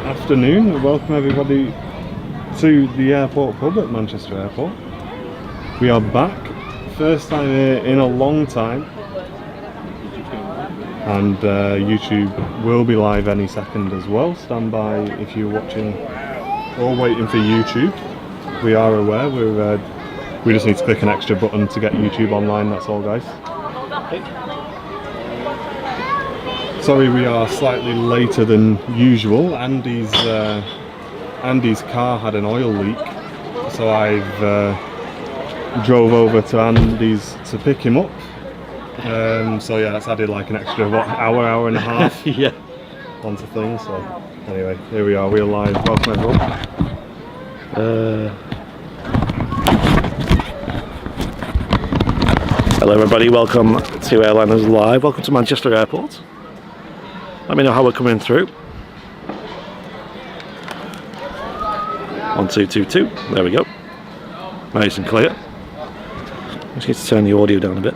afternoon and welcome everybody to the airport pub at Manchester Airport. We are back, first time here in a long time, and YouTube will be live any second as well. Stand by if you're watching or waiting for YouTube. We are aware we just need to click an extra button to get YouTube online, that's all guys. Sorry we are slightly later than usual. Andy's car had an oil leak, so I've drove over to Andy's to pick him up. So yeah, that's added like an extra hour and a half yeah, onto things. So anyway, here we are, we're live. Welcome everyone. Hello everybody, welcome to Airliners Live, welcome to Manchester Airport. Let me know how we're coming through. 1222, there we go. Nice and clear. Just need to turn the audio down a bit.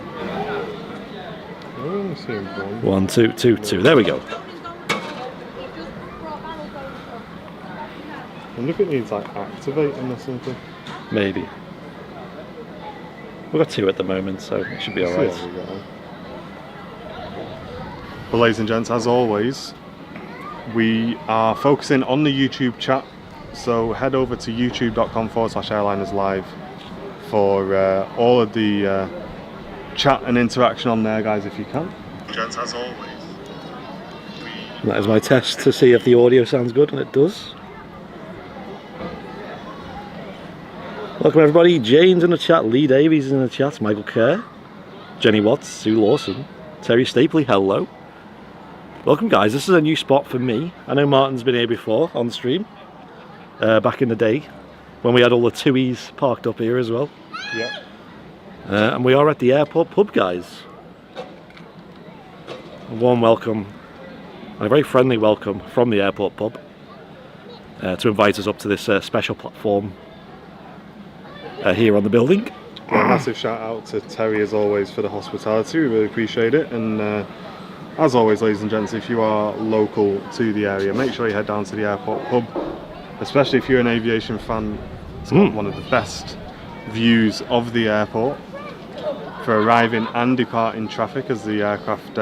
1222, there we go. I wonder if it needs like activating or something. Maybe. We've got two at the moment, so it should be alright. Well, ladies and gents, as always, we are focusing on the YouTube chat, so head over to youtube.com/airlinerslive for all of the chat and interaction on there, guys, if you can. Gents, as always, that is my test to see if the audio sounds good, and it does. Welcome everybody, Jane's in the chat, Lee Davies is in the chat, Michael Kerr, Jenny Watts, Sue Lawson, Terry Stapley, hello. Welcome guys, this is a new spot for me. I know Martin's been here before on the stream, back in the day, when we had all the TUIs parked up here as well. Yeah. And we are at the airport pub, guys. A warm welcome, and a very friendly welcome from the airport pub to invite us up to this special platform here on the building. Yeah, massive shout out to Terry as always for the hospitality, we really appreciate it. And as always, ladies and gents, if you are local to the area, make sure you head down to the airport pub, especially if you're an aviation fan. It's got one of the best views of the airport for arriving and departing traffic, as the aircraft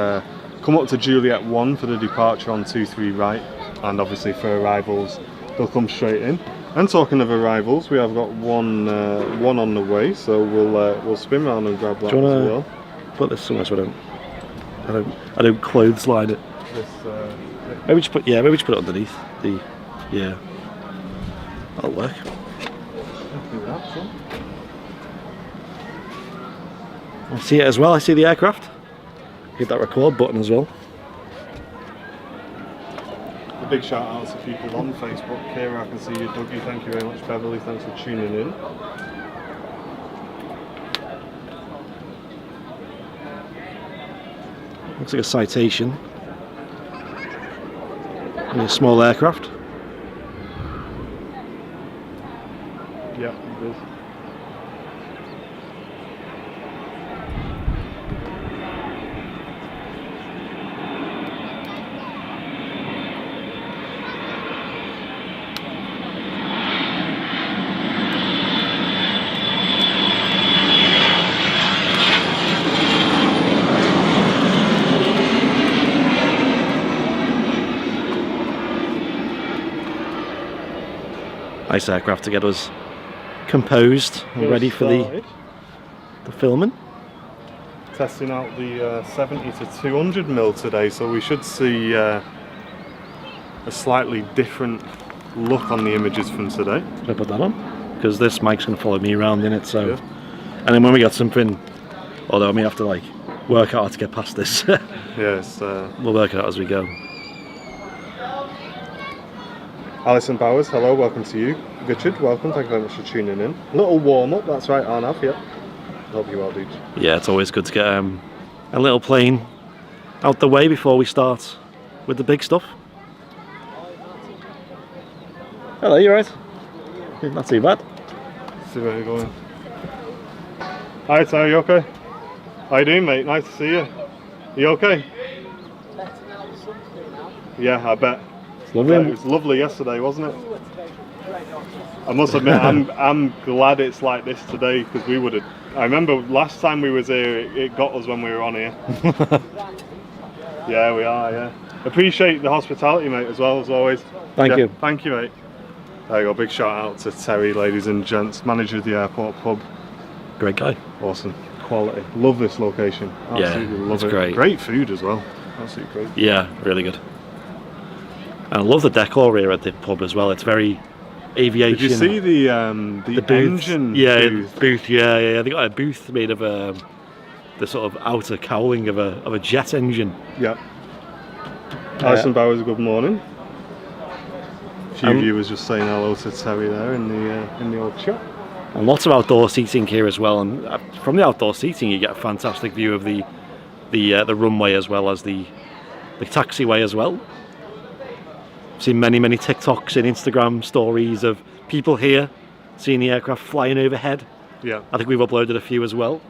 come up to Juliet 1 for the departure on 23 right, and obviously for arrivals they'll come straight in. And talking of arrivals, we have got one on the way, so we'll spin around and grab that as well. Put this somewhere so I don't clothesline it. Maybe just put it underneath the, yeah, that'll work. I see it as well. I see the aircraft. Hit that record button as well. A big shout out to people on Facebook. Kira, I can see you. Dougie, thank you very much. Beverly, thanks for tuning in. Looks like a Citation. And a small aircraft. Yeah, it is. Nice aircraft to get us composed and ready for the filming. Testing out the 70 to 200 mil today, so we should see a slightly different look on the images from today. Can I put that on? Because this mic's going to follow me around in it, so. Yeah. And then when we got something, although I may have to like work out how to get past this. Yes. We'll work it out as we go. Alison Bowers, hello, welcome to you. Richard, welcome, thank you very much for tuning in. Little warm up, that's right, Arnav, yeah. Hope you well, dude. Yeah, it's always good to get a little plane out the way before we start with the big stuff. Hello, you right? Not too bad. See where you're going. Hi, Terry, you okay? How you doing, mate? Nice to see you. You okay? Yeah, I bet. It's lovely. It was lovely yesterday, wasn't it? I must admit, I'm glad it's like this today, because we would have. I remember last time we was here, it got us when we were on here. Yeah, we are. Yeah, appreciate the hospitality, mate, as well as always. Thank you. Thank you, mate. There you go. Big shout out to Terry, ladies and gents, manager of the airport pub. Great guy. Awesome quality. Love this location. Absolutely love it. Great. Great food as well. Absolutely great. Yeah, really good. And I love the decor here at the pub as well. It's very aviation. Did you see the booth? engine? Yeah, booth? booth. Yeah. They got a booth made of the sort of outer cowling of a jet engine. Yeah. Alison Bowers, good morning. A few viewers just saying hello to Terry there in the old shop. And lots of outdoor seating here as well. And from the outdoor seating, you get a fantastic view of the runway as well as the taxiway as well. I've seen many TikToks and Instagram stories of people here seeing the aircraft flying overhead. Yeah. I think we've uploaded a few as well.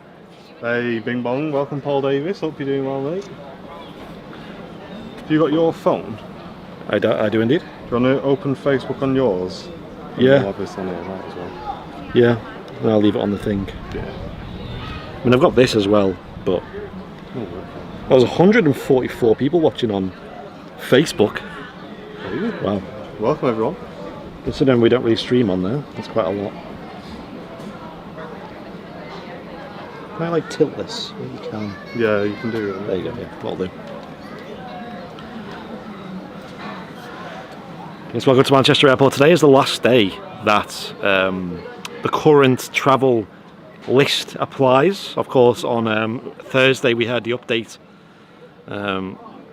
Hey, Bing Bong, welcome Paul Davis. Hope you're doing well, mate. Have you got your phone? I do indeed. Do you want to open Facebook on yours? Yeah. I'll have this on here right as well. Yeah, and I'll leave it on the thing. Yeah. I mean, I've got this as well, but there's 144 people watching on Facebook. Wow. Welcome, everyone. Considering we don't really stream on there, that's quite a lot. Can I like tilt this? You can. Yeah, you can do it. There you go, yeah, that'll do. Yes, welcome to Manchester Airport. Today is the last day that the current travel list applies. Of course, on Thursday we had the update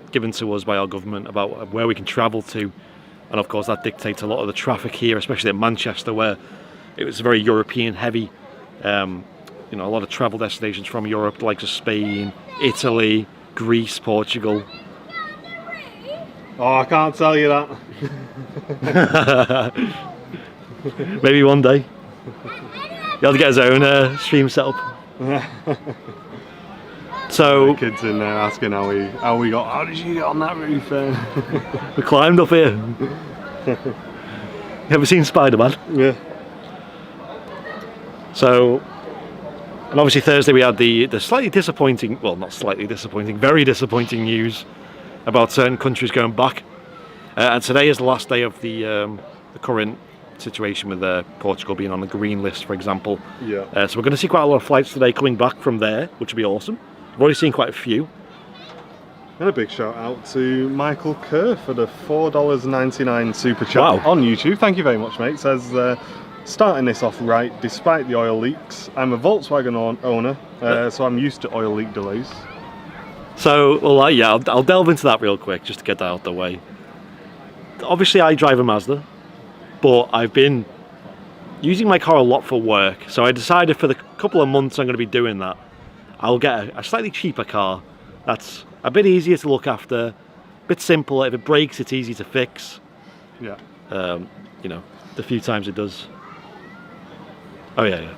given to us by our government about where we can travel to, and of course that dictates a lot of the traffic here, especially in Manchester, where it was very European heavy. You know, a lot of travel destinations from Europe, like Spain, Italy, Greece, Portugal. Oh, I can't tell you that. Maybe one day. He'll have to get his own stream set up. So the kids in there asking how did you get on that roof? We climbed up here. You ever seen Spider-Man? Yeah. So, and obviously Thursday we had the slightly disappointing, well, not slightly disappointing, very disappointing news about certain countries going back. And today is the last day of the current situation with Portugal being on the green list, for example. Yeah. So we're going to see quite a lot of flights today coming back from there, which will be awesome. I've already seen quite a few. And a big shout out to Michael Kerr for the $4.99 super chat on YouTube. Thank you very much, mate. It says, starting this off right, despite the oil leaks, I'm a Volkswagen owner, so I'm used to oil leak delays. So, well, yeah, I'll delve into that real quick just to get that out of the way. Obviously, I drive a Mazda, but I've been using my car a lot for work. So I decided for the couple of months I'm going to be doing that, I'll get a slightly cheaper car that's a bit easier to look after, a bit simpler. If it breaks, it's easy to fix. Yeah. You know, the few times it does. Oh yeah.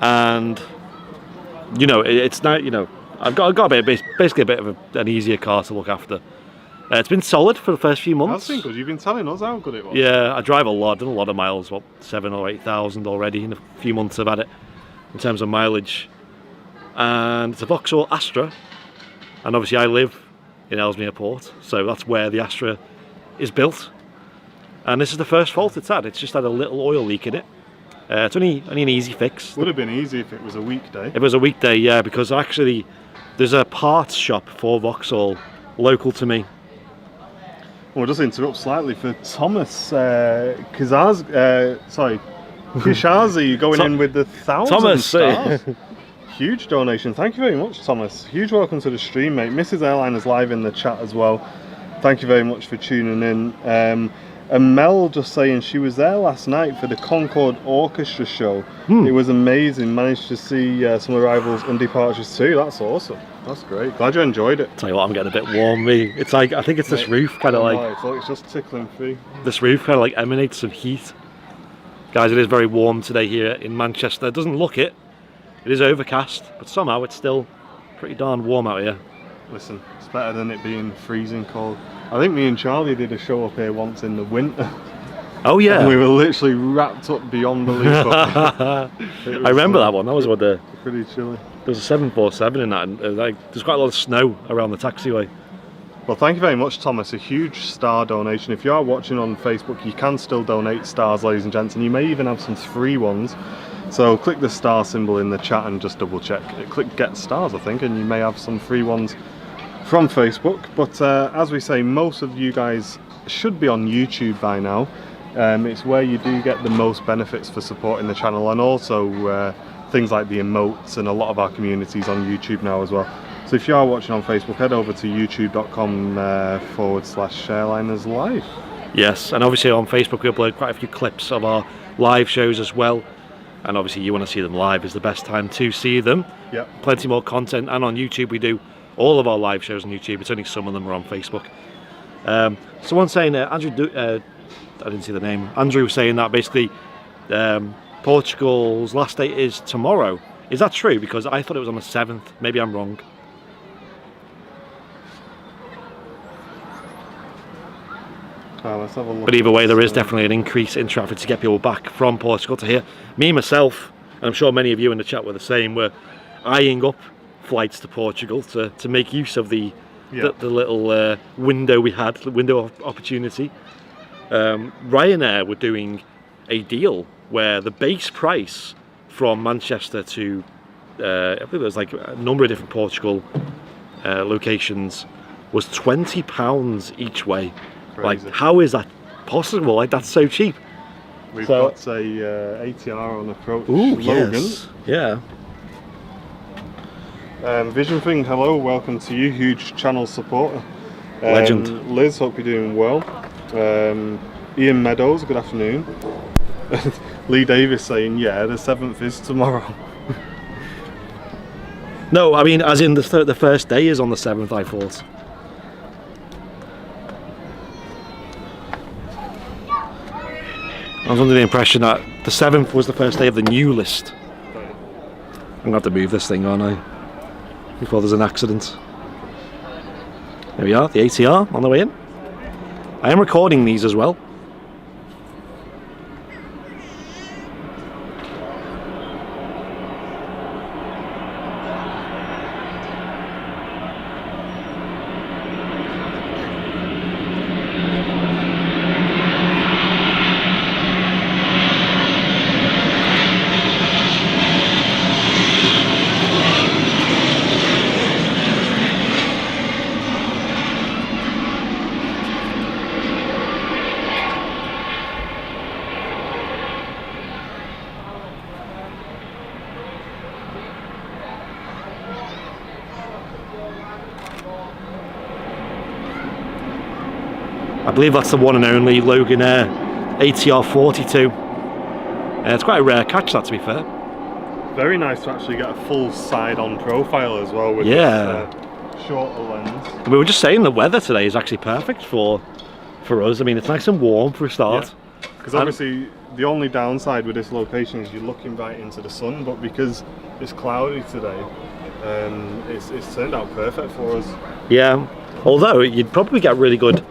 And you know, it's not. You know, I've got basically a bit of an easier car to look after. It's been solid for the first few months. That's been good. You've been telling us how good it was. Yeah, I drive a lot. Done a lot of miles. What, 7,000 or 8,000 already in a few months I've had it in terms of mileage. And it's a Vauxhall Astra, and obviously I live in Ellesmere Port, so that's where the Astra is built. And this is the first fault it's had. It's just had a little oil leak in it. It's only an easy fix. Would have been easy if it was a weekday. If it was a weekday, yeah, because actually there's a parts shop for Vauxhall local to me. We'll just interrupt slightly for Thomas Kishazi going in with the 1,000 stars. Huge donation. Thank you very much, Thomas. Huge welcome to the stream, mate. Mrs. Airline is live in the chat as well. Thank you very much for tuning in. And Mel just saying she was there last night for the Concorde Orchestra show. It was amazing. Managed to see some arrivals and departures too. That's awesome. That's great. Glad you enjoyed it. Tell you what, I'm getting a bit warm. Me, it's like I think it's this roof kind of like. It's just tickling free. This roof kind of like emanates some heat. Guys, it is very warm today here in Manchester. It doesn't look it. It is overcast, but somehow it's still pretty darn warm out here. Listen, it's better than it being freezing cold. I think me and Charlie did a show up here once in the winter. Oh yeah. And we were literally wrapped up beyond belief. I remember that one. That was what pretty chilly. There was a 747 in that, and there's quite a lot of snow around the taxiway. Well, thank you very much, Thomas. A huge star donation. If you are watching on Facebook, you can still donate stars, ladies and gents, and you may even have some free ones. So click the star symbol in the chat and just double check. Click get stars, I think, and you may have some free ones from Facebook. But as we say, most of you guys should be on YouTube by now. It's where you do get the most benefits for supporting the channel, and also things like the emotes, and a lot of our communities on YouTube now as well. So if you are watching on Facebook, head over to youtube.com/Shareliners Live. Yes, and obviously on Facebook we upload quite a few clips of our live shows as well. And obviously you want to see them live is the best time to see them. Yep. Plenty more content, and on YouTube we do all of our live shows on YouTube. It's only some of them are on Facebook. Someone saying, Andrew, I didn't see the name. Andrew was saying that basically Portugal's last date is tomorrow. Is that true? Because I thought it was on the 7th. Maybe I'm wrong. Let's have a look. But either way, there is definitely an increase in traffic to get people back from Portugal to here. Me, myself, and I'm sure many of you in the chat were the same, were eyeing up flights to Portugal to make use of the little window we had, the window of opportunity. Ryanair were doing a deal where the base price from Manchester to, I believe it was like a number of different Portugal locations, was £20 each way. Crazy. Like, how is that possible? Like, that's so cheap. We've got a ATR on approach. Ooh, Logan. yes. Yeah. Vision Thing, hello, welcome to you, huge channel supporter. Legend. Liz, hope you're doing well. Ian Meadows, good afternoon. Lee Davis saying, yeah, the 7th is tomorrow. No, I mean, as in the first day is on the 7th, I thought. I was under the impression that the 7th was the first day of the new list. I'm going to have to move this thing, aren't I? Before there's an accident. There we are, the ATR on the way in. I am recording these as well. I believe that's the one and only Logan Air ATR 42. It's quite a rare catch, that, to be fair. Very nice to actually get a full side-on profile as well with this shorter lens. We were just saying the weather today is actually perfect for us. I mean, it's nice and warm for a start. Because obviously the only downside with this location is you're looking right into the sun, but because it's cloudy today, it's turned out perfect for us. Yeah, although you'd probably get really good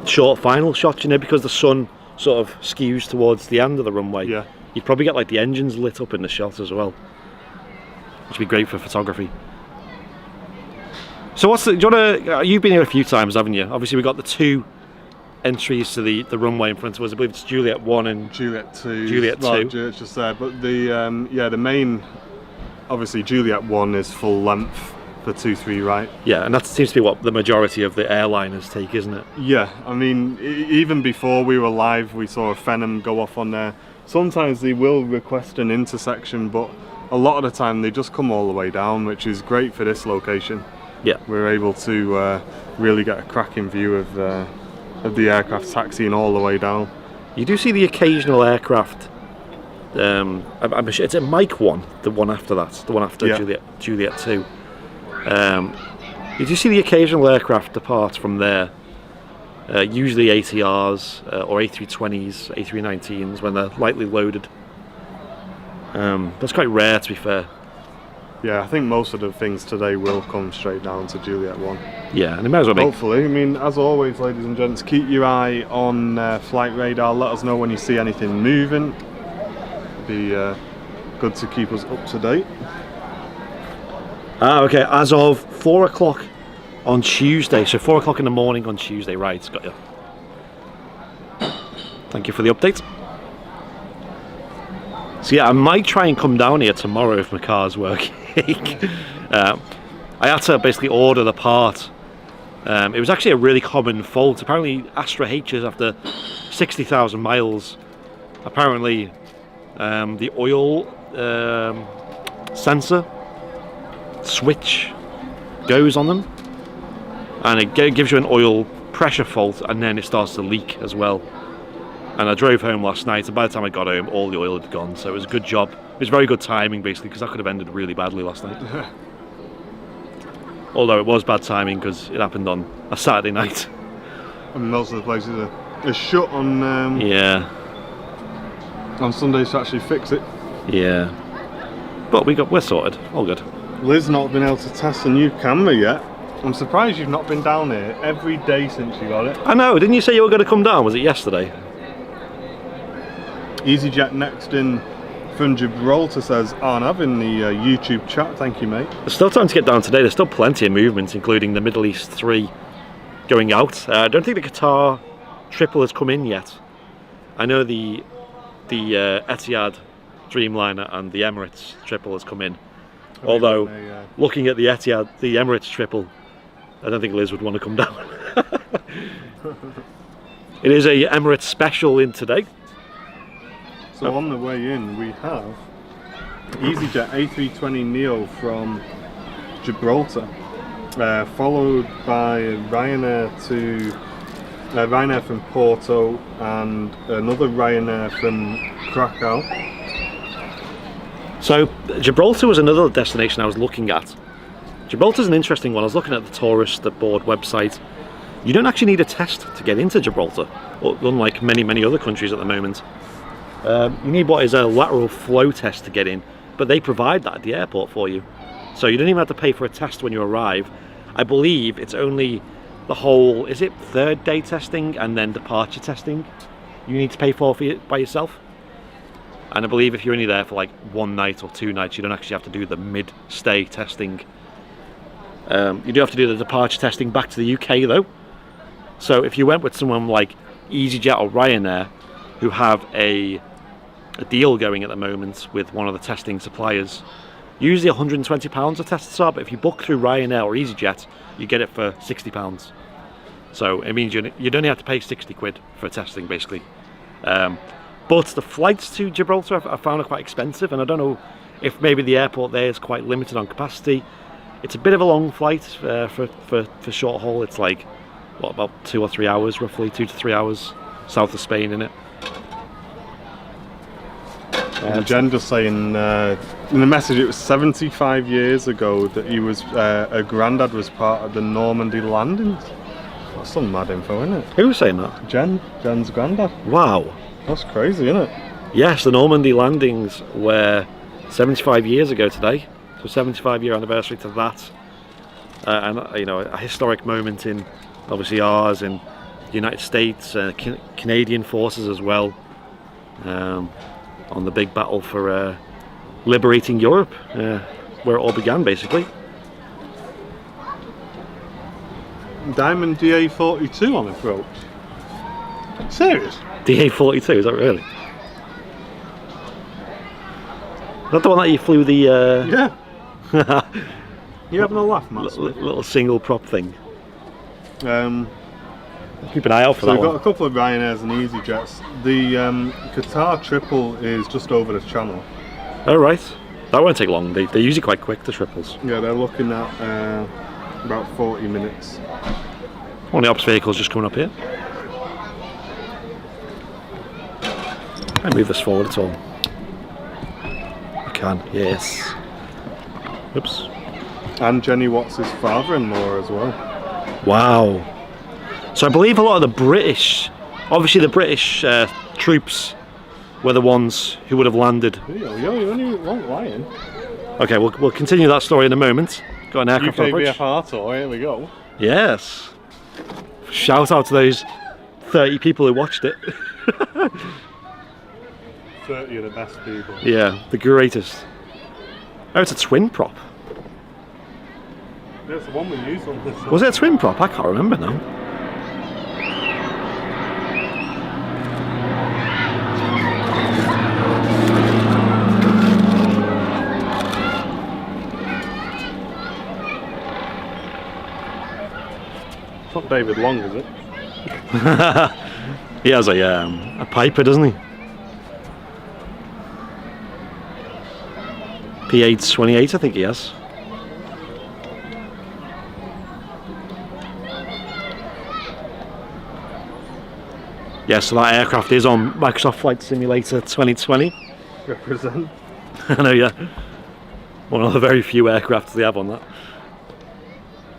short final shots, you know, because the sun sort of skews towards the end of the runway. Yeah. You'd probably get like the engines lit up in the shot as well, which would be great for photography. So what's the, do you want to, you've been here a few times, haven't you? Obviously we've got the two entries to the runway in front of us. I believe it's Juliet 1 and Juliet 2. Juliet 2. Well, Juliet's just there, but the the main, obviously Juliet 1 is full length for 2-3, right? Yeah, and that seems to be what the majority of the airliners take, isn't it? Yeah, I mean, even before we were live, we saw a Phenom go off on there. Sometimes they will request an intersection, but a lot of the time they just come all the way down, which is great for this location. Yeah. We're able to really get a cracking view of the aircraft taxiing all the way down. You do see the occasional aircraft. I'm sure it's a Mike 1, the one after that, the one after Juliet 2. You do see the occasional aircraft depart from there, usually ATRs or A320s, A319s when they're lightly loaded. That's quite rare, to be fair. Yeah, I think most of the things today will come straight down to Juliet 1. Yeah, and it might as well be. Hopefully. I mean, as always, ladies and gents, keep your eye on flight radar. Let us know when you see anything moving. Be good to keep us up to date. Okay, as of 4 o'clock on Tuesday, so 4 o'clock in the morning on Tuesday, right, got you. Thank you for the update. So yeah, I might try and come down here tomorrow if my car's working. I had to basically order the part. It was actually a really common fault. Apparently Astra H's after 60,000 miles, apparently the oil sensor switch goes on them, and it gives you an oil pressure fault, and then it starts to leak as well. And I drove home last night, and by the time I got home, all the oil had gone. So it was a good job. It was very good timing, basically, because that could have ended really badly last night. Although it was bad timing because it happened on a Saturday night. And most of the places are shut on Sundays to actually fix it. Yeah, but we're sorted. All good. Liz not been able to test a new camera yet. I'm surprised you've not been down here every day since you got it. I know. Didn't you say you were going to come down? Was it yesterday? EasyJet next in from Gibraltar says Arnav in the YouTube chat. Thank you, mate. There's still time to get down today. There's still plenty of movements, including the Middle East 3 going out. I don't think the Qatar triple has come in yet. I know the Etihad Dreamliner and the Emirates triple has come in. Although, looking at the Etihad, the Emirates triple, I don't think Liz would want to come down. It is a Emirates special in today. So on the way in, we have EasyJet A320neo from Gibraltar, followed by Ryanair from Porto and another Ryanair from Krakow. So Gibraltar was another destination I was looking at. Gibraltar's an interesting one. I was looking at the tourist board website. You don't actually need a test to get into Gibraltar, unlike many other countries at the moment. You need what is a lateral flow test to get in, but they provide that at the airport for you. So you don't even have to pay for a test when you arrive. I believe it's only the whole, is it third day testing and then departure testing you need to pay for by yourself? And I believe if you're only there for like 1 night or 2 nights, you don't actually have to do the mid-stay testing. You do have to do the departure testing back to the UK though. So if you went with someone like EasyJet or Ryanair, who have a deal going at the moment with one of the testing suppliers, usually £120 a test are, but if you book through Ryanair or EasyJet, you get it for £60. So it means you'd only have to pay 60 quid for testing basically. But the flights to Gibraltar I found are quite expensive, and I don't know if maybe the airport there is quite limited on capacity. It's a bit of a long flight for short haul. It's like, what, about 2 or 3 hours roughly, 2 to 3 hours south of Spain in it. Jen just saying in the message it was 75 years ago that he was her granddad was part of the Normandy landings. That's some mad info, isn't it? Who was saying that? Jen's granddad. Wow. That's crazy, isn't it? Yes, the Normandy landings were 75 years ago today. So 75-year anniversary to that. And you know, a historic moment in obviously ours and the United States, Canadian forces as well. On the big battle for liberating Europe, where it all began basically. Diamond DA-42 on approach. Serious? DA-42, is that really? Is that the one that you flew the... Yeah. You having a laugh, Matt? Little single prop thing. Keep an eye out for that So we've one. got a couple of Ryanairs and EasyJets. The Qatar triple is just over the channel. Oh right, that won't take long. They're usually quite quick, the triples. Yeah, they're looking at about 40 minutes. One of the ops vehicles just coming up here. Can I move this forward at all? I can, yes. Oops. And Jenny Watts' father-in-law as well. Wow. So I believe a lot of the British, obviously the British troops were the ones who would have landed. You only won't lying. Okay, we'll continue that story in a moment. Got an aircraft on UK the bridge. VFR tour, here we go. Yes. Shout out to those 30 people who watched it. 30 of the best people. Yeah, the greatest. Oh, it's a twin prop. That's the one we used on this. Was it a twin prop? I can't remember now. It's not David Long, is it? He has a Piper, doesn't he? P828, I think he has. Yeah, so that aircraft is on Microsoft Flight Simulator 2020. Represent. I know, yeah. One of the very few aircraft they have on that.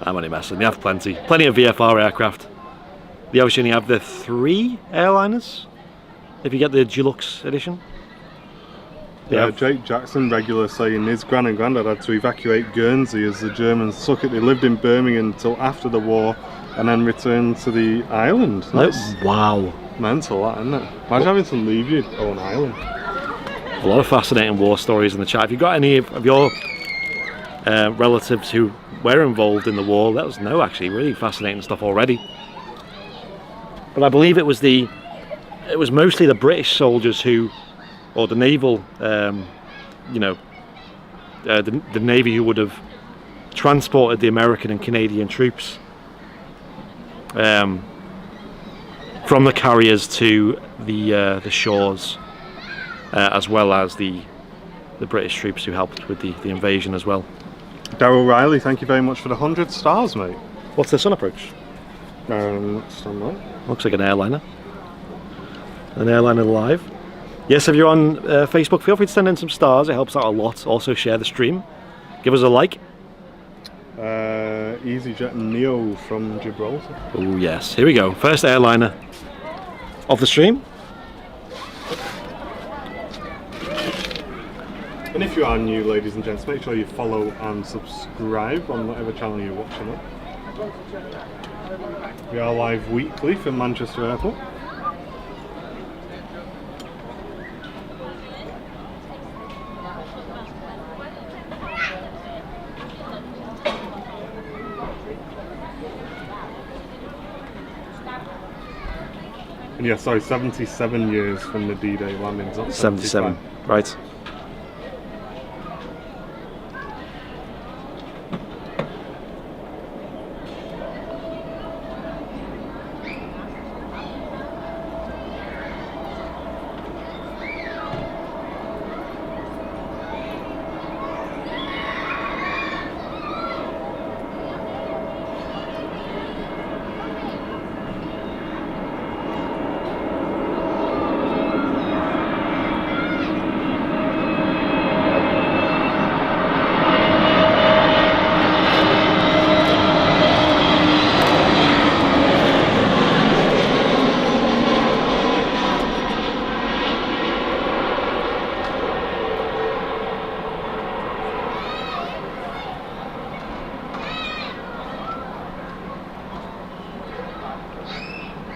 I'm only messing. They have plenty of VFR aircraft. They obviously only have the 3 airliners if you get the Deluxe edition. Yeah, Jake Jackson regular saying his gran and granddad had to evacuate Guernsey as the Germans took it. They lived in Birmingham until after the war and then returned to the island. That's wow. Mental, that, isn't it? Imagine having to leave your own island. A lot of fascinating war stories in the chat. If you've got any of your relatives who were involved in the war, let us know. Actually, really fascinating stuff already. But I believe it was mostly the British soldiers who, or the naval, the Navy who would have transported the American and Canadian troops from the carriers to the shores, as well as the British troops who helped with the invasion as well. Darryl Riley, thank you very much for the 100 stars, mate. What's this on approach? Stand by. Looks like an airliner. An airliner live. Yes, if you're on Facebook, feel free to send in some stars. It helps out a lot. Also share the stream. Give us a like. EasyJet Neo from Gibraltar. Oh yes, here we go. First airliner of the stream. And if you are new, ladies and gents, make sure you follow and subscribe on whatever channel you're watching on. We are live weekly from Manchester Airport. And yeah, sorry, 77 years from the D-Day landings. Not 77, right.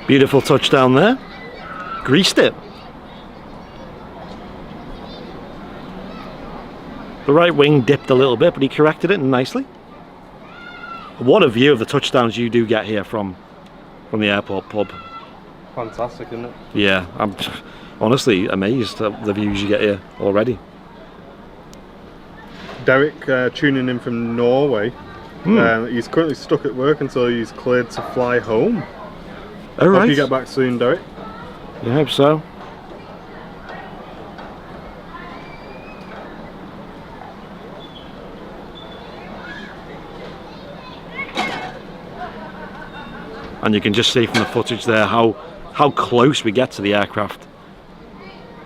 Beautiful touchdown there. Greased it. The right wing dipped a little bit, but he corrected it nicely. What a view of the touchdowns you do get here from the airport pub. Fantastic, isn't it? Yeah, I'm honestly amazed at the views you get here already. Derek tuning in from Norway. He's currently stuck at work until he's cleared to fly home. All right. Hope you get back soon, Derek. I hope so. And you can just see from the footage there how close we get to the aircraft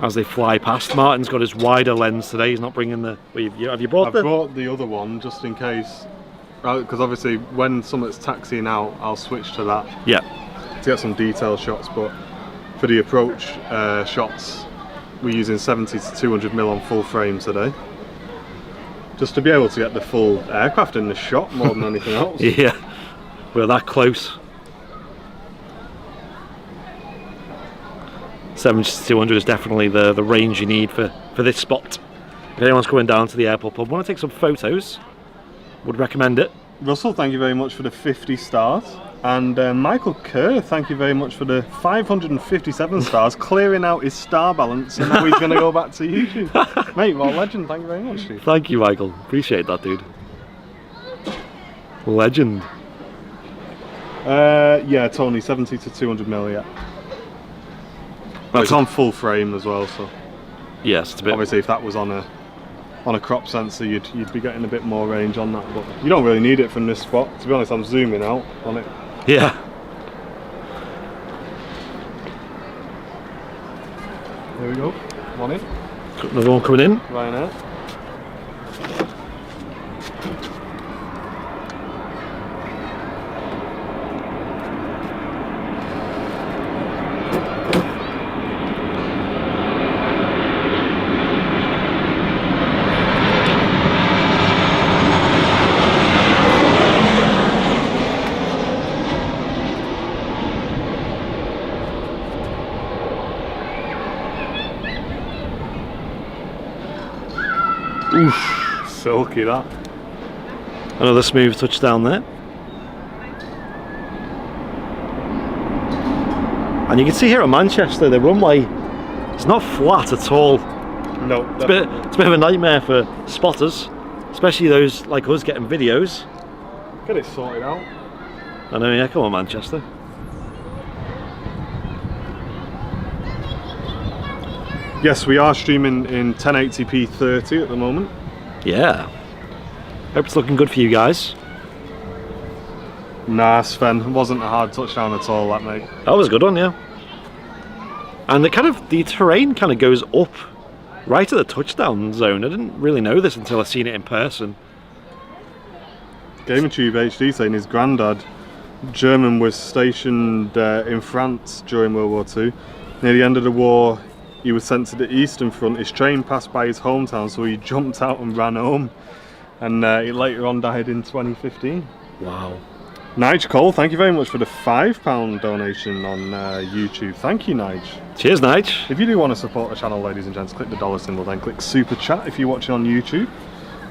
as they fly past. Martin's got his wider lens today. He's not bringing the. Have you brought I've brought the other one just in case, because obviously when something's taxiing out, I'll switch to that. Yeah. To get some detailed shots, but for the approach shots, we're using 70 to 200mm on full frame today. just to be able to get the full aircraft in the shot more than anything else. Yeah, we're that close. 70-200 is definitely the range you need for this spot. If anyone's coming down to the airport pub, want to take some photos, would recommend it. Russell, thank you very much for the 50 stars. And Michael Kerr, thank you very much for the 557 stars, clearing out his star balance, and now he's going to go back to YouTube. Mate, well, legend, thank you very much, dude. Thank you, Michael. Appreciate that, dude. Legend. Yeah, Tony, 70-200 mil, yeah. That's on full frame as well, so. Yes, it's a bit. Obviously, if that was on a crop sensor, you'd be getting a bit more range on that, but you don't really need it from this spot. To be honest, I'm zooming out on it. Yeah. There we go. One in. Another one coming in. Ryanair. Oof. Silky that. Another smooth touchdown there. And you can see here at Manchester, the runway is not flat at all. No. It's a bit of a nightmare for spotters, especially those like us getting videos. Get it sorted out. I know, yeah, come on Manchester. Yes, we are streaming in 1080p 30 at the moment. Yeah. Hope it's looking good for you guys. Nah, Sven, it wasn't a hard touchdown at all, that mate. That was a good one, yeah. And the terrain kind of goes up right at the touchdown zone. I didn't really know this until I seen it in person. GamerTube HD saying his granddad, German, was stationed in France during World War II. Near the end of the war, he was sent to the Eastern Front. His train passed by his hometown, so he jumped out and ran home. And he later on died in 2015. Wow. Nige Cole, thank you very much for the £5 donation on YouTube. Thank you, Nige. Cheers, Nige. If you do want to support the channel, ladies and gents, click the dollar symbol, then click Super Chat if you're watching on YouTube.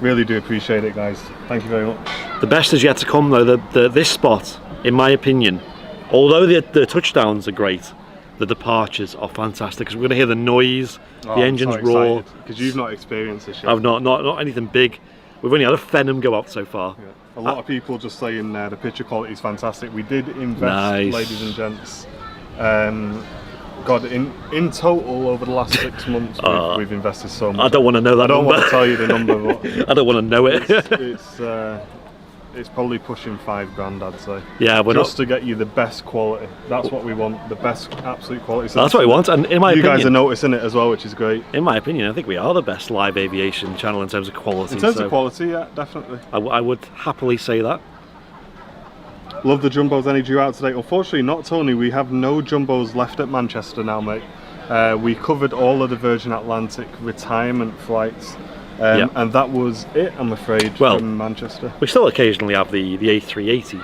Really do appreciate it, guys. Thank you very much. The best is yet to come, though. This spot, in my opinion, although the touchdowns are great, the departures are fantastic, because we're going to hear the noise, the engines roar. Because you've not experienced this yet. I've not anything big. We've only had a Phenom go out so far. Yeah. A lot of people just saying the picture quality is fantastic. We did invest, nice. Ladies and gents. God, in total over the last 6 months, we've invested so much. I don't want to know that. I don't want to tell you the number, but I don't want to know it. It's probably pushing £5,000, I'd say. Yeah, we're just to get you the best quality. That's what we want, the best absolute quality. So that's what we want, and in my opinion, you guys are noticing it as well, which is great. In my opinion, I think we are the best live aviation channel in terms of quality. In terms of quality, yeah, definitely. I would happily say that. Love the jumbos. Any due out today? Unfortunately not, Tony. We have no jumbos left at Manchester now, mate. We covered all of the Virgin Atlantic retirement flights. And that was it, I'm afraid, from Manchester. We still occasionally have the A380,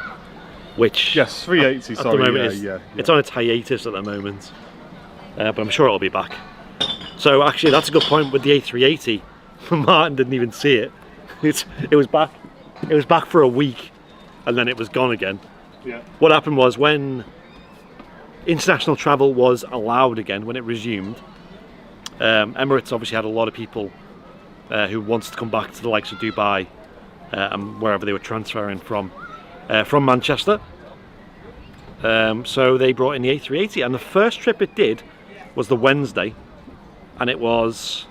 which... Yes, 380, sorry, at the moment it's on its hiatus at the moment, but I'm sure it'll be back. So actually, that's a good point with the A380. Martin didn't even see it. It was back. It was back for a week, and then it was gone again. Yeah. What happened was, when international travel was allowed again, when it resumed, Emirates obviously had a lot of people who wanted to come back to the likes of Dubai and wherever they were transferring from Manchester. So they brought in the A380, and the first trip it did was the Wednesday, and it was,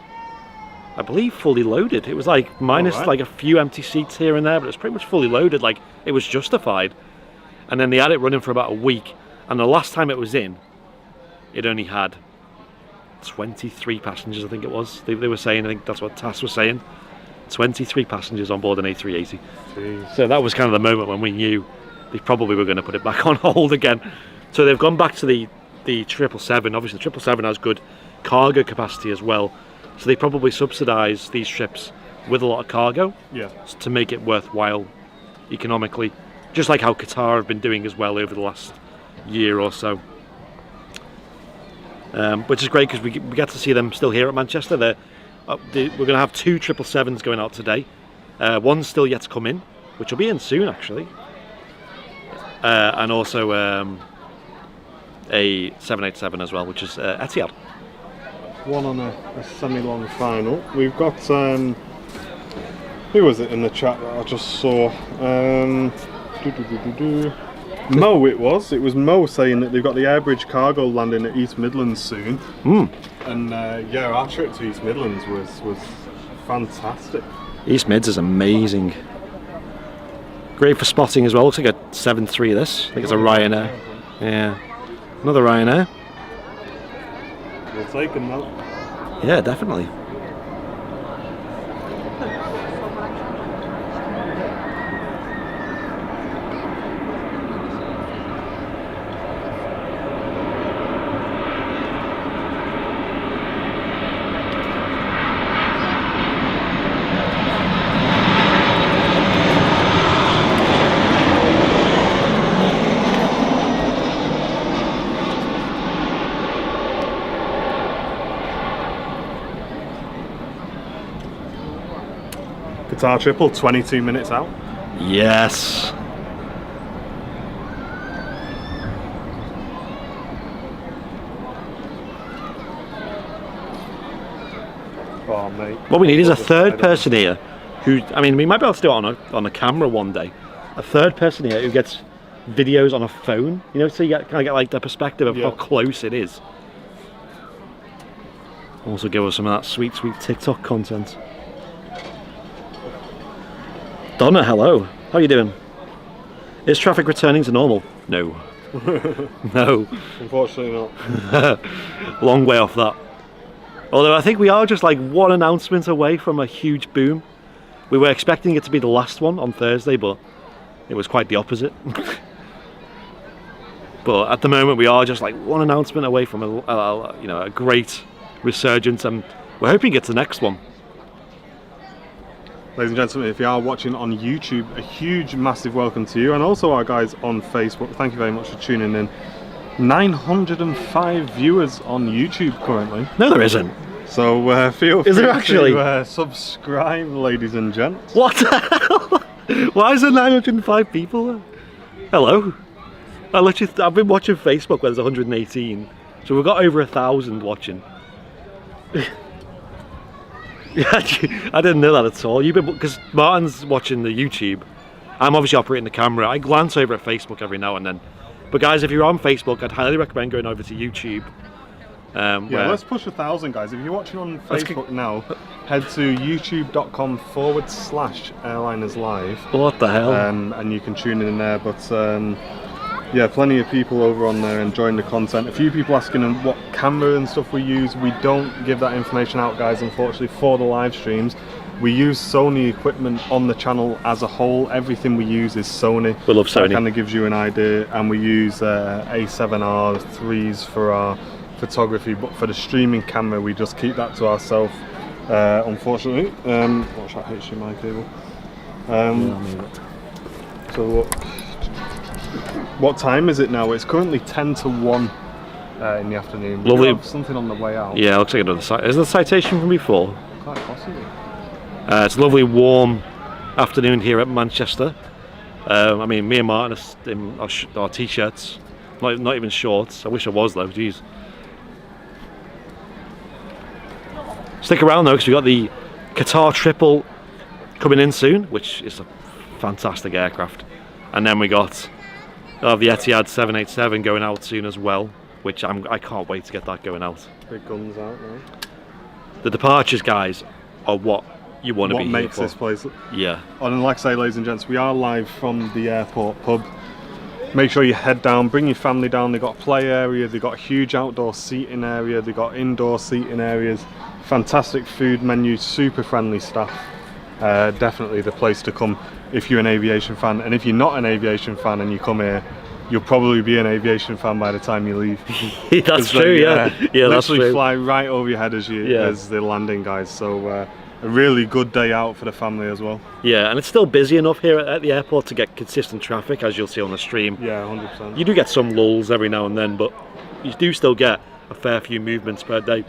I believe, fully loaded. It was like minus like a few empty seats here and there, but it was pretty much fully loaded. Like, it was justified. And then they had it running for about a week, and the last time it was in, it only had 23 passengers, I think it was. They were saying, I think that's what TAS was saying, 23 passengers on board an A380. Jeez. So that was kind of the moment when we knew they probably were going to put it back on hold again. So they've gone back to the 777. Obviously the 777 has good cargo capacity as well, so they probably subsidise these trips with a lot of cargo Yeah. to make it worthwhile economically, just like how Qatar have been doing as well over the last year or so. Which is great because we get to see them still here at Manchester. We're going to have 2 777s going out today. One's still yet to come in, which will be in soon actually. And also a 787 as well, which is Etihad. One on a semi-long final. We've got who was it in the chat that I just saw? Mo, it was Mo saying that they've got the Airbridge cargo landing at East Midlands soon. And yeah, our trip to East Midlands was fantastic. East Mids is amazing. Great for spotting as well. Looks like a 7.3 this. I think it's a Ryanair. Yeah, another Ryanair. We'll take them now. Yeah, definitely. Qatar triple, 22 minutes out. Yes. Oh mate. What we need is a third person here who, I mean, we might be able to do it on a camera one day. A third person here who gets videos on a phone, you know, so you kind of get like the perspective of how close it is. Also give us some of that sweet TikTok content. Donna, hello. How are you doing? Is traffic returning to normal? No. No. Unfortunately not. Long way off that. Although I think we are just like one announcement away from a huge boom. We were expecting it to be the last one on Thursday, but it was quite the opposite. But at the moment we are just like one announcement away from a great resurgence, and we're hoping it's the next one. Ladies and gentlemen, if you are watching on YouTube, a huge, massive welcome to you, and also our guys on Facebook. Thank you very much for tuning in. 905 viewers on YouTube currently. No, there isn't. So feel free is there actually? To subscribe, ladies and gents. What the hell? Why is there 905 people there? Hello? I've been watching Facebook where there's 118, so we've got over 1,000 watching. Yeah, I didn't know that at all. Because Martin's watching the YouTube. I'm obviously operating the camera. I glance over at Facebook every now and then. But guys, if you're on Facebook, I'd highly recommend going over to YouTube. Yeah, let's push 1,000, guys. If you're watching on Facebook now, head to youtube.com/airlinerslive. What the hell? And you can tune in there. But yeah, plenty of people over on there enjoying the content. A few people asking them what camera and stuff we use. We don't give that information out, guys, unfortunately, for the live streams. We use Sony equipment on the channel as a whole. Everything we use is Sony. We love Sony. That kind of gives you an idea. And we use A7R 3s for our photography, but for the streaming camera, we just keep that to ourselves, unfortunately. Watch that HDMI cable. So look. What time is it now? It's currently 10 to 1 in the afternoon. We Lovely. have something on the way out. Yeah, looks like another site. Is there a citation from before? Quite possibly. It's a lovely warm afternoon here at Manchester. I mean, me and Martin are in our t-shirts, not even shorts. I wish I was though, jeez. Stick around though, because we've got the Qatar triple coming in soon, which is a fantastic aircraft. And then we got the Etihad 787 going out soon as well, which I can't wait to get that going out. Big guns out now. The departures, guys, are what you want to be here for. What makes this place. Yeah. And like I say, ladies and gents, we are live from the airport pub. Make sure you head down, bring your family down. They've got a play area, they've got a huge outdoor seating area, they've got indoor seating areas, fantastic food menu, super friendly staff. Definitely the place to come if you're an aviation fan. And if you're not an aviation fan and you come here, you'll probably be an aviation fan by the time you leave. That's true, yeah. Yeah, that's true. Literally fly right over your head as they're landing, guys. So a really good day out for the family as well. Yeah, and it's still busy enough here at the airport to get consistent traffic, as you'll see on the stream. Yeah, 100%. You do get some lulls every now and then, but you do still get a fair few movements per day.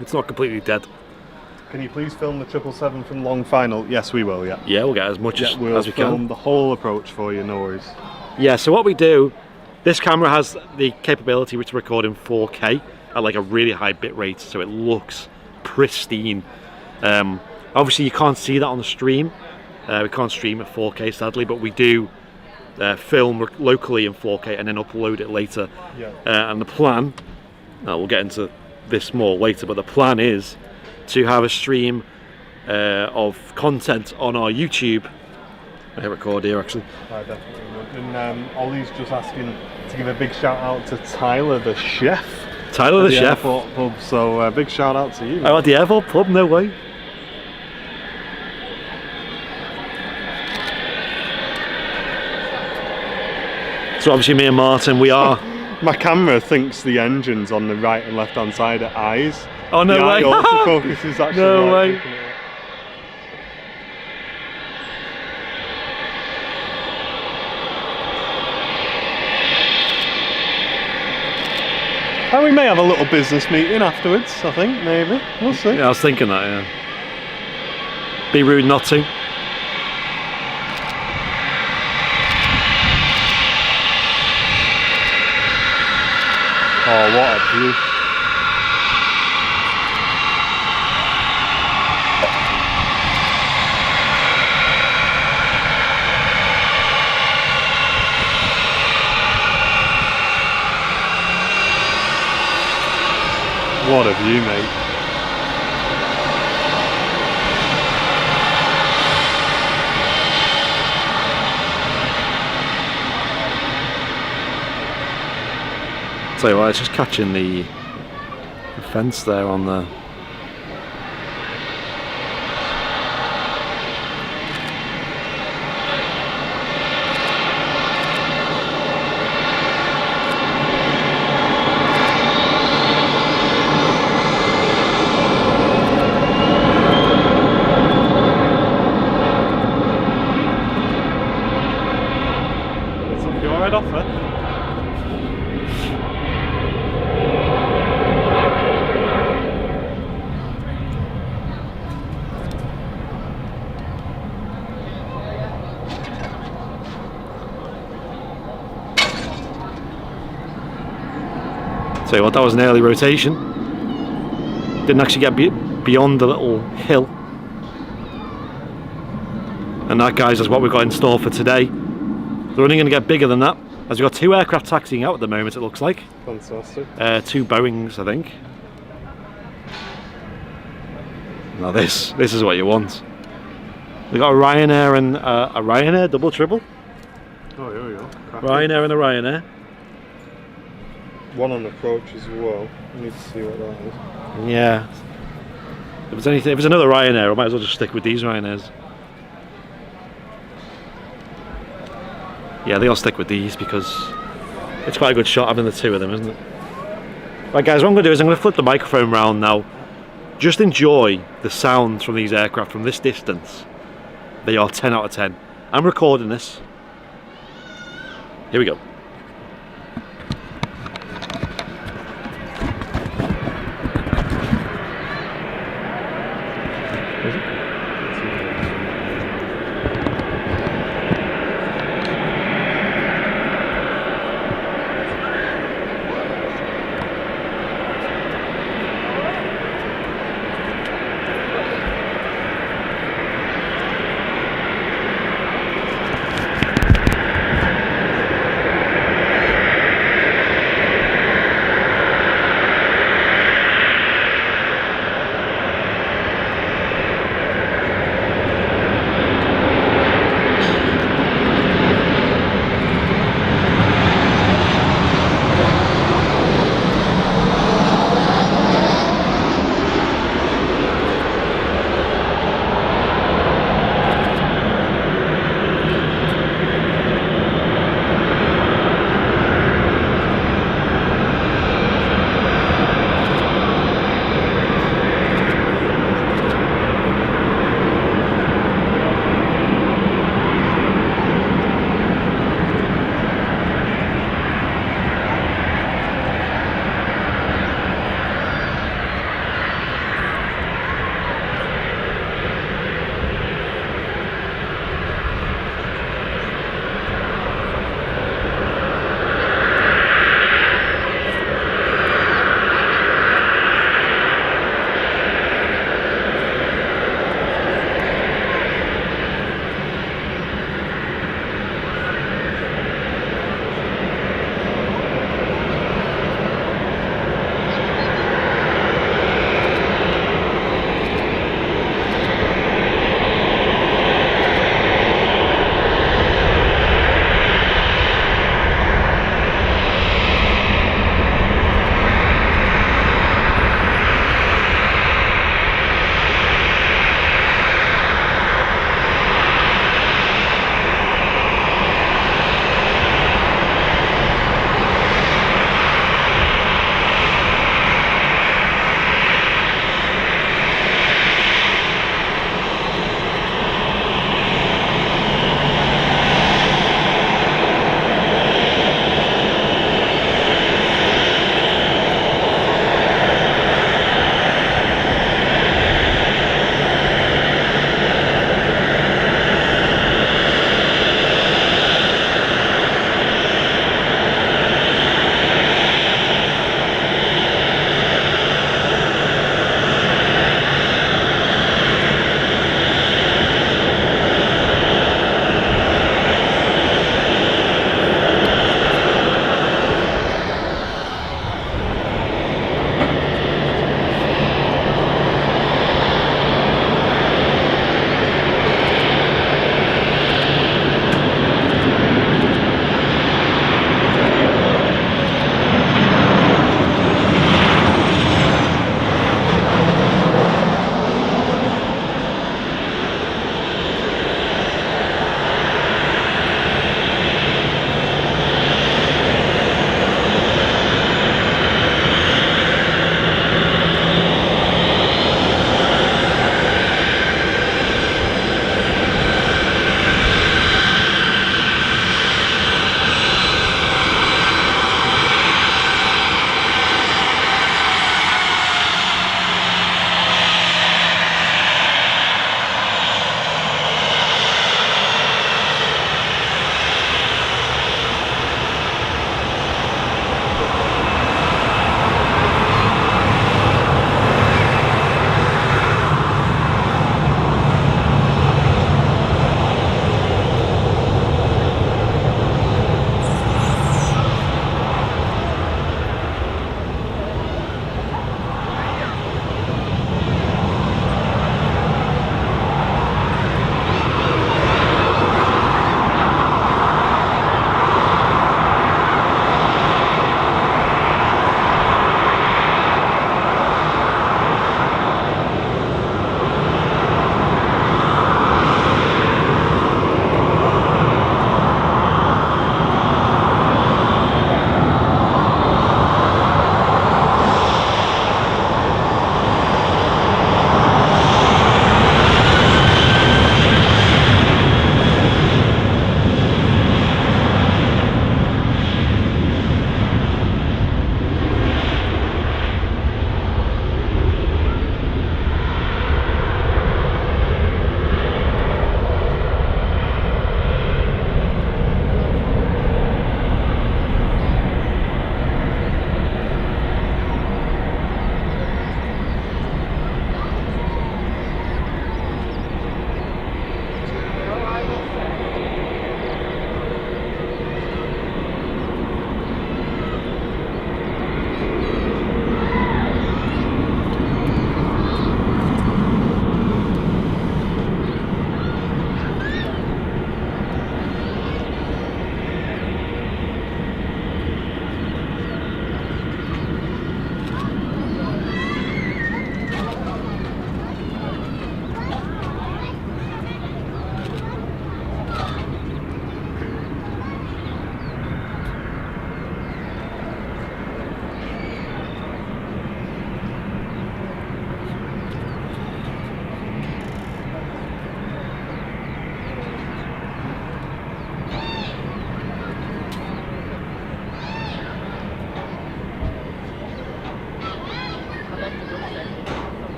It's not completely dead. Can you please film the 777 from long final? Yes, we will, yeah. Yeah, we'll get as much as we We'll film can. the whole approach for you, no worries. Yeah, so what we do, this camera has the capability to record in 4K at like a really high bit rate, so it looks pristine. Obviously you can't see that on the stream. We can't stream at 4K sadly, but we do film locally in 4K and then upload it later. Yeah. And the plan, we'll get into this more later, but the plan is to have a stream of content on our YouTube. I hit record here actually. I definitely would. And Ollie's just asking to give a big shout out to Tyler the chef. Tyler the chef. Airport pub, so big shout out to you. Oh, at the airport pub? No way. So obviously me and Martin, we are... My camera thinks the engine's on the right and left hand side at eyes. Oh, no the way. The autofocus is actually no right way. And we may have a little business meeting afterwards, I think, maybe. We'll see. Yeah, I was thinking that, yeah. Be rude not to. Oh, what a view. What a view, mate. Tell you what, it's just catching the fence there on the... Took your head off it. Tell you what, that was an early rotation. Didn't actually get beyond the little hill. And that, guys, is what we've got in store for today. They're only going to get bigger than that, as we've got 2 aircraft taxiing out at the moment, it looks like. Fantastic. 2 Boeings, I think. Now this is what you want. We've got a Ryanair and a Ryanair double triple. Oh, here we go. Cracking. Ryanair and a Ryanair. One on approach as well. I need to see what that is. Yeah. If it's another Ryanair, I might as well just stick with these Ryanairs. Yeah, I think I'll stick with these because it's quite a good shot having the 2 of them, isn't it? Right, guys, what I'm going to do is I'm going to flip the microphone round now. Just enjoy the sound from these aircraft from this distance. They are 10 out of 10. I'm recording this. Here we go.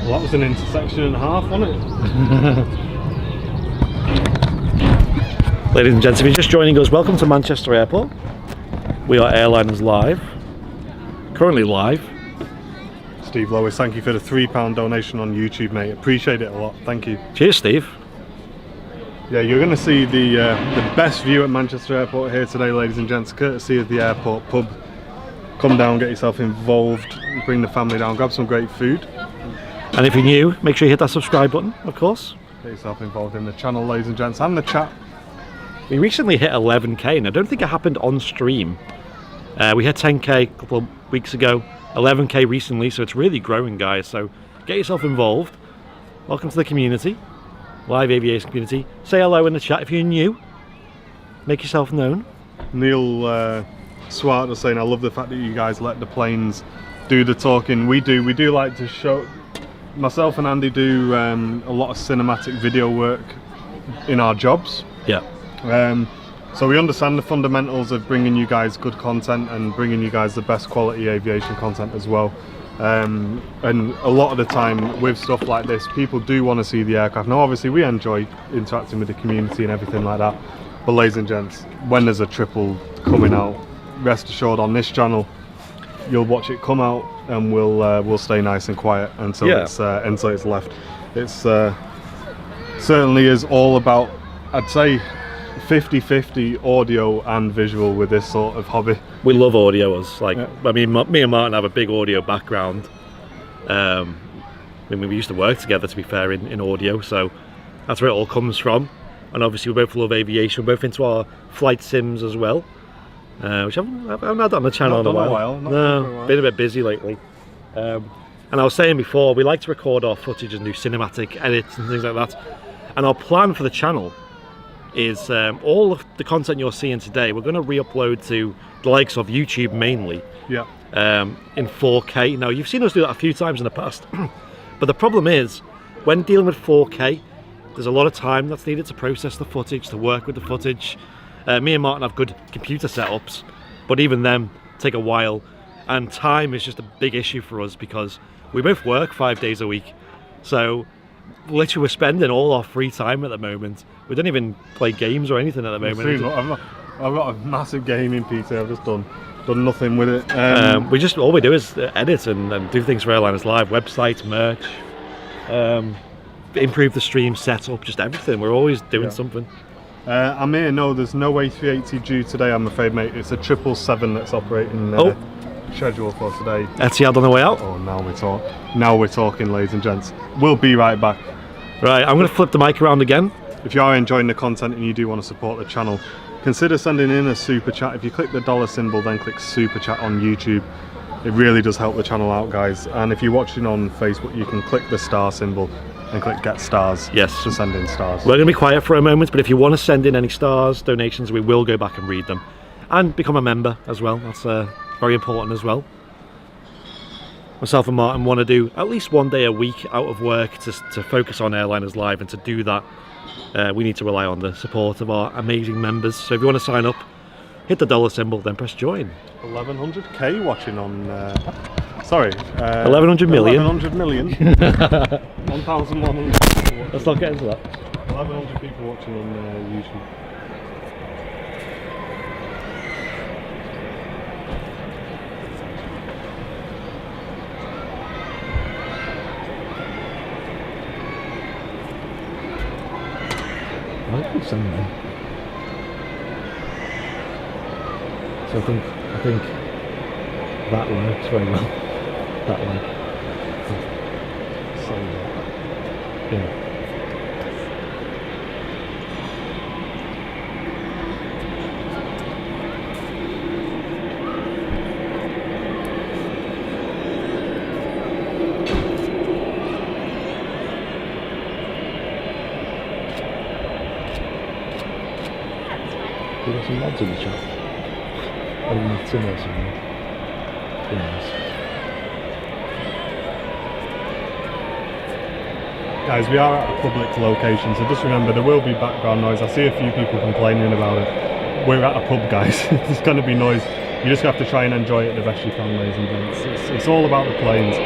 Well, that was an intersection and a half, wasn't it? Ladies and gents, if you're just joining us, welcome to Manchester Airport. We are Airliners Live. Currently live. Steve Lois, thank you for the £3 donation on YouTube, mate. Appreciate it a lot. Thank you. Cheers, Steve. Yeah, you're going to see the best view at Manchester Airport here today, ladies and gents, courtesy of the airport pub. Come down, get yourself involved, bring the family down, grab some great food. And if you're new, make sure you hit that subscribe button, of course. Get yourself involved in the channel, ladies and gents, and the chat. We recently hit 11k, and I don't think it happened on stream. We hit 10k a couple of weeks ago, 11k recently, so it's really growing, guys. So get yourself involved. Welcome to the community, live aviation community. Say hello in the chat if you're new. Make yourself known. Neil Swart was saying, I love the fact that you guys let the planes do the talking. We do like to show. Myself and Andy do a lot of cinematic video work in our jobs. Yeah. So we understand the fundamentals of bringing you guys good content and bringing you guys the best quality aviation content as well. And a lot of the time with stuff like this, people do want to see the aircraft. Now obviously we enjoy interacting with the community and everything like that, but ladies and gents, when there's a triple coming out, rest assured on this channel you'll watch it come out and we'll stay nice and quiet until it's left. It's certainly is all about, I'd say, 50-50 audio and visual with this sort of hobby. We love audio. Like, yeah. I mean, me and Martin have a big audio background. I mean, we used to work together, to be fair, in audio, so that's where it all comes from. And obviously we both love aviation. We're both into our flight sims as well, which I haven't had on the channel in a while. No, been a bit busy lately. And I was saying before, we like to record our footage and do cinematic edits and things like that. And our plan for the channel is all of the content you're seeing today, we're going to re-upload to the likes of YouTube mainly. Yeah. In 4K. Now, you've seen us do that a few times in the past, but the problem is, when dealing with 4K, there's a lot of time that's needed to process the footage, to work with the footage. Me and Martin have good computer setups, but even them take a while, and time is just a big issue for us because we both work 5 days a week. So literally we're spending all our free time at the moment. We don't even play games or anything at the moment. I've got a massive gaming PC. I've just done nothing with it. All we do is edit and do things for Airliners Live, websites, merch, improve the stream setup, just everything. We're always doing something. Amir, no, there's no A380 due today, I'm afraid, mate. It's a 777 that's operating schedule for today. Etihad on the way out. Oh, now we're talking, ladies and gents. We'll be right back. Right, I'm going to flip the mic around again. If you are enjoying the content and you do want to support the channel, consider sending in a super chat. If you click the dollar symbol, then click super chat on YouTube. It really does help the channel out, guys. And if you're watching on Facebook, you can click the star symbol and click get stars. Yes, to send in stars. We're going to be quiet for a moment, but if you want to send in any stars, donations, we will go back and read them and become a member as well. That's very important as well. Myself and Martin want to do at least one day a week out of work to focus on Airliners Live, and to do that we need to rely on the support of our amazing members. So if you want to sign up, hit the dollar symbol, then press join. 1100k watching on 1100 million. 1100 million. 1100. Let's not get into that. 1100 people watching on YouTube. I like the sound then. So I think that works very well. That way. So yeah. We got some mods in the chat. Oh, Matt's in there somewhere. Yes. Guys, we are at a public location, so just remember there will be background noise. I see a few people complaining about it. We're at a pub, guys. There's going to be noise. You just have to try and enjoy it the best you can, ladies and gents. It's all about the planes.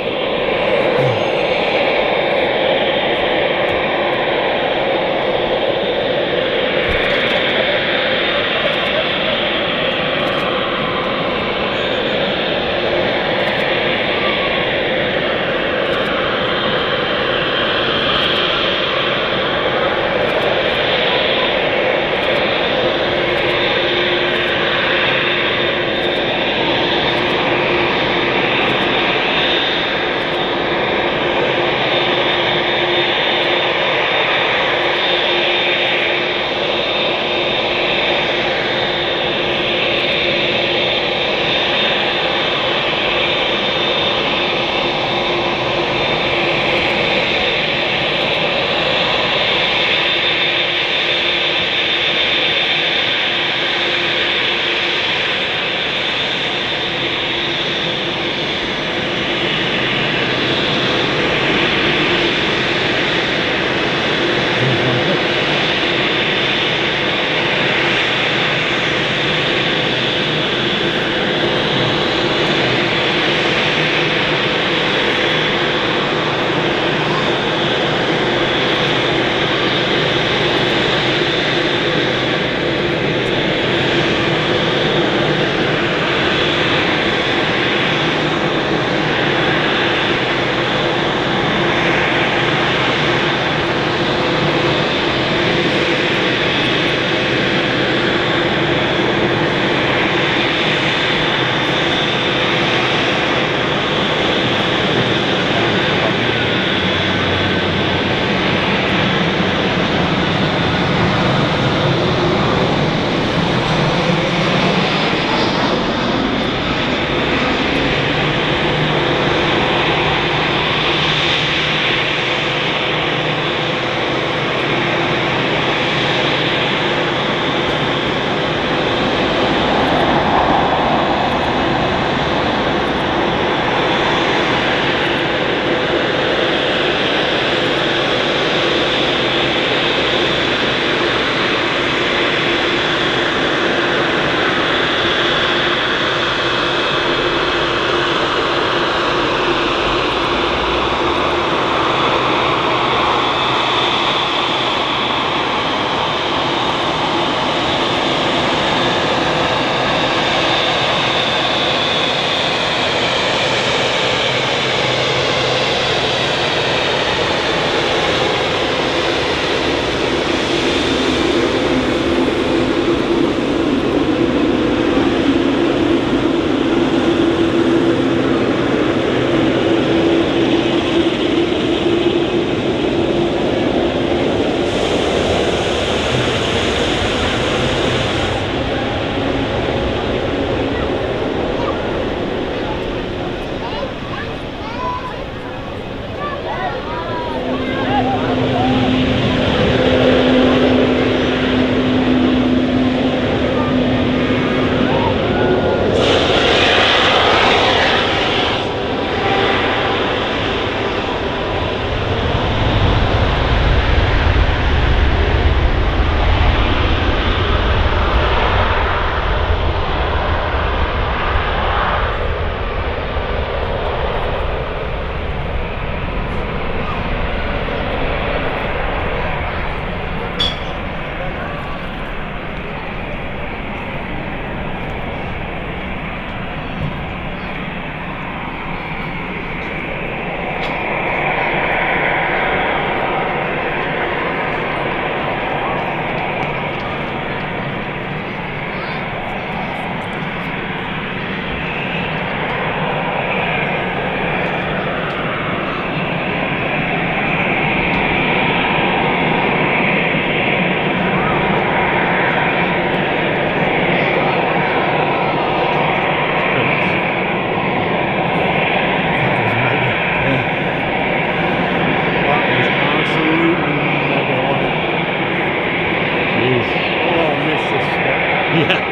Yeah.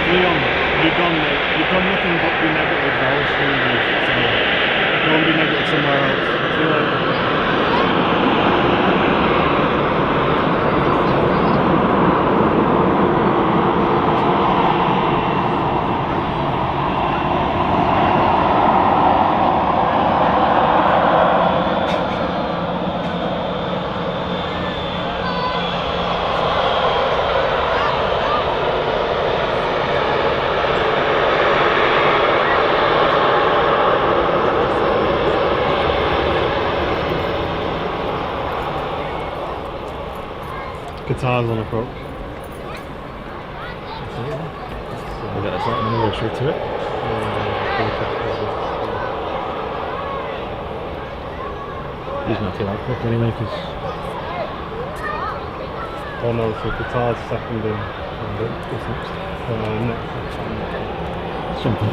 Leon, you've done nothing but be negative vowel streaming, so don't be negative somewhere else. See you later. Guitars on approach. We'll get us out and then we'll go straight to it. He's not too loud quick anyway, because... Oh no, so guitar's second in. What's next? Something.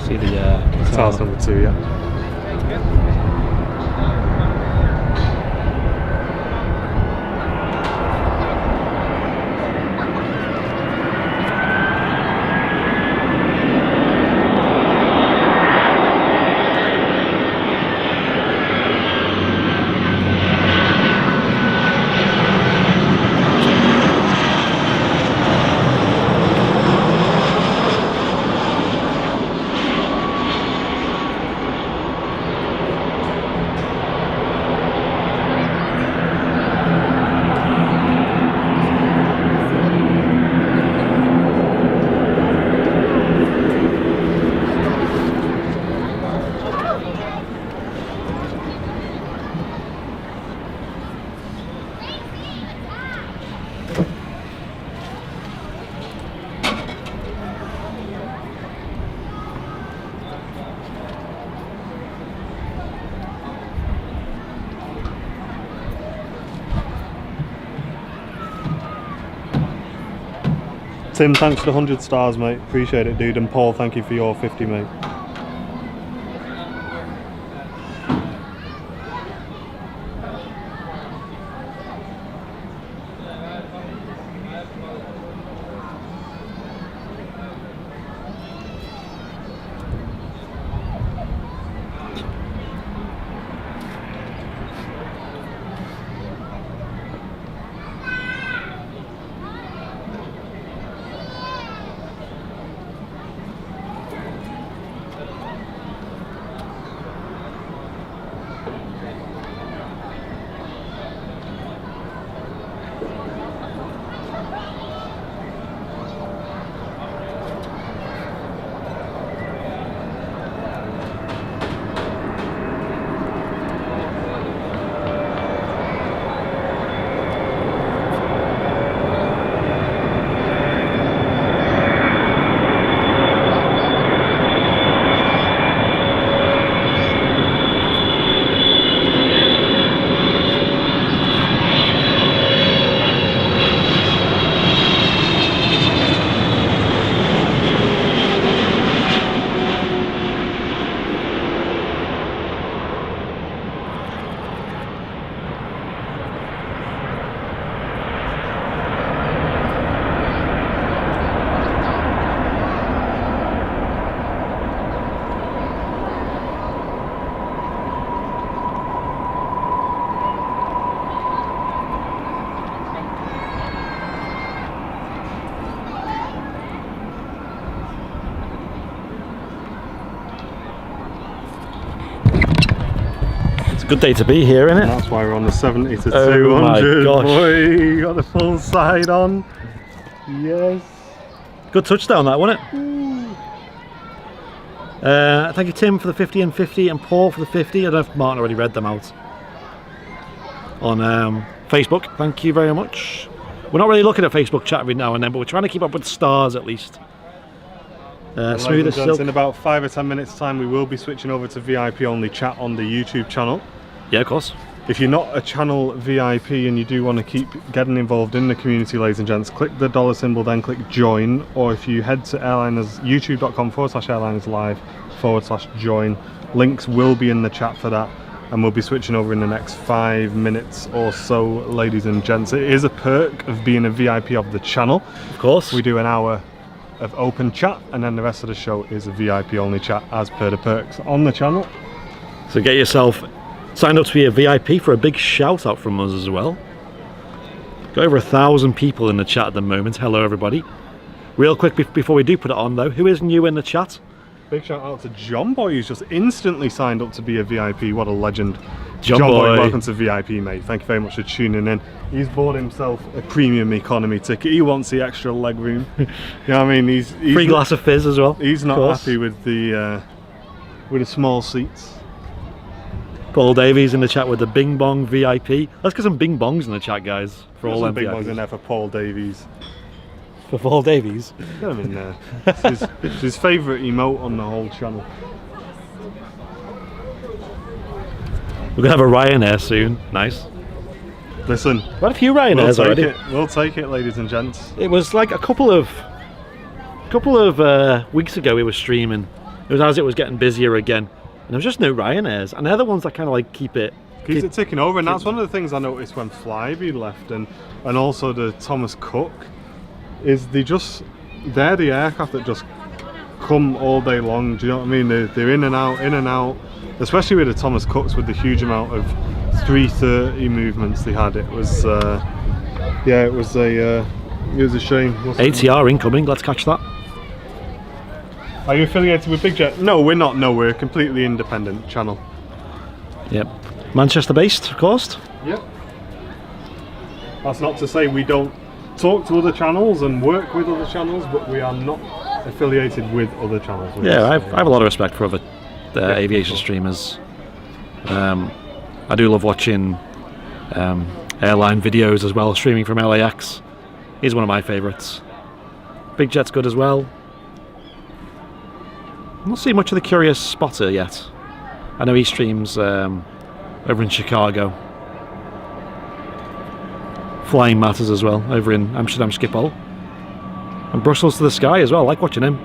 See the Guitar's number 2, yeah. Tim, thanks for the 100 stars, mate. Appreciate it, dude. And Paul, thank you for your 50, mate. Good day to be here, isn't And it? that's why we're on the 70 to Oh my 200. gosh. Boy, got the full side on. Yes. Good touchdown that, wasn't it? Thank you, Tim, for the 50 and 50, and Paul for the 50. I don't know if Martin already read them out on Facebook. Thank you very much. We're not really looking at Facebook chat every now and then, but we're trying to keep up with the stars at least. Smooth as silk. In about 5 or 10 minutes time we will be switching over to VIP only chat on the YouTube channel. Yeah, of course. If you're not a channel VIP and you do want to keep getting involved in the community, ladies and gents, click the dollar symbol, then click join, or if you head to youtube.com/airlineslive/join, links will be in the chat for that, and we'll be switching over in the next 5 minutes or so, ladies and gents. It is a perk of being a VIP of the channel. Of course. We do an hour of open chat, and then the rest of the show is a VIP only chat as per the perks on the channel. So get yourself signed up to be a VIP for a big shout out from us as well. Got over 1,000 people in the chat at the moment. Hello everybody. Real quick before we do put it on though, who is new in the chat? Big shout out to John Boy, who's just instantly signed up to be a VIP. What a legend. John Boy, welcome to VIP, mate. Thank you very much for tuning in. He's bought himself a premium economy ticket. He wants the extra leg room. You know what I mean? He's free glass of fizz as well. He's not happy with the small seats. Paul Davies in the chat with the Bing Bong VIP. Let's get some Bing Bongs in the chat, guys. For all them big VIPs. boys in there for Paul Davies. For Paul Davies. Get him in there. It's his favourite emote on the whole channel. We're gonna have a Ryanair soon. Nice. Listen, We've had a few Ryanairs already. We'll take it, ladies and gents. It was like a couple of weeks ago we were streaming. It was as it was getting busier again, and there was just no Ryanairs, and they're the ones that kind of like keeps it ticking over, and that's one of the things I noticed when Flybe left, and also the Thomas Cook, is they're the aircraft that just come all day long. Do you know what I mean? They're in and out, especially with the Thomas Cooks, with the huge amount of 330 movements they had. It was a shame. ATR incoming. Let's catch that. Are you affiliated with Big Jet? No, we're not. No, we're a completely independent channel. Yep. Manchester based, of course. Yep. That's not to say we don't talk to other channels and work with other channels, but we are not affiliated with other channels. Yeah, I have a lot of respect for other aviation streamers. I do love watching airline videos as well, streaming from LAX. He's one of my favourites. Big Jet's good as well. I'm not seeing much of the Curious Spotter yet. I know he streams over in Chicago. Flying Matters as well, over in Amsterdam Schiphol. And Brussels to the Sky as well, I like watching him.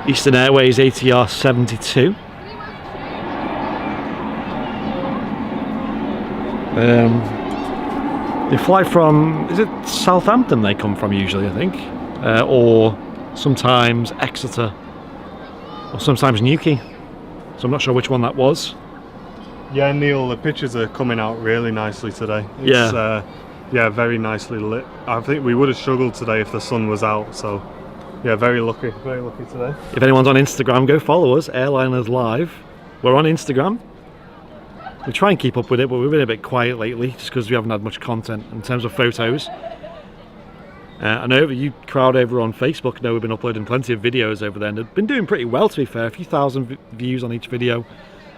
Eastern Airways ATR 72. They fly from, is it Southampton they come from usually, I think, or sometimes Exeter, or sometimes Newquay, so I'm not sure which one that was. Yeah, Neil, the pictures are coming out really nicely today. It's, yeah, very nicely lit. I think we would have struggled today if the sun was out, so yeah, very lucky today. If anyone's on Instagram, go follow us, Airliners Live. We're on Instagram. We try and keep up with it, but we've been a bit quiet lately just because we haven't had much content in terms of photos. I know you crowd over on Facebook know we've been uploading plenty of videos over there, and they've been doing pretty well, to be fair. A few thousand views on each video.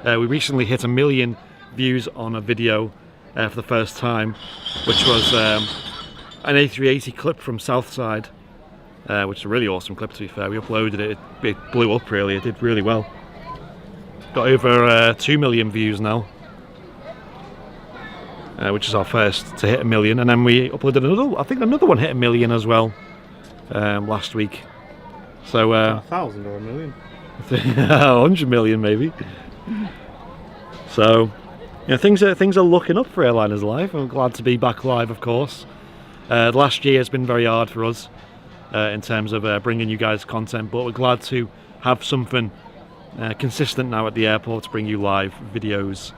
We recently hit 1 million views on a video for the first time, which was an A380 clip from Southside, which is a really awesome clip, to be fair. We uploaded it, it blew up really, it did really well. Got over 2 million views now, which is our first to hit 1 million, and then we uploaded another, I think another one hit 1 million as well last week. So 1,000 or 1 million? 100 million maybe. So Yeah, things are looking up for Airliners Live. I'm glad to be back live, of course. The last year has been very hard for us in terms of bringing you guys content, but we're glad to have something consistent now at the airport to bring you live videos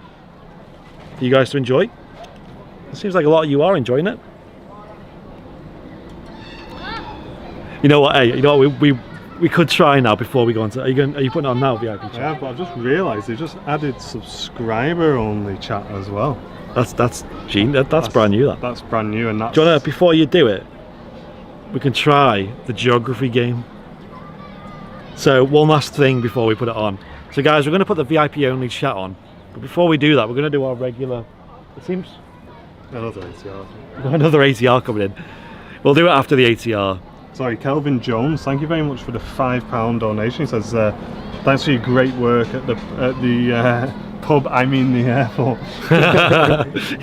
for you guys to enjoy. It seems like a lot of you are enjoying it. You know what? Hey, you know what? We could try now before we go on to. Are you putting it on now, VIP chat? Yeah, but I've just realised they just added subscriber only chat as well. That's brand new. That's brand new, and that's. Do you wanna, before you do it, we can try the geography game. So one last thing before we put it on. So guys, we're going to put the VIP only chat on, but before we do that, we're going to do our regular. It seems Another ATR. another ATR coming in. We'll do it after the ATR. Sorry, Kelvin Jones, thank you very much for the £5 donation. He says, thanks for your great work at the pub, I mean the airport.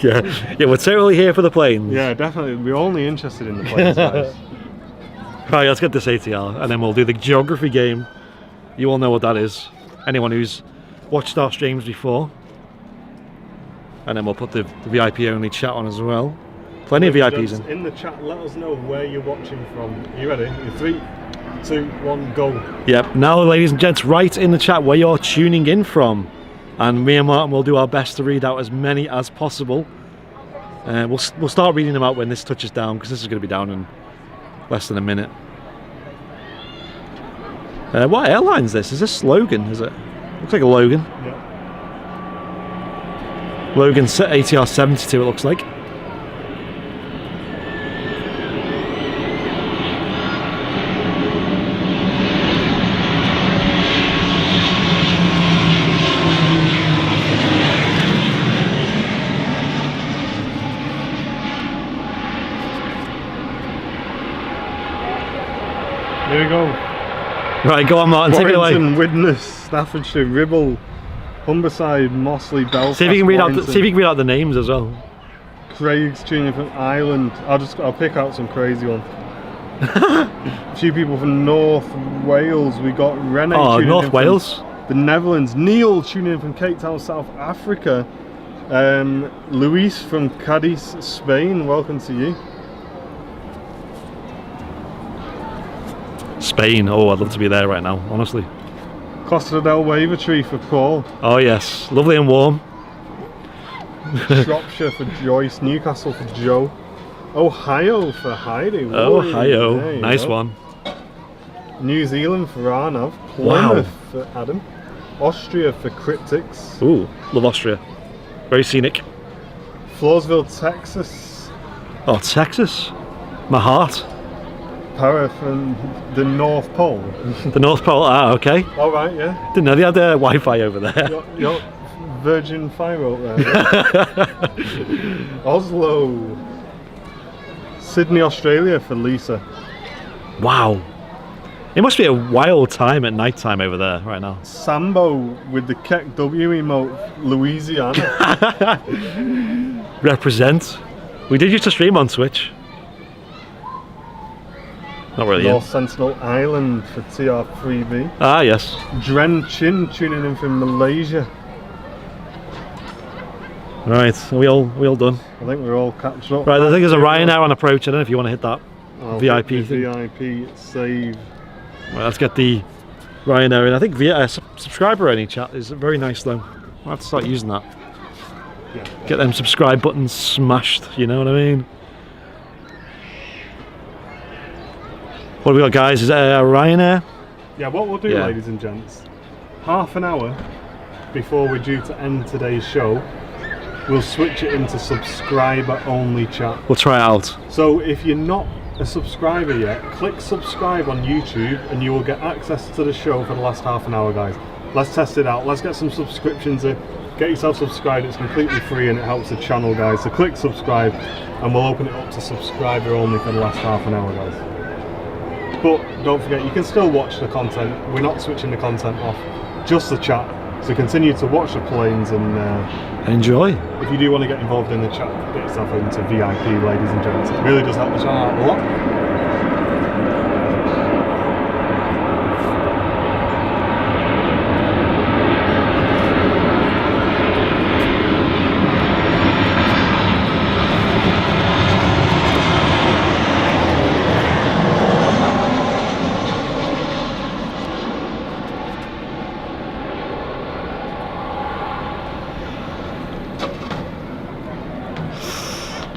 yeah, we're totally here for the planes. Yeah, definitely. We're only interested in the planes, guys. Right, let's get this ATR and then we'll do the geography game. You all know what that is. Anyone who's watched our streams before. And then we'll put the VIP only chat on as well. Plenty of VIPs in. In the chat, let us know where you're watching from. Are you ready? You're 3, 2, 1, go. Yep. Now, ladies and gents, write in the chat where you're tuning in from, and me and Martin will do our best to read out as many as possible. We'll start reading them out when this touches down, because this is going to be down in less than a minute. What airline is this? Is this Logan? Is it? Looks like a Logan. Yeah. Logan ATR 72. It looks like. There we go. Right, go on, Martin. Take it away. Warrington, Widnes, Staffordshire, Ribble, Humberside, Mossley, Belfast. See if you can read out. Warrington. See if you can read out the names as well. Craig's tuning from Ireland. I'll pick out some crazy ones. A few people from North Wales. We got Rene. Oh, tuning North in Wales. from the Netherlands. Neil tuning in from Cape Town, South Africa. Luis from Cadiz, Spain. Welcome to you. Spain. Oh, I'd love to be there right now, honestly. Costa del Wavertree for Paul. Oh yes, lovely and warm. Shropshire for Joyce. Newcastle for Joe. Ohio for Heidi. Ohio, There you nice go. one. New Zealand for Arnav. Wow. Plymouth for Adam. Austria for Cryptics. Ooh, love Austria. Very scenic. Floresville, Texas. Oh, Texas. My heart. Para from the North Pole. The North Pole. Ah, okay. All right, yeah. Didn't know they had Wi-Fi over there. Your Virgin Fire out there. Yeah. Oslo. Sydney, Australia for Lisa. Wow. It must be a wild time at night time over there right now. Sambo with the Keck W emote, Louisiana. Represent. We did used to stream on Twitch. Not really. North Sentinel Island for TR3B. Ah, yes. Dren Chin tuning in from Malaysia. Right, are we all done? I think we're all catching up. Right, I think there's a Ryanair on approach. I don't know if you want to hit that I'll VIP hit the thing. VIP save. Right, let's get the Ryanair in. I think subscriber only chat is very nice though. I'll have to start using that. Yeah. Get them subscribe buttons smashed, you know what I mean? What have we got, guys? Is it a Ryanair? Yeah, what we'll do, Yeah. ladies and gents, half an hour before we're due to end today's show, we'll switch it into subscriber only chat. We'll try it out. So if you're not a subscriber yet, click subscribe on YouTube and you will get access to the show for the last half an hour, guys. Let's test it out. Let's get some subscriptions in. Get yourself subscribed. It's completely free and it helps the channel, guys. So click subscribe and we'll open it up to subscriber only for the last half an hour, guys. But don't forget, you can still watch the content. We're not switching the content off, just the chat. So continue to watch the planes and Enjoy. if you do want to get involved in the chat, get yourself into VIP, ladies and gents. It really does help the channel out a lot.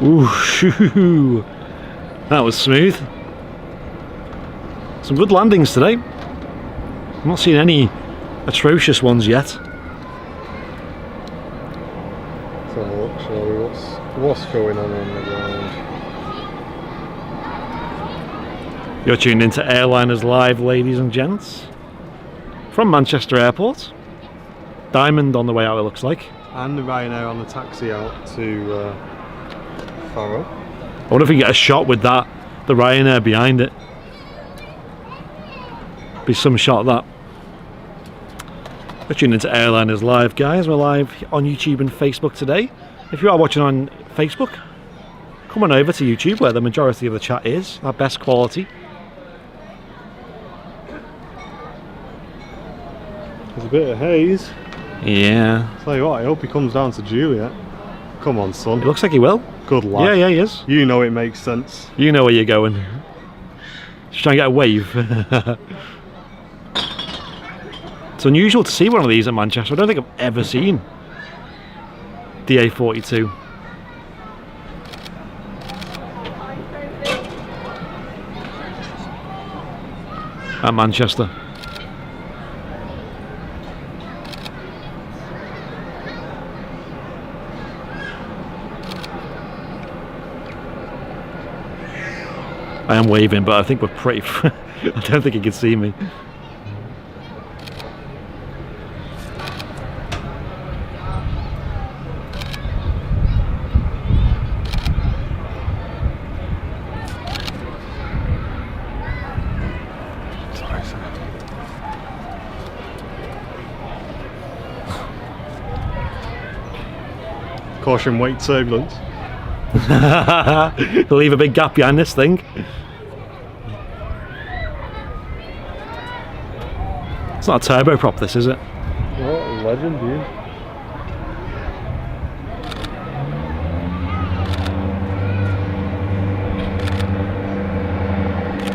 Ooh, shoo. That was smooth. Some good landings today. I'm not seeing any atrocious ones yet. Let's have a look, shall we? What's going on the ground? You're tuned into Airliners Live, ladies and gents. From Manchester Airport. Diamond on the way out, it looks like. And the Ryanair on the taxi out to Faro. I wonder if we can get a shot with that, the Ryanair behind it. Be some shot of that. We're tuning into Airliners Live, guys. We're live on YouTube and Facebook today. If you are watching on Facebook, come on over to YouTube where the majority of the chat is, our best quality. There's a bit of haze. Yeah. Tell you what, I hope he comes down to Juliet. Come on, son. It looks like he will. Good lad. Yeah, he is. You know it makes sense. You know where you're going. Just trying to get a wave. It's unusual to see one of these at Manchester. I don't think I've ever seen the A42 at Manchester. I am waving, but I think we're pretty... I don't think he can see me. Caution, weight turbulence. Leave a big gap behind this thing. It's not a turboprop, this, is it? What a legend, dude.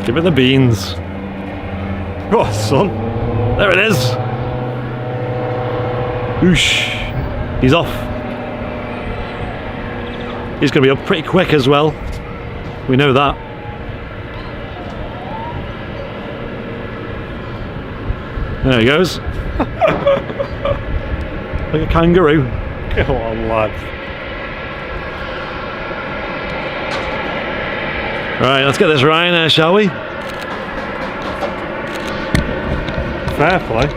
Give it the beans. Oh, son. There it is. Oosh. He's off. He's going to be up pretty quick as well. We know that. There he goes. Like a kangaroo. Come on, lad. Right, let's get this Ryanair, shall we? Fair play.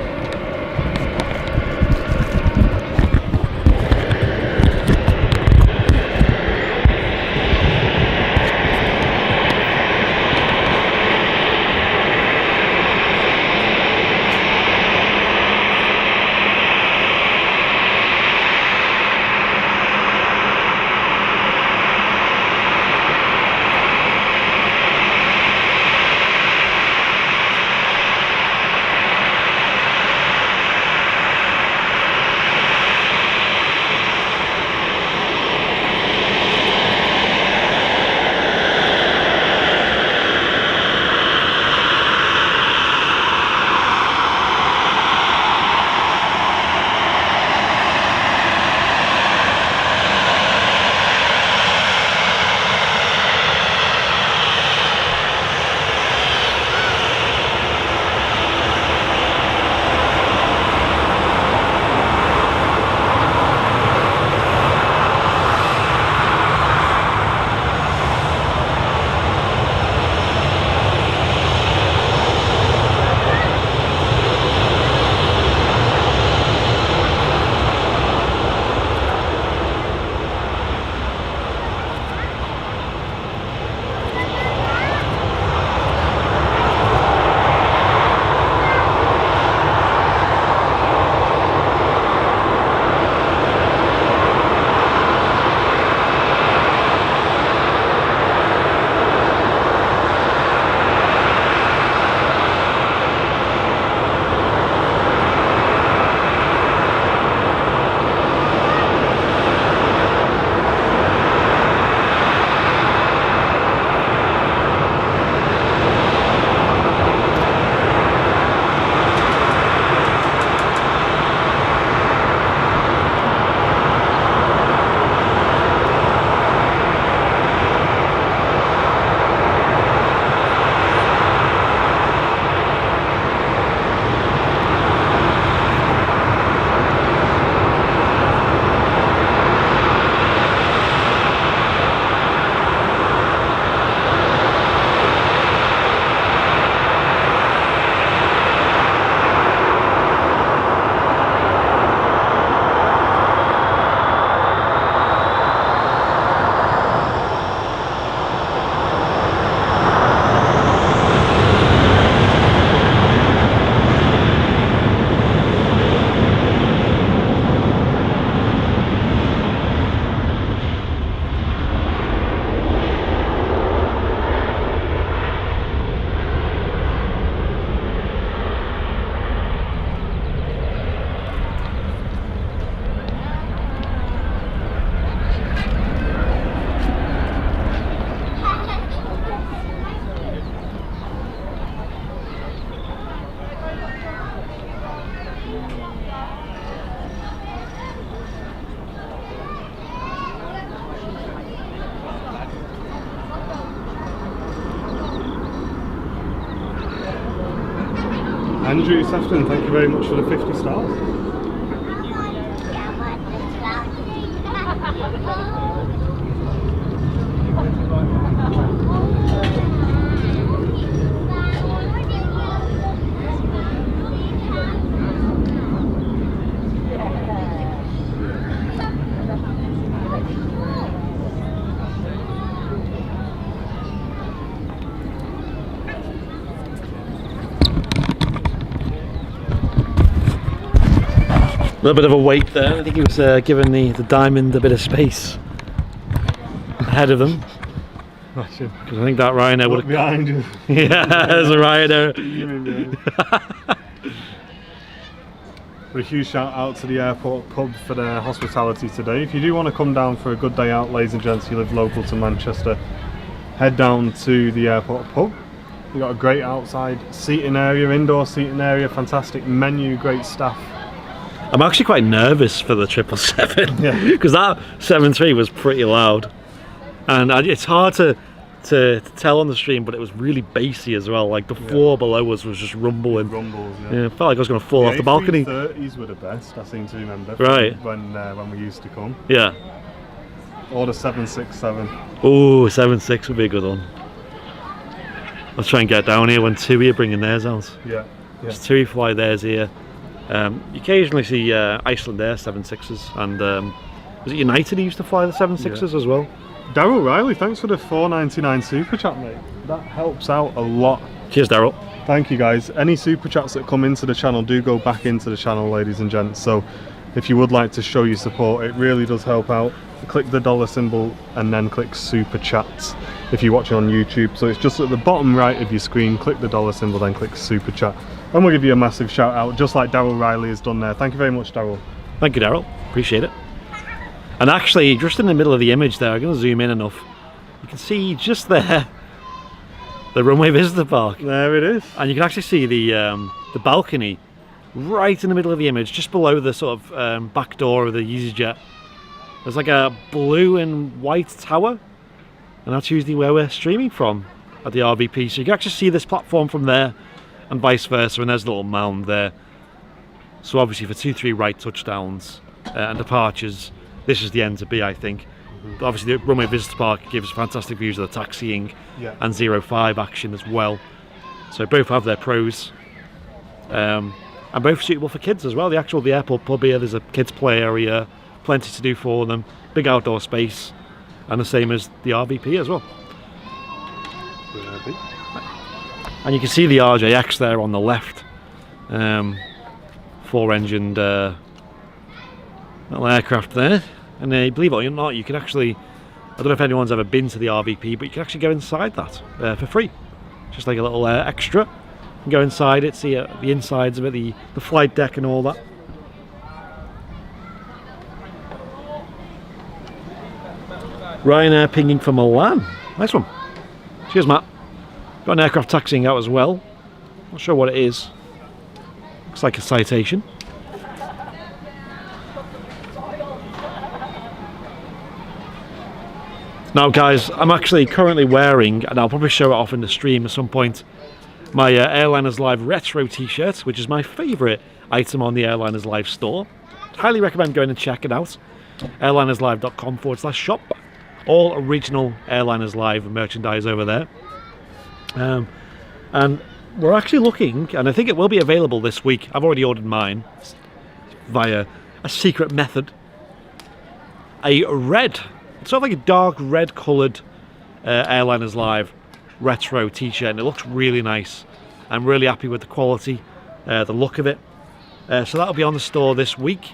Andrew Sefton, thank you very much for the 50 stars. A little bit of a wait there. I think he was giving the diamond a bit of space ahead of them. Because I think that Ryanair would have... behind you. Yeah, there's a Ryanair. A huge shout out to the airport pub for their hospitality today. If you do want to come down for a good day out, ladies and gents, you live local to Manchester, head down to the airport pub. You've got a great outside seating area, indoor seating area, fantastic menu, great staff. I'm actually quite nervous for the 777 because that 7.3 was pretty loud, and it's hard to tell on the stream, but it was really bassy as well. Like the floor below us was just rumbling. Rumbles, yeah. It felt like I was going to fall off the balcony. The A330s were the best, I seem to remember. Right. When we used to come. Yeah. Or the 767. Oh, 7.6 would be a good one. Let's try and get down here when TUI are bringing theirs out. Yeah. Because TUI fly theirs here. You occasionally see Iceland Air 7.6s, and was it United who used to fly the 7.6s as well? Daryl Riley, thanks for the $4.99 super chat, mate. That helps out a lot. Cheers, Daryl. Thank you, guys. Any super chats that come into the channel do go back into the channel, ladies and gents. So if you would like to show your support, it really does help out. Click the dollar symbol and then click super chats if you're watching on YouTube. So it's just at the bottom right of your screen. Click the dollar symbol, then click super chat, and we'll give you a massive shout out, just like Daryl Riley has done there. Thank you very much, Daryl. Thank you, Daryl. Appreciate it. And actually, just in the middle of the image there, I'm going to zoom in enough. You can see just there the runway visitor park. There it is. And you can actually see the balcony right in the middle of the image, just below the sort of back door of the EasyJet. There's like a blue and white tower, and that's usually where we're streaming from at the RVP. So you can actually see this platform from there, and vice versa, and there's a little mound there. So obviously for 2-3 right touchdowns and departures, this is the end to be, I think. But obviously the runway visitor park gives fantastic views of the taxiing and 05 action as well. So both have their pros, and both suitable for kids as well. The airport pub here, there's a kids play area, plenty to do for them, big outdoor space, and the same as the RVP as well. And you can see the RJX there on the left, 4-engined little aircraft there. And believe it or not, you can actually, I don't know if anyone's ever been to the RVP, but you can actually go inside that for free. Just like a little extra. You can go inside it, see the insides of it, the flight deck and all that. Ryanair pinging for Milan. Nice one. Cheers, Matt. Got an aircraft taxiing out as well. Not sure what it is. Looks like a citation. Now guys, I'm actually currently wearing, and I'll probably show it off in the stream at some point, my Airliners Live retro t-shirt, which is my favourite item on the Airliners Live store. Highly recommend going and check it out. airlinerslive.com/shop. All original Airliners Live merchandise over there. And we're actually looking, and I think it will be available this week. I've already ordered mine via a secret method. A red, sort of like a dark red coloured Airliners Live retro t-shirt, and it looks really nice. I'm really happy with the quality, the look of it. So that'll be on the store this week.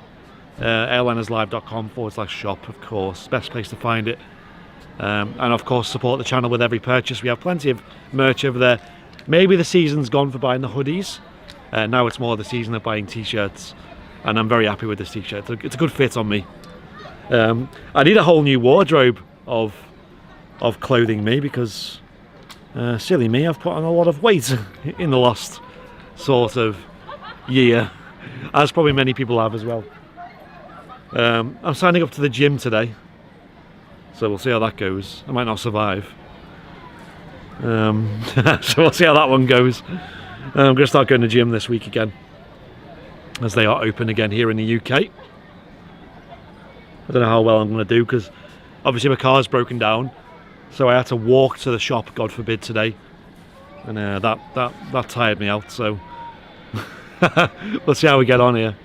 airlinerslive.com/shop, of course, best place to find it. And of course support the channel with every purchase. We have plenty of merch over there. Maybe the season's gone for buying the hoodies. Now it's more the season of buying t-shirts, and I'm very happy with this t-shirt. It's a good fit on me. I need a whole new wardrobe of clothing, me, because silly me, I've put on a lot of weight in the last sort of year, as probably many people have as well. I'm signing up to the gym today, so we'll see how that goes. I might not survive, so we'll see how that one goes. I'm going to start going to the gym this week again, as they are open again here in the UK. I don't know how well I'm going to do, because obviously my car's broken down, so I had to walk to the shop, God forbid, today, and that tired me out. So let's see how we get on here.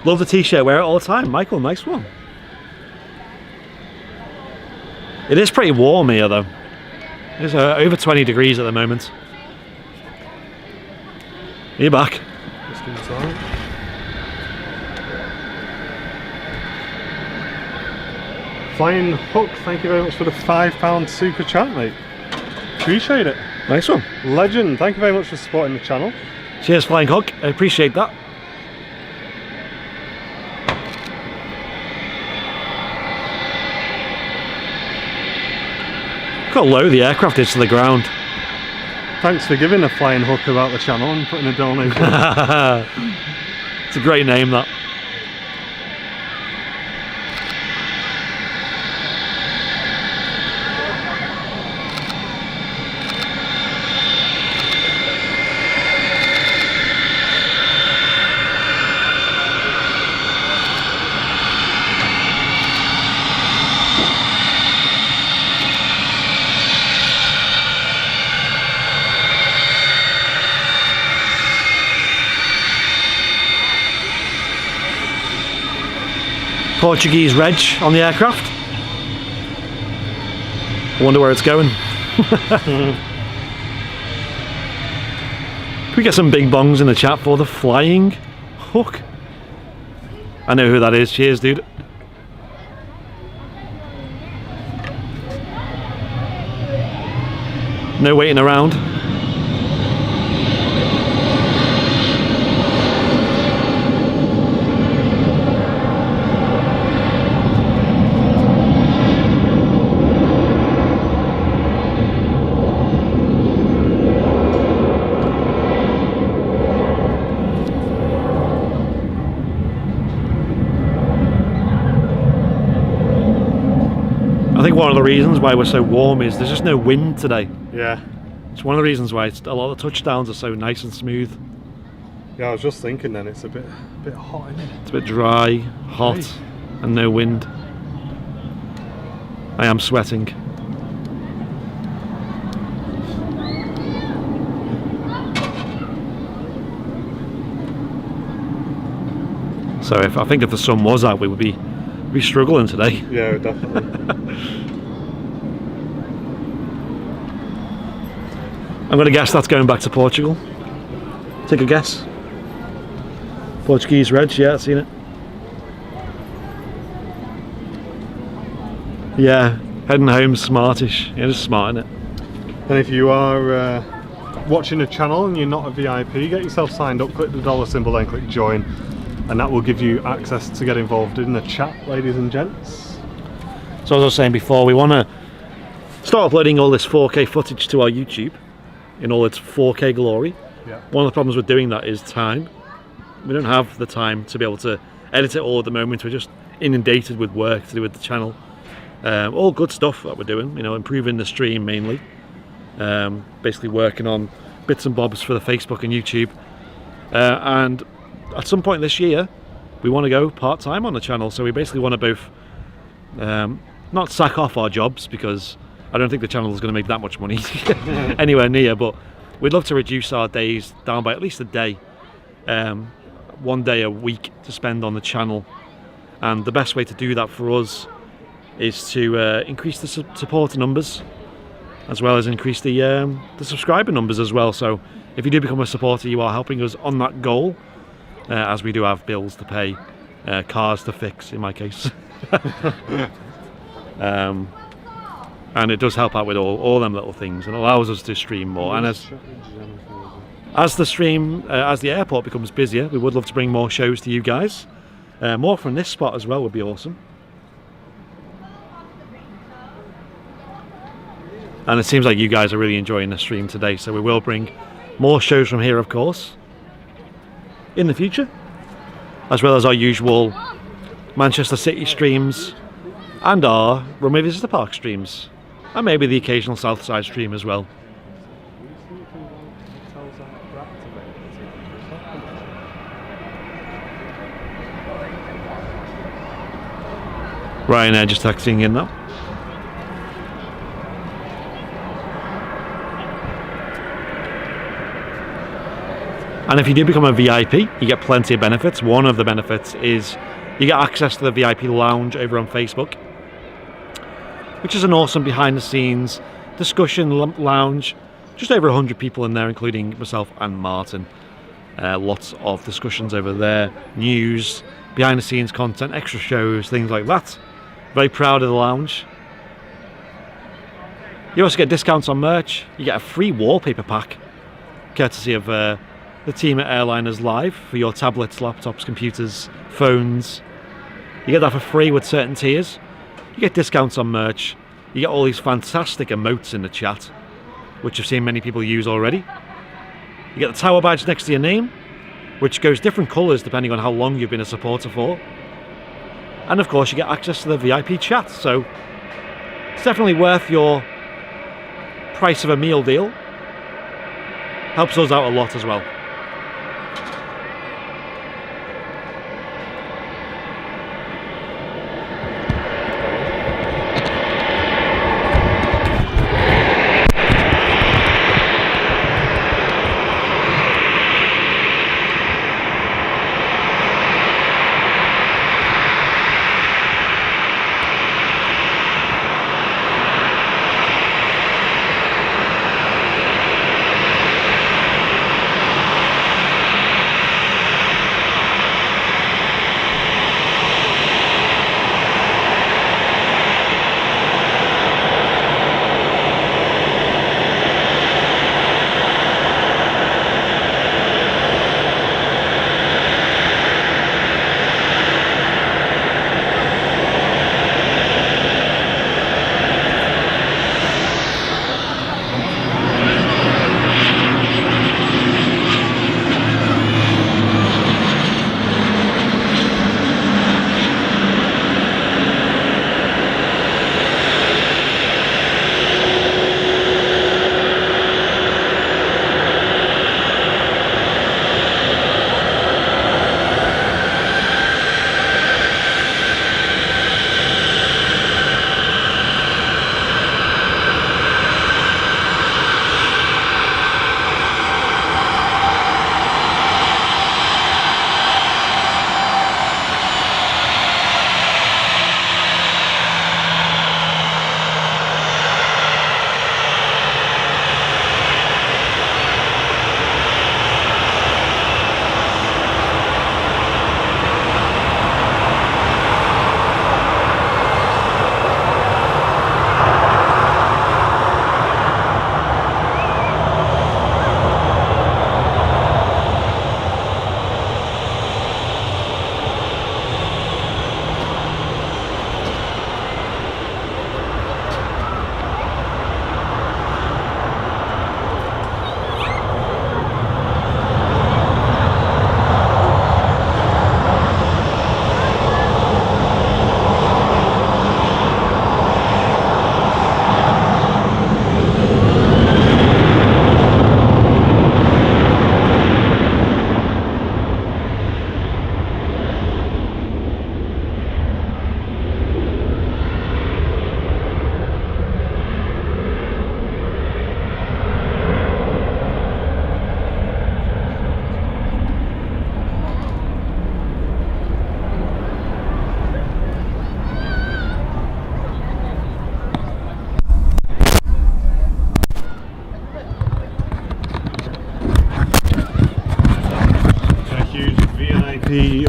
Love the t-shirt, wear it all the time. Michael, nice one. It is pretty warm here though. It's over 20 degrees at the moment. Are you back? Just in time. Flying Hook, thank you very much for the £5 super chat, mate. Appreciate it. Nice one. Legend, thank you very much for supporting the channel. Cheers, Flying Hook. I appreciate that. Look how low the aircraft is to the ground. Thanks for giving a Flying Hook about the channel and putting a donation. It's a great name, that. Portuguese reg on the aircraft. I wonder where it's going. Can we get some big bongs in the chat for the Flying Hook? I know who that is. Cheers, dude. No waiting around. I think one of the reasons why we're so warm is there's just no wind today. Yeah. It's one of the reasons why a lot of the touchdowns are so nice and smooth. Yeah, I was just thinking then, it's a bit hot, isn't it? It's a bit dry, hot, and no wind. I am sweating. So I think if the sun was out, we would be struggling today. Yeah, definitely. I'm going to guess that's going back to Portugal. Take a guess. Portuguese reg, yeah, I've seen it. Yeah, heading home smartish. Yeah, just smart, innit? And if you are watching the channel and you're not a VIP, get yourself signed up, click the dollar symbol, then click join, and that will give you access to get involved in the chat, ladies and gents. So as I was saying before, we want to start uploading all this 4K footage to our YouTube in all its 4K glory. Yeah. One of the problems with doing that is time. We don't have the time to be able to edit it all at the moment. We're just inundated with work to do with the channel. All good stuff that we're doing, you know, improving the stream mainly. Basically working on bits and bobs for the Facebook and YouTube. And at some point this year, we want to go part-time on the channel. So we basically want to both not sack off our jobs, because I don't think the channel is going to make that much money anywhere near, but we'd love to reduce our days down by at least a day. 1 day a week to spend on the channel, and the best way to do that for us is to increase the supporter numbers, as well as increase the subscriber numbers as well. So if you do become a supporter, you are helping us on that goal, as we do have bills to pay, cars to fix in my case. And it does help out with all them little things, and allows us to stream more. And as the airport becomes busier, we would love to bring more shows to you guys. More from this spot as well would be awesome. And it seems like you guys are really enjoying the stream today, so we will bring more shows from here, of course, in the future, as well as our usual Manchester City streams and our Runway Visitor Park streams, and maybe the occasional Southside stream as well. Ryanair just taxiing in now. And if you do become a VIP, you get plenty of benefits. One of the benefits is you get access to the VIP lounge over on Facebook, which is an awesome behind-the-scenes discussion lounge. Just over 100 people in there, including myself and Martin. Lots of discussions over there, news, behind-the-scenes content, extra shows, things like that. Very proud of the lounge. You also get discounts on merch. You get a free wallpaper pack, courtesy of the team at Airliners Live, for your tablets, laptops, computers, phones. You get that for free with certain tiers. You get discounts on merch. You get all these fantastic emotes in the chat, which I've seen many people use already. You get the tower badge next to your name, which goes different colours depending on how long you've been a supporter for. And of course you get access to the VIP chat, so it's definitely worth your price of a meal deal. Helps us out a lot as well.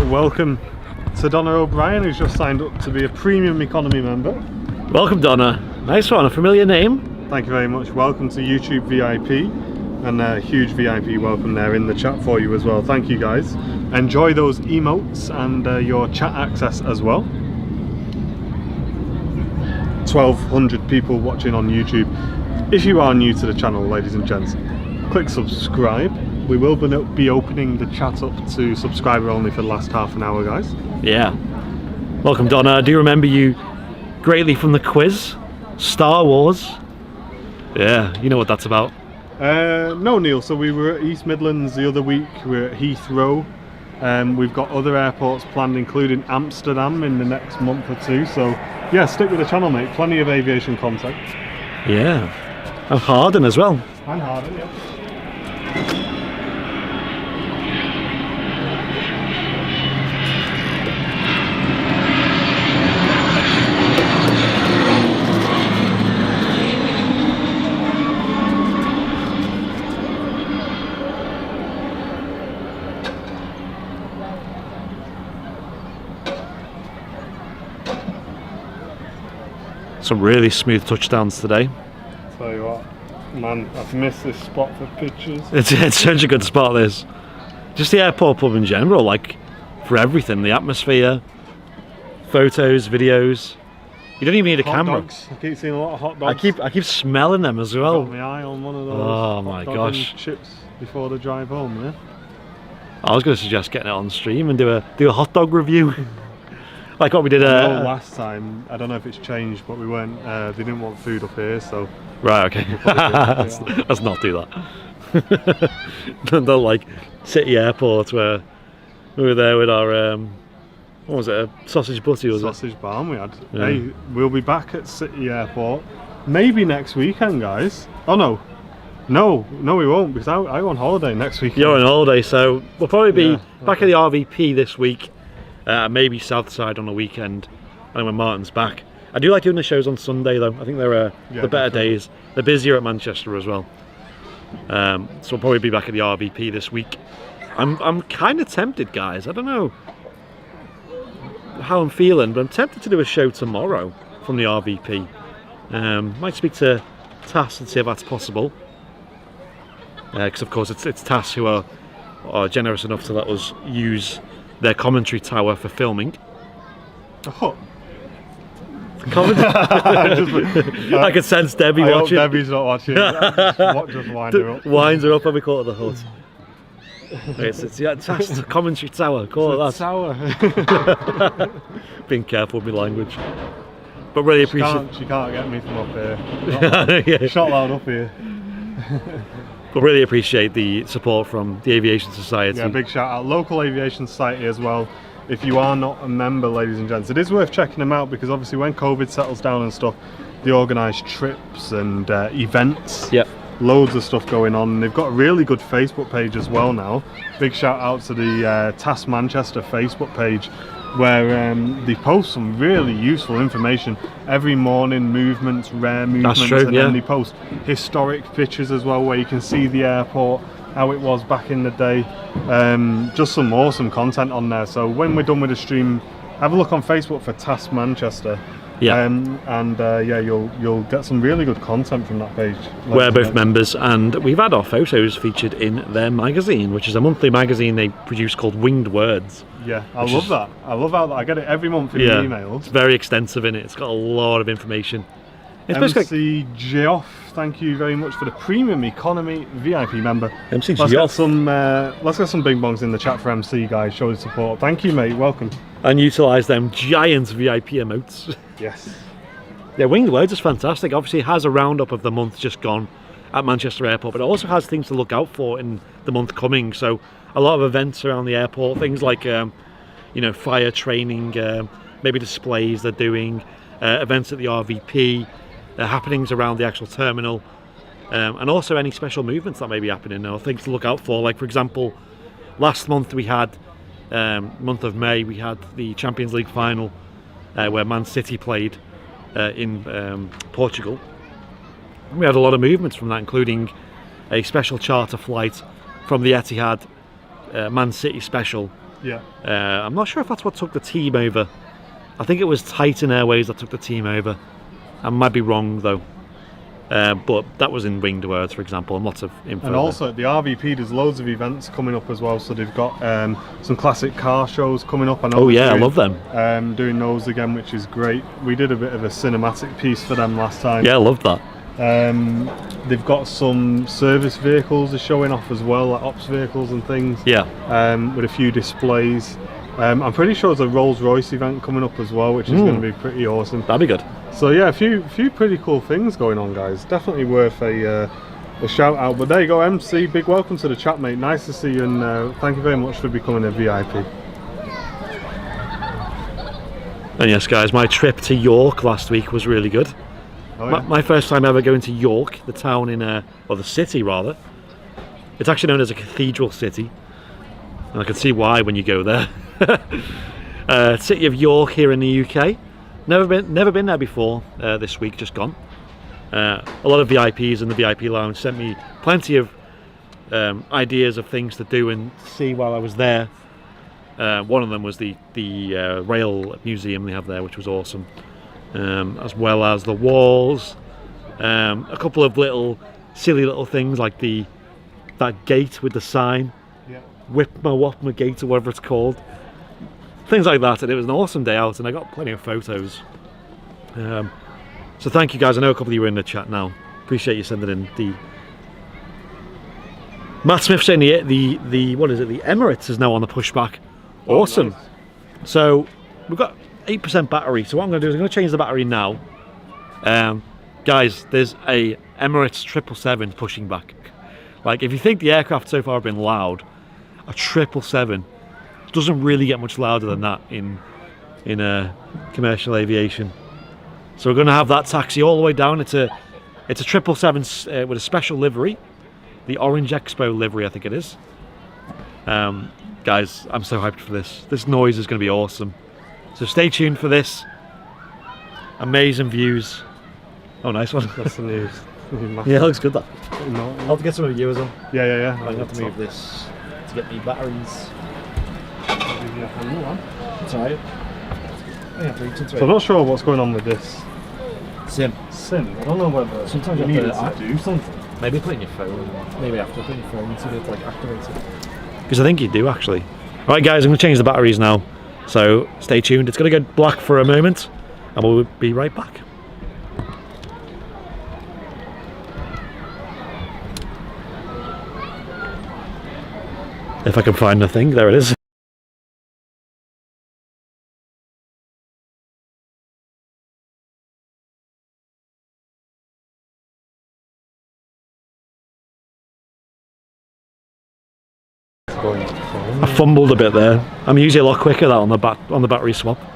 Welcome to Donna O'Brien, who's just signed up to be a premium economy member. Welcome, Donna. Nice one, a familiar name. Thank you very much. Welcome to YouTube VIP, and a huge VIP welcome there in the chat for you as well. Thank you guys. Enjoy those emotes and your chat access as well. 1,200 people watching on YouTube. If you are new to the channel, ladies and gents, click subscribe. We will be opening the chat up to subscriber only for the last half an hour, guys. Yeah. Welcome, Donna. I do remember you greatly from the quiz. Star Wars. Yeah, you know what that's about. No, Neil. So we were at East Midlands the other week. We were at Heathrow. We've got other airports planned, including Amsterdam in the next month or two. So yeah, stick with the channel, mate. Plenty of aviation content. Yeah, and Harden as well. And Harden, yeah. Some really smooth touchdowns today. Tell you what, man, I've missed this spot for pictures. It's such a good spot, this. Just the airport pub in general, like for everything, the atmosphere, photos, videos. You don't even need a Hot camera. dogs. I keep seeing a lot of hot dogs. I keep smelling them as well. Got my eye on one of those. Oh my hot dog gosh. and chips before the drive home, yeah. I was going to suggest getting it on stream and do a hot dog review. Like what we did I know last time, I don't know if it's changed, but we weren't, they didn't want food up here, so... Right, okay. Let's not do that. They're like city airports where we were there with our, what was it, a sausage butty, was it? Sausage barn we had. Yeah. Hey, we'll be back at City Airport, maybe next weekend, guys. Oh no. No, we won't, because I go on holiday next weekend. You're on holiday, so we'll probably be back okay. at the RVP this week. Maybe Southside on the weekend, and when Martin's back. I do like doing the shows on Sunday though. I think they're the better days. They're busier at Manchester as well. So we'll probably be back at the RVP this week. I'm kind of tempted, guys. I don't know how I'm feeling, but I'm tempted to do a show tomorrow from the RVP. Might speak to Tass and see if that's possible. Because of course it's Tass who are generous enough to let us use their commentary tower for filming. Oh. I could sense Debbie I watching. hope Debbie's not watching. Just wind her up. Winds her up when we call it the hut. It's the commentary tower. Call it that. Tower. Being careful with my language. But really appreciate. She can't get me from up here. Yeah. She's not allowed up here. But really appreciate the support from the Aviation Society. Yeah, big shout out. Local Aviation Society as well. If you are not a member, ladies and gents, it is worth checking them out, because obviously when COVID settles down and stuff, they organise trips and events. Yep. Loads of stuff going on. They've got a really good Facebook page as well now. Big shout out to the TAS Manchester Facebook page, where they post some really useful information every morning, movements, rare movements. That's true, and yeah. then they post historic pictures as well, where you can see the airport, how it was back in the day. Just some awesome content on there. So when we're done with the stream, have a look on Facebook for TAS Manchester. Yeah. Yeah, you'll get some really good content from that page. We're both members, and we've had our photos featured in their magazine, which is a monthly magazine they produce called Winged Words. Yeah, I love that. I love how I get it every month in the emails. It's very extensive in it. It's got a lot of information. It's MC Geoff, thank you very much for the premium economy VIP member. MC Let's Geoff. let's get some bing bongs in the chat for MC, guys. Show the support. Thank you, mate. Welcome. And utilise them giant VIP emotes. Yes. Yeah, Winged Words is fantastic. Obviously, it has a roundup of the month just gone at Manchester Airport, but it also has things to look out for in the month coming. So a lot of events around the airport, things like fire training, maybe displays they're doing, events at the RVP, happenings around the actual terminal, and also any special movements that may be happening or things to look out for. Like for example, last month we had month of May we had the Champions League final where Man City played in Portugal. We had a lot of movements from that, including a special charter flight from the Etihad Man City special. Yeah. I'm not sure if that's what took the team over. I think it was Titan Airways that took the team over. I might be wrong though. But that was in Winged Words, for example, and lots of info. And also at the RVP, there's loads of events coming up as well. So they've got some classic car shows coming up. I know I love them. Doing those again, which is great. We did a bit of a cinematic piece for them last time. Yeah, I love that. They've got some service vehicles they're showing off as well, like ops vehicles and things. Yeah. With a few displays. I'm pretty sure there's a Rolls-Royce event coming up as well, which is going to be pretty awesome. That'd be good. So yeah, a few pretty cool things going on, guys. Definitely worth a a shout out. But there you go, MC. Big welcome to the chat, mate. Nice to see you, and thank you very much for becoming a VIP. And yes, guys, my trip to York last week was really good. Oh, yeah. My first time ever going to York, the town in, or the city rather. It's actually known as a cathedral city, and I can see why when you go there. City of York here in the UK. Never been there before. This week just gone. A lot of VIPs in the VIP lounge sent me plenty of ideas of things to do and see while I was there. One of them was the rail museum they have there, which was awesome, as well as the walls. A couple of silly little things like that gate with the sign, Yeah. Wapma gate or whatever it's called. Things like that, and it was an awesome day out, and I got plenty of photos. So thank you guys. I know a couple of you are in the chat now. Appreciate you sending in the. Matt Smith saying the what is it? The Emirates is now on the pushback. Awesome. Nice. So we've got 8% battery. So what I'm going to do is I'm going to change the battery now. Guys, there's a Emirates 777 pushing back. Like, if you think the aircraft so far have been loud, a 777 doesn't really get much louder than that in commercial aviation. So we're going to have that taxi all the way down. It's a 777 with a special livery, the Orange Expo livery, I think it is. Guys, I'm so hyped for this. This noise is going to be awesome. So stay tuned for this. Amazing views. Oh, nice one. That's the news. Yeah, it looks good, that. No. I'll have to get some of you as well. Yeah. I'm going to have to move this to get me batteries. It's alright. So I'm not sure what's going on with this Sim. sim. I don't know whether Sometimes you you need have it to to do something. Maybe put in your phone. Maybe after put in your phone to like activate it. Because I think you do actually. Right, guys, I'm going to change the batteries now. So stay tuned. It's going to go black for a moment, and we'll be right back. If I can find the thing, there it is. I fumbled a bit there. I'm usually a lot quicker that on the battery swap. Do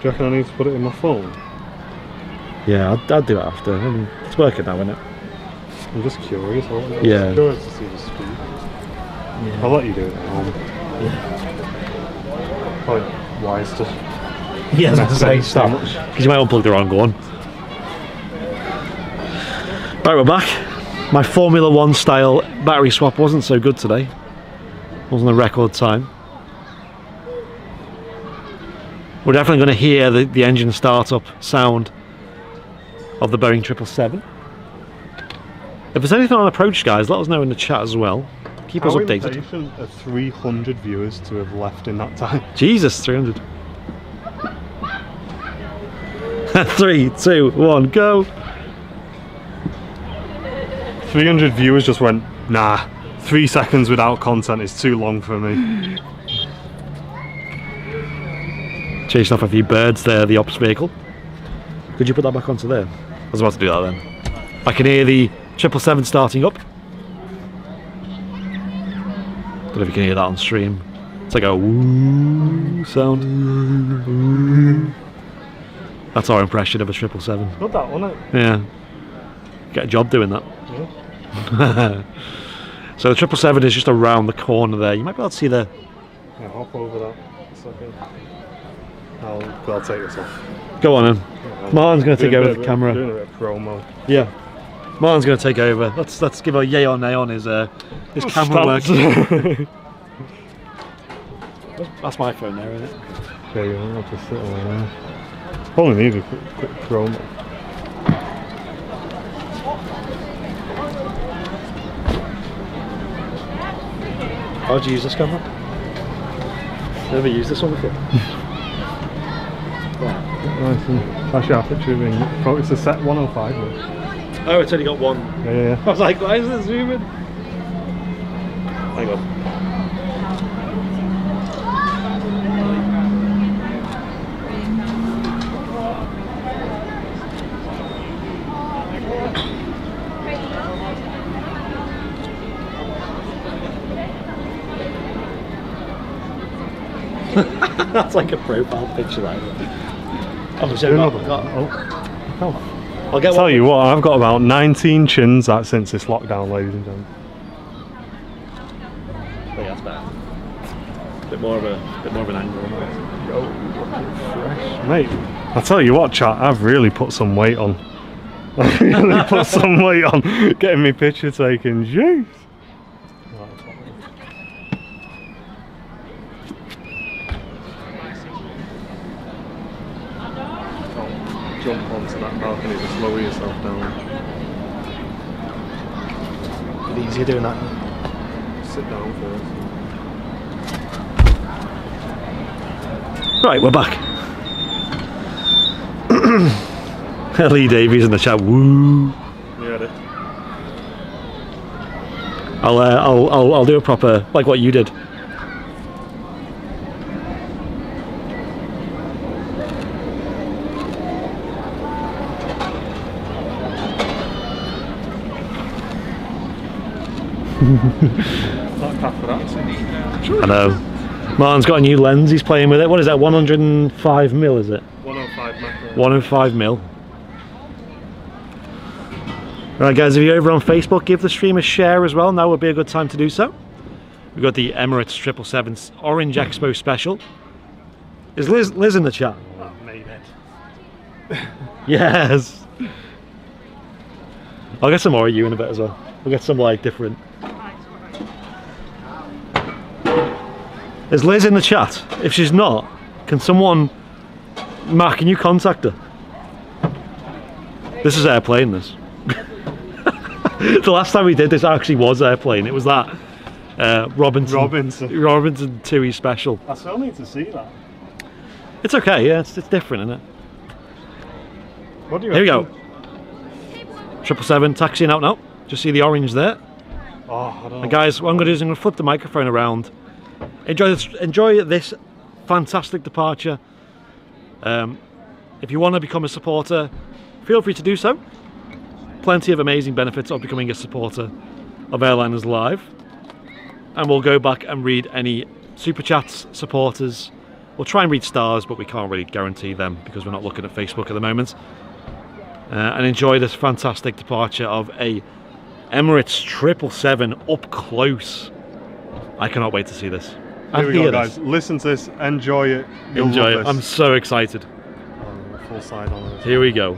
you reckon I need to put it in my phone? Yeah, I'd do it after. I mean, it's working now, isn't it? I'm just curious. I'm Yeah. curious to see the speed. Yeah. I'll let you do it at home. Yeah. Probably wise to. Yeah, I was going to say, mess stop. so much. Because you might unplug the wrong one. Right, we're back. My Formula 1 style battery swap wasn't so good today. Wasn't a record time. We're definitely going to hear the engine startup sound of the Boeing 777. If there's anything on approach, guys, let us know in the chat as well. Keep us updated. How impatient are 300 viewers to have left in that time? Jesus, 300. 3, 2, 1, go. 300 viewers just went, nah. 3 seconds without content is too long for me. Chased off a few birds there, the ops vehicle. Could you put that back onto there? I was about to do that then. I can hear the 777 starting up. Don't know if you can hear that on stream. It's like a woo sound. Woo. That's our impression of a 777. Not that, wasn't it? Yeah. Get a job doing that. Yeah. So the 777 is just around the corner there. You might be able to see the... Yeah, hop over that. Second. I'll take this off. Go on then. Martin's going to take over the camera. Doing a bit of promo. Yeah. Martin's going to take over. Let's give a yay or nay on his camera work. That's my phone there, isn't it? There you go. I'll just sit over there. Probably need a quick promo. How'd you use this camera? Never used this one before. Nice and actually our picture of it's a set 105. Though. Oh, it's only got one. Yeah. I was like, why is it zooming? Hang on. That's like a profile picture, right? Obviously, Do I've another got- one. Oh. I'll get Tell one. you what, I've got about 19 chins that since this lockdown, ladies and gentlemen. I think that's better. Bit more of an angle. Mate, I tell you what, chat, I've really put some weight on. I've really put some weight on getting me picture taken. Jeez. Don't jump onto that balcony, just lower yourself down. It's easier doing that. Sit down first. Right, we're back. Lee Davies in the chat. Woo. You ready? I'll do a proper like what you did. Not for that. I know. Martin's got a new lens. He's playing with it. What is that? 105 mil, is it? 105 macro. 105 mil. Right, guys, if you're over on Facebook, give the stream a share as well. Now would be a good time to do so. We've got the Emirates 777 Orange Expo special. Is Liz in the chat? Oh, made it. Yes. I'll get some more of you in a bit as well. We'll get some like different. Is Liz in the chat? If she's not, can someone, Mark, can you contact her? This is airplane, this. The last time we did this actually was airplane. It was that Robinson Tui special. I still need to see that. It's okay, yeah, it's different, isn't it? What do you Here we reckon? go. 777 taxiing out now. Just see the orange there. Oh, I don't And guys, what I'm going to do is I'm going to flip the microphone around. Enjoy this fantastic departure. If you want to become a supporter, feel free to do so. Plenty of amazing benefits of becoming a supporter of Airliners Live. And we'll go back and read any super chats, supporters. We'll try and read stars, but we can't really guarantee them because we're not looking at Facebook at the moment. And enjoy this fantastic departure of a Emirates 777 up close. I cannot wait to see this. Here we go, guys. Listen to this. Enjoy it. You'll Enjoy love it. this. I'm so excited. Full side on it. Here we go.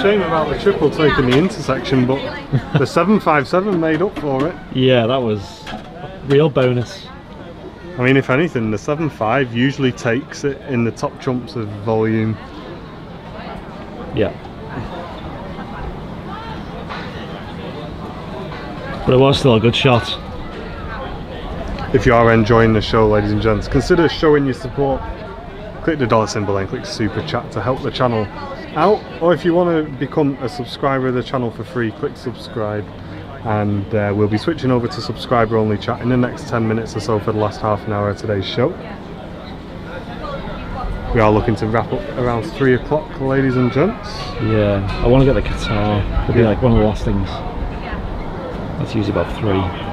Shame about the triple taking the intersection, but the 757 made up for it. Yeah, that was real bonus. I mean, if anything, the 7.5 usually takes it in the top chumps of volume. Yeah. But it was still a good shot. If you are enjoying the show, ladies and gents, consider showing your support. Click the dollar symbol and click super chat to help the channel out. Or if you want to become a subscriber of the channel for free, click subscribe. And we'll be switching over to subscriber only chat in the next 10 minutes or so for the last half an hour of today's show. We are looking to wrap up around 3 o'clock, ladies and gents. Yeah, I want to get the guitar. It'll be like one of the last things. That's usually about 3.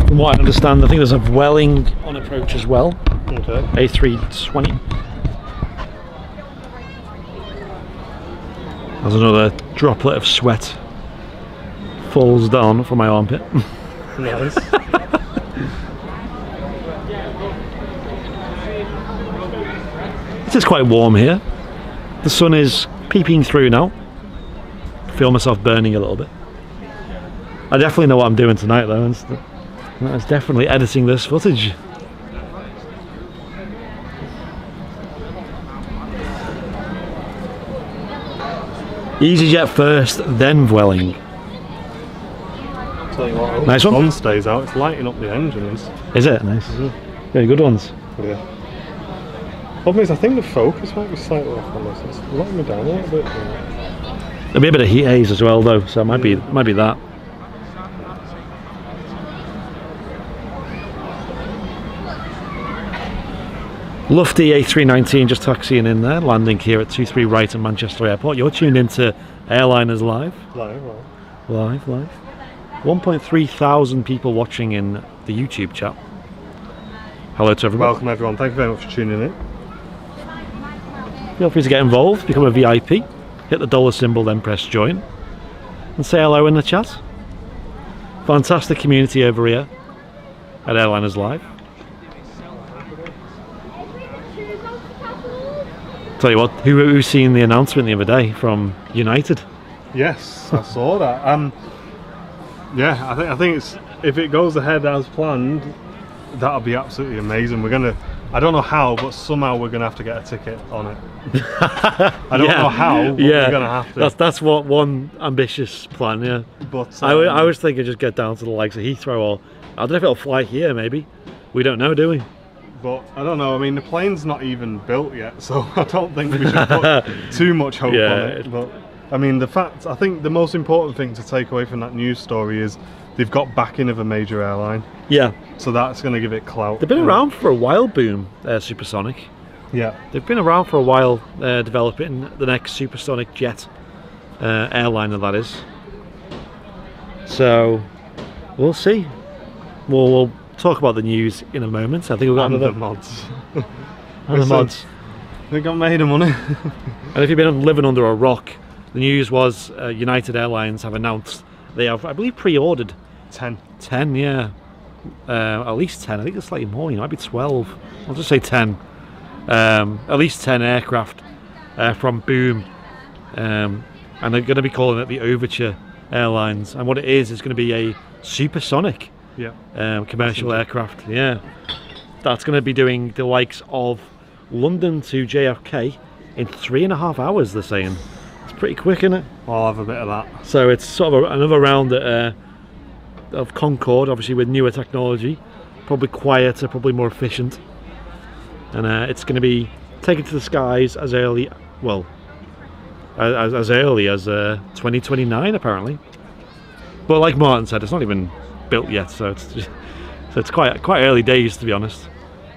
From what I understand, I think there's a Welling on approach as well. Okay. A320. As another droplet of sweat falls down from my armpit. Nice. It is quite warm here. The sun is peeping through now. Feel myself burning a little bit. I definitely know what I'm doing tonight though. It's definitely editing this footage. EasyJet first, then Vueling. Tell you what, Nice one. The sun stays out, it's lighting up the engines. Is it? Nice. Mm-hmm. Very good ones. Yeah. Problem is, I think the focus might be slightly off on this. It's letting me down a little bit. There'll be a bit of heat haze as well though, so it might be that. Lufty A319 just taxiing in there, landing here at 23 right at Manchester Airport. You're tuned into Airliners Live. Live. 1.3 thousand people watching in the YouTube chat. Hello to everyone. Welcome everyone, thank you very much for tuning in. Feel free to get involved, become a VIP, hit the dollar symbol, then press join, and say hello in the chat. Fantastic community over here at Airliners Live. Tell you what, who's seen the announcement the other day from United? Yes, I saw that. Yeah, I think it's, if it goes ahead as planned, that'll be absolutely amazing. I don't know how, but somehow we're gonna have to get a ticket on it. I don't know how, but we're gonna have to. That's what one ambitious plan. Yeah, but I was thinking just get down to the likes of Heathrow, or I don't know if it'll fly here. Maybe we don't know, do we? But I don't know. I mean, the plane's not even built yet, so I don't think we should put too much hope on it. But I mean, I think the most important thing to take away from that news story is they've got backing of a major airline. Yeah. So that's going to give it clout. They've been around for a while, Boom Supersonic. Yeah. They've been around for a while, developing the next supersonic jet airliner, that is. So we'll see. We'll talk about the news in a moment. I think we've got another mods. And the mods. We got made of money. And if you've been living under a rock, The news was United Airlines have announced they have, I believe, pre-ordered 10. 10, yeah. At least 10. I think it's slightly more. It might be 12. I'll just say 10. At least 10 aircraft from Boom, and they're going to be calling it the Overture Airlines. And what it is going to be a supersonic commercial aircraft. Yeah, that's going to be doing the likes of London to JFK in 3.5 hours. They're saying it's pretty quick, isn't it? I'll have a bit of that. So it's sort of another round of Concorde, obviously with newer technology, probably quieter, probably more efficient, and it's going to be taken to the skies as early, well, as early as 2029 apparently. But like Martin said, it's not even built yet, so it's quite early days, to be honest.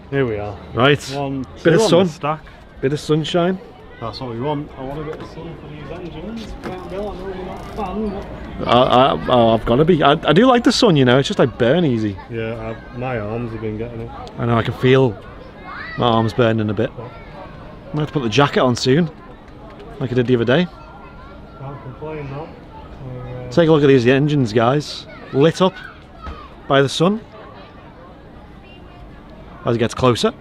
Here we are. Right, One, bit of on sun, the stack. bit of sunshine. That's what we want. I want a bit of sun for these engines. Bill, I know you're not a fan, but... I've got to be. I do like the sun, you know. It's just like burn easy. Yeah, my arms have been getting it. I know. I can feel my arms burning a bit. I'm gonna have to put the jacket on soon, like I did the other day. Can't complain now. Take a look at these engines, guys. Lit up by the sun as it gets closer.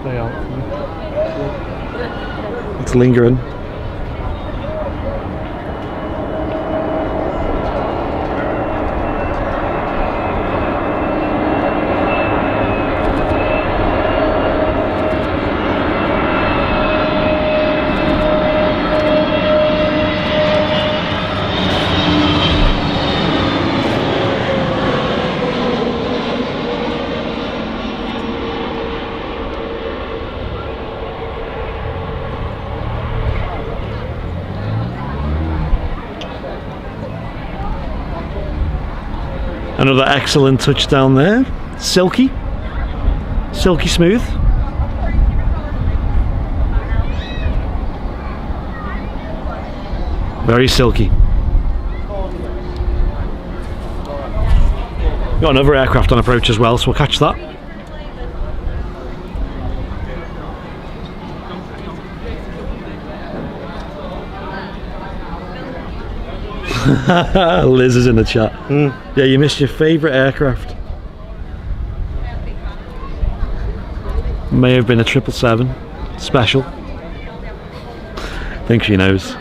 Stay out. It's lingering. Another excellent touchdown there. Silky smooth. Very silky. Got another aircraft on approach as well, so we'll catch that. Liz is in the chat. Yeah, you missed your favourite aircraft. May have been a 777 special. I think she knows.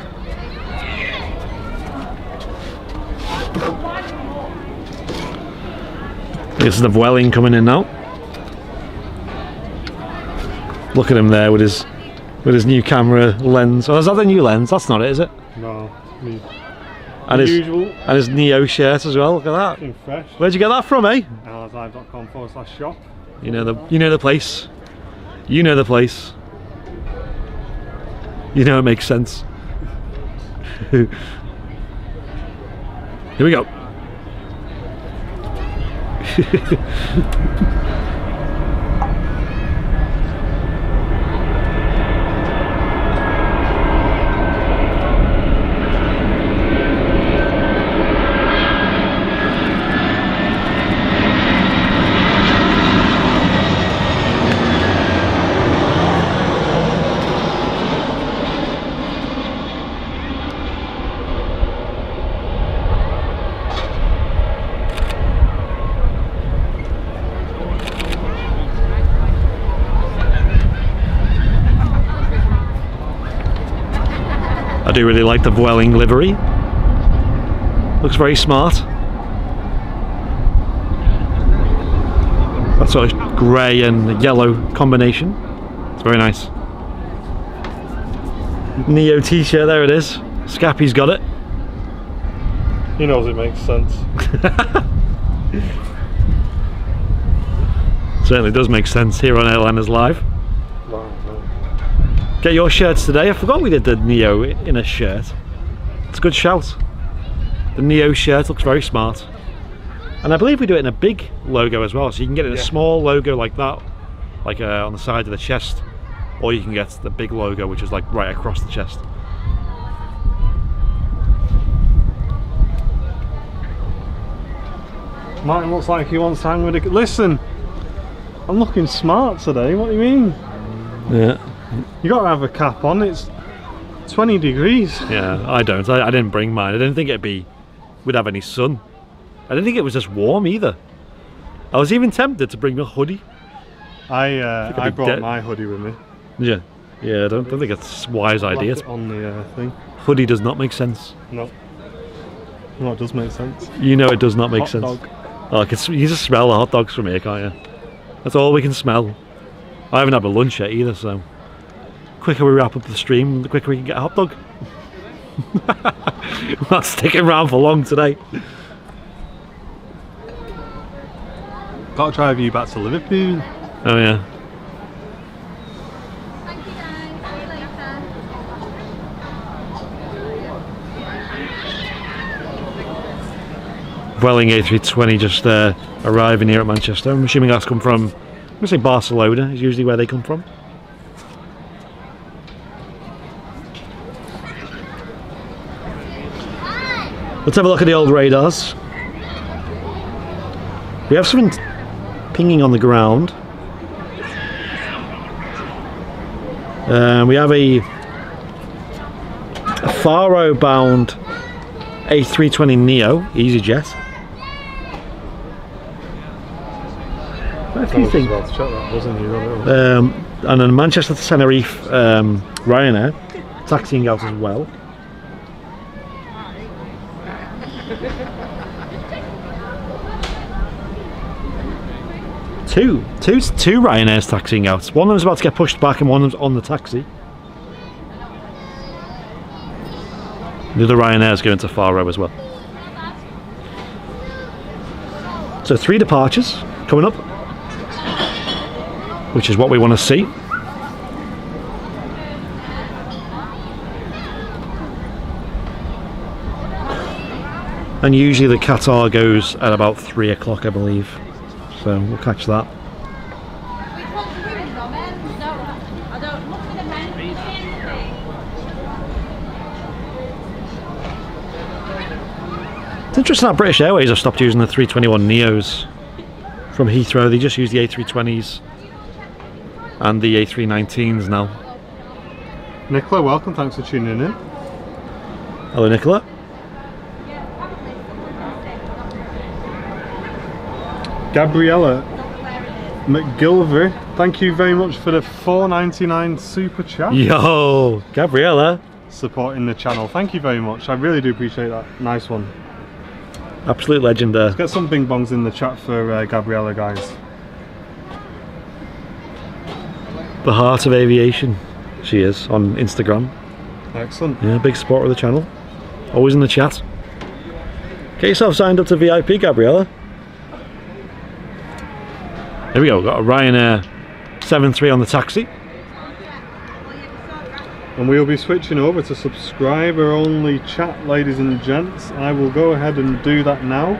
This is the Vueling coming in now. Look at him there with his new camera lens. Oh, is that the new lens? That's not it, is it? No, me. And his Neo shirt as well. Look at that. Looking fresh. Where'd you get that from, eh? allieslive.com/shop. You know the place. You know the place. You know it makes sense. Here we go. I do really like the Vueling livery. Looks very smart. That sort of grey and yellow combination. It's very nice. Neo t-shirt, there it is. Scappy's got it. He knows it makes sense. Certainly does make sense here on Airliners Live. Get your shirts today. I forgot we did the Neo in a shirt. It's a good shout. The Neo shirt looks very smart. And I believe we do it in a big logo as well. So you can get it in a small logo like that, like on the side of the chest. Or you can get the big logo, which is like right across the chest. Martin looks like he wants to hang with a... Listen, I'm looking smart today, what do you mean? Yeah. You got to have a cap on, it's 20 degrees. Yeah, I don't. I didn't bring mine. I didn't think we'd have any sun. I didn't think it was just warm either. I was even tempted to bring a hoodie. I brought my hoodie with me. Yeah. Yeah, I don't think it's a wise idea. On the thing. Hoodie does not make sense. No. No, it does make sense. You know it does not make Hot sense. dog. Oh, you can just smell the hot dogs from here, can't you? That's all we can smell. I haven't had my lunch yet either, so the quicker we wrap up the stream, the quicker we can get a hot dog. We're not sticking around for long today. Got to drive you back to Liverpool. Oh yeah. Thank you guys. See you later. Welling A320 just arriving here at Manchester. I'm assuming that's come from, I'm going to say Barcelona is usually where they come from. Let's have a look at the old radars. We have something pinging on the ground. We have a Faro bound A320 Neo EasyJet. What do you think? About to check that, wasn't he? And then Manchester to Tenerife Ryanair taxiing out as well. Two Ryanair's taxiing out. One of them's about to get pushed back and one of them's on the taxi. The other Ryanair's going to Faro as well. So 3 departures coming up, which is what we want to see. And usually the Qatar goes at about 3 o'clock, I believe. So we'll catch that. It's interesting that British Airways have stopped using the 321 Neos from Heathrow. They just use the A320s and the A319s now. Nicola, welcome, thanks for tuning in. Hello, Nicola. Gabriella McGilver, thank you very much for the $4.99 super chat. Yo, Gabriella. Supporting the channel, thank you very much. I really do appreciate that. Nice one. Absolute legend there. Let's get some bing bongs in the chat for Gabriella, guys. The heart of aviation, she is on Instagram. Excellent. Yeah, big supporter of the channel. Always in the chat. Get yourself signed up to VIP, Gabriella. There we go, got a Ryanair 7.3 on the taxi. And we'll be switching over to subscriber only chat, ladies and gents. I will go ahead and do that now.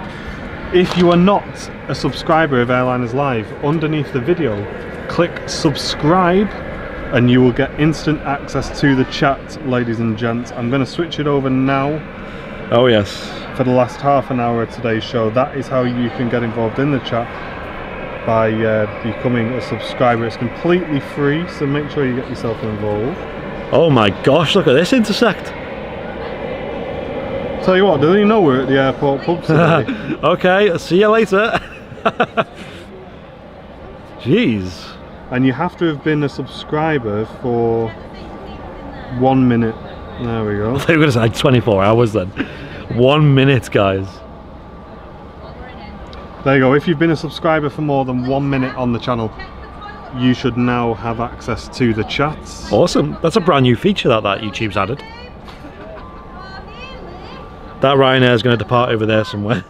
If you are not a subscriber of Airliners Live, underneath the video, click subscribe and you will get instant access to the chat, ladies and gents. I'm going to switch it over now. Oh yes. For the last half an hour of today's show, that is how you can get involved in the chat. By becoming a subscriber. It's completely free, so make sure you get yourself involved. Oh my gosh, look at this intersect. Tell you what, do they know we're at the airport pub today? Okay, I'll see you later. Jeez. And you have to have been a subscriber for 1 minute. There we go. I thought you were going to say 24 hours then. 1 minute, guys. There you go, if you've been a subscriber for more than 1 minute on the channel, you should now have access to the chats. Awesome, that's a brand new feature that YouTube's added. That Ryanair is going to depart over there somewhere.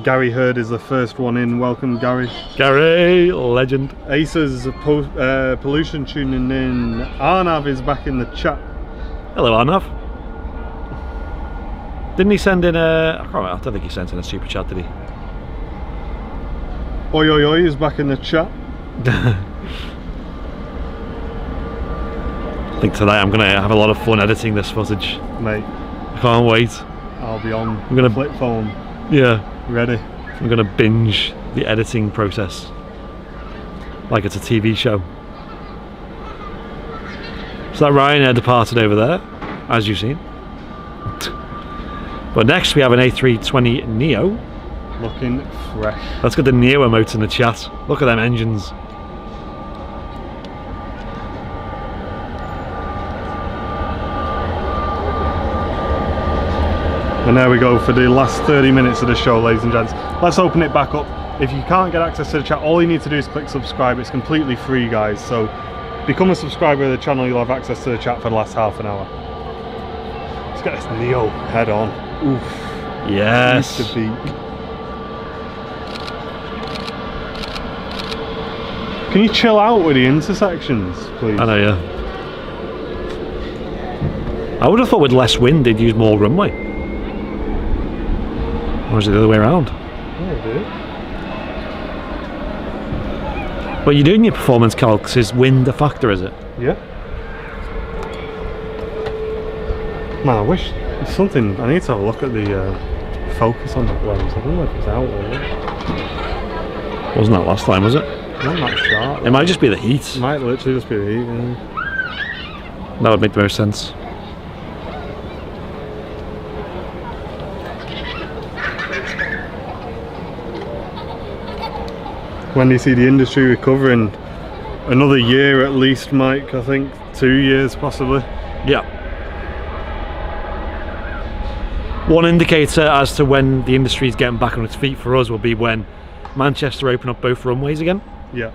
Gary Hurd is the first one in, welcome Gary. Gary, legend. Aces pollution tuning in. Arnav is back in the chat. Hello Arnav. Didn't he send in a, I don't think he sent in a super chat, did he? Oi oi oi is back in the chat. I think tonight I'm going to have a lot of fun editing this footage. Mate, I can't wait. I'll be on I'm gonna flip phone. Yeah. Ready. I'm going to binge the editing process like it's a TV show. So that Ryanair departed over there, as you've seen. But next we have an A320 Neo. Looking fresh. Let's get the Neo emotes in the chat. Look at them engines. And there we go for the last 30 minutes of the show, ladies and gents. Let's open it back up. If you can't get access to the chat, all you need to do is click subscribe. It's completely free, guys. So become a subscriber of the channel, you'll have access to the chat for the last half an hour. Let's get this Neo head on. Oof. Yes. Needs to be. Can you chill out with the intersections, please? I know, yeah. I would have thought with less wind they'd use more runway. Or is it the other way around? Yeah, dude. What you do in your performance calcs is wind a factor, is it? Yeah. Man, I wish it's something. I need to have a look at the focus on that lens. I don't know if it's out or not. Wasn't that last time, was it? Not that sharp. It might just be the heat. It might literally just be the heat. Yeah. That would make the most sense. When do you see the industry recovering? Another year at least, Mike. I think 2 years possibly. Yeah. One indicator as to when the industry is getting back on its feet for us will be when Manchester open up both runways again. Yeah.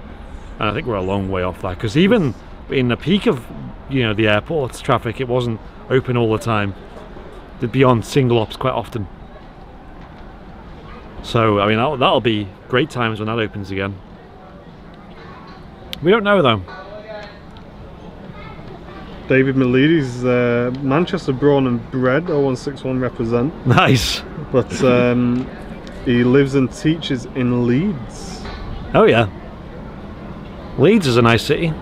And I think we're a long way off that, because even in the peak of, you know, the airport's traffic, it wasn't open all the time. They'd be on single ops quite often. So I mean that'll be great times when that opens again. We don't know though. David Miledes, Manchester born and bred, 0161 represent. Nice. But he lives and teaches in Leeds. Oh yeah. Leeds is a nice city.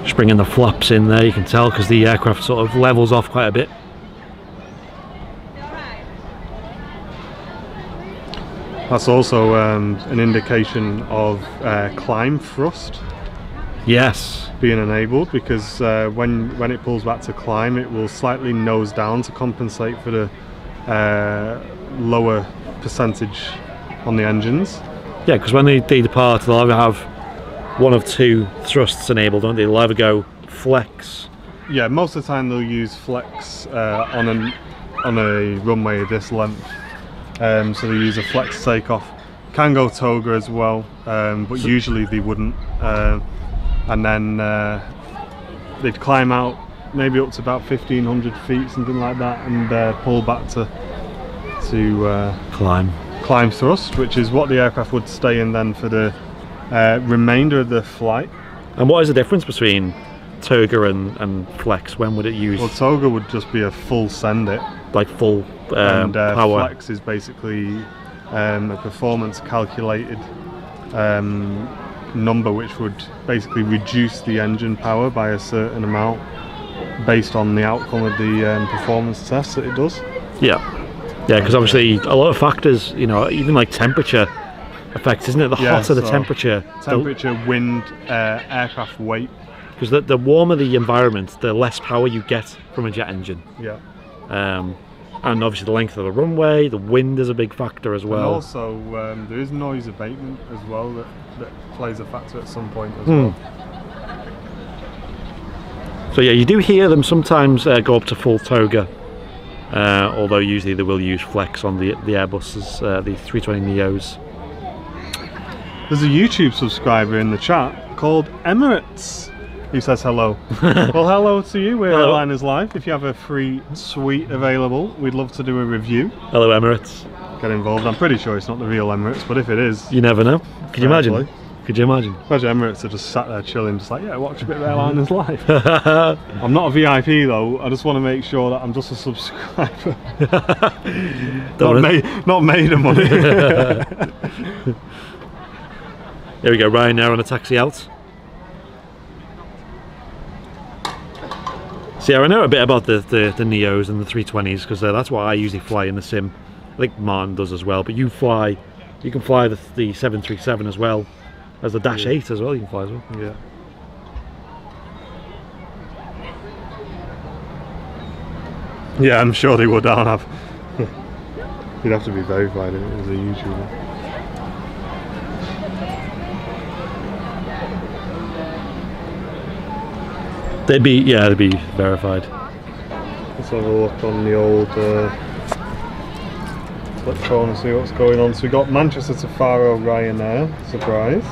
Just bringing the flaps in there, you can tell, because the aircraft sort of levels off quite a bit. That's also an indication of climb thrust. Yes. Being enabled, because when it pulls back to climb, it will slightly nose down to compensate for the lower percentage on the engines. Yeah, because when they depart, they'll either have one of two thrusts enabled, don't they? They'll either go flex. Yeah, most of the time they'll use flex on a runway this length. So they use a flex takeoff. Can go toga as well, but usually they wouldn't. And then they'd climb out maybe up to about 1,500 feet, something like that, and pull back to climb thrust, which is what the aircraft would stay in then for the remainder of the flight. And what is the difference between toga and flex? When would it use? Well, toga would just be a full send it, like full and power. flex is basically a performance calculated number, which would basically reduce the engine power by a certain amount based on the outcome of the performance test that it does. Yeah, because obviously a lot of factors, you know, even like temperature affects, isn't it? The hotter the temperature, wind, aircraft weight. Because the warmer the environment, the less power you get from a jet engine. Yeah. And obviously the length of the runway, the wind is a big factor as well. And also there is noise abatement as well that plays a factor at some point as well. So yeah, you do hear them sometimes go up to full toga, although usually they will use flex on the Airbuses, the 320 Neos. There's a YouTube subscriber in the chat called Emirates who says hello. Well, hello to you. We're Airliners Live. If you have a free suite available, we'd love to do a review. Hello, Emirates. Get involved. I'm pretty sure it's not the real Emirates, but if it is, you never know. Could you imagine? Could you imagine? Imagine Emirates are just sat there chilling, just like, yeah, watch a bit of Airliners Live. I'm not a VIP though. I just want to make sure that I'm just a subscriber. not made of money. Here we go, Ryanair on a taxi out. So yeah, I know a bit about the Neos and the 320s because that's what I usually fly in the sim. I think Martin does as well, but you can fly the 737 as well as the Dash 8 as well. You can fly as well. Yeah. Yeah, I'm sure they would. I'll have. You'd have to be verified as a YouTuber. They'd be verified. Let's have a look on the old flip phone and see what's going on. So we got Manchester to Faro Ryanair, surprise.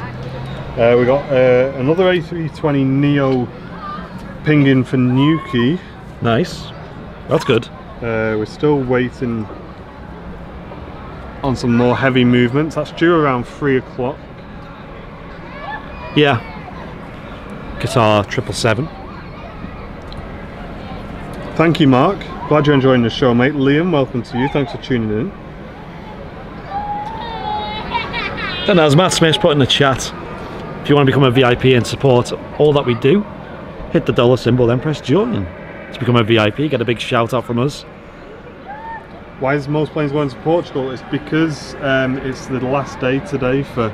We got another A320 Neo pinging for Newquay. Nice, that's good. We're still waiting on some more heavy movements. That's due around 3 o'clock. Yeah. Qatar 777. Thank you, Mark. Glad you're enjoying the show, mate. Liam, welcome to you. Thanks for tuning in. And as Matt Smith's put in the chat, if you want to become a VIP and support all that we do, hit the dollar symbol, then press join to become a VIP. Get a big shout out from us. Why is most planes going to Portugal? It's because it's the last day today for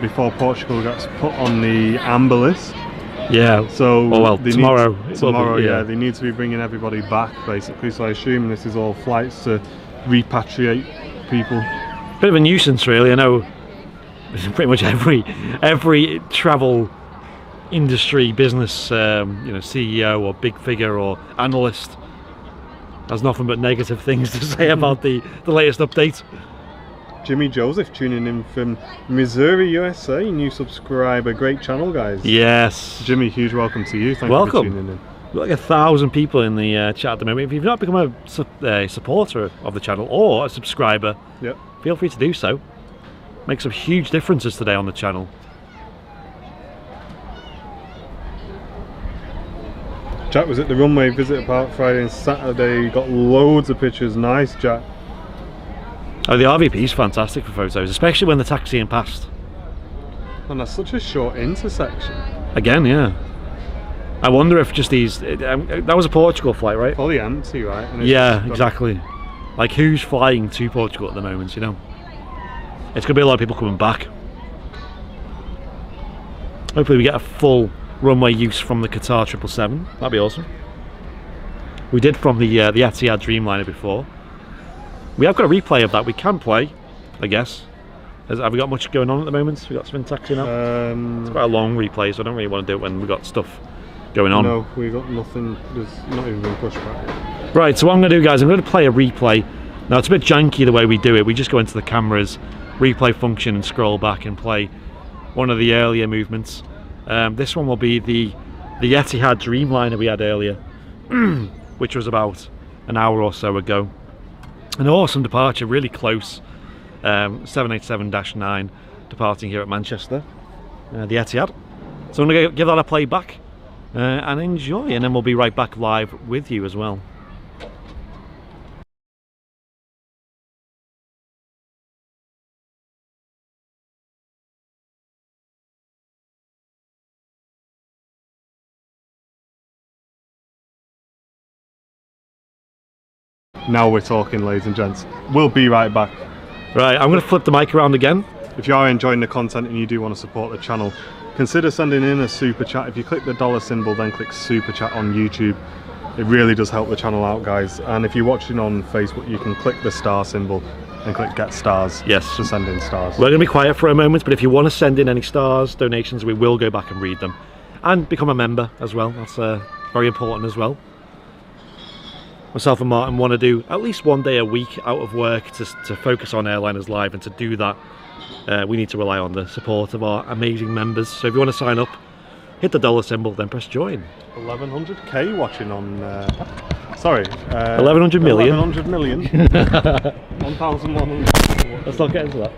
before Portugal gets put on the amber list. Yeah. So tomorrow. Tomorrow, yeah, they need to be bringing everybody back basically. So I assume this is all flights to repatriate people. Bit of a nuisance, really. I know pretty much every travel industry business, CEO or big figure or analyst has nothing but negative things to say about the latest update. Jimmy Joseph tuning in from Missouri, USA. New subscriber. Great channel, guys. Yes. Jimmy, huge welcome to you. Thank you for tuning in. We've got like 1,000 people in the chat at the moment. If you've not become a supporter of the channel or a subscriber, yep, feel free to do so. Makes some huge differences today on the channel. Jack was at the runway visit park Friday and Saturday. Got loads of pictures. Nice, Jack. Oh, the RVP is fantastic for photos, especially when they're taxiing past. And that's such a short intersection. Again, yeah. I wonder if just these... that was a Portugal flight, right? Fully empty, right? And yeah, exactly. Like, who's flying to Portugal at the moment, you know? It's going to be a lot of people coming back. Hopefully we get a full runway use from the Qatar 777. That'd be awesome. We did from the Etihad Dreamliner before. We have got a replay of that. We can play, I guess. Have we got much going on at the moment? We got something taxiing up. It's quite a long replay, so I don't really want to do it when we've got stuff going on. No, we've got nothing. There's not even been pushed back. Right, so what I'm going to do, guys, I'm going to play a replay. Now, it's a bit janky the way we do it. We just go into the cameras, replay function, and scroll back and play one of the earlier movements. This one will be the Etihad Dreamliner we had earlier, which was about an hour or so ago. An awesome departure, really close. 787-9 departing here at Manchester, the Etihad. So I'm going to give that a play back and enjoy, and then we'll be right back live with you as well. Now we're talking, ladies and gents. We'll be right back. Right, I'm going to flip the mic around again. If you are enjoying the content and you do want to support the channel, consider sending in a super chat. If you click the dollar symbol, then click super chat on YouTube. It really does help the channel out, guys. And if you're watching on Facebook, you can click the star symbol and click get stars. Yes, to send in stars. We're going to be quiet for a moment, but if you want to send in any stars, donations, we will go back and read them. And become a member as well. That's very important as well. Myself and Martin want to do at least one day a week out of work to focus on Airliners Live, and to do that we need to rely on the support of our amazing members. So if you want to sign up, hit the dollar symbol, then press join. 1100k watching on sorry 1100 million 1100 million 1100. Let's not get into that.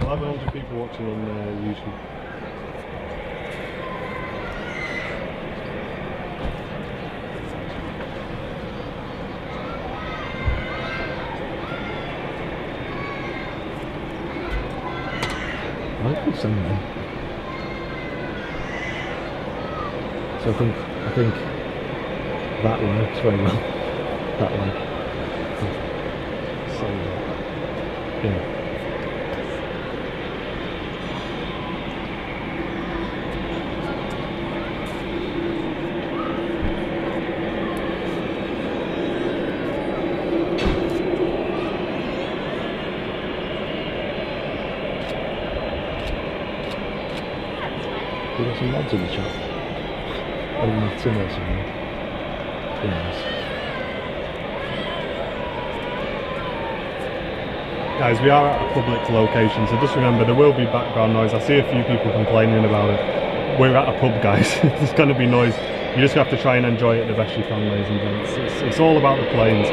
1100 people watching on YouTube. So I think That works very well. That way. So, yeah. We got some mods in the chat. I don't know if it's in there somewhere. Yes. Guys, we are at a public location, so just remember there will be background noise. I see a few people complaining about it. We're at a pub, guys. There's going to be noise. You just have to try and enjoy it the best you can, ladies and gents. It's all about the planes.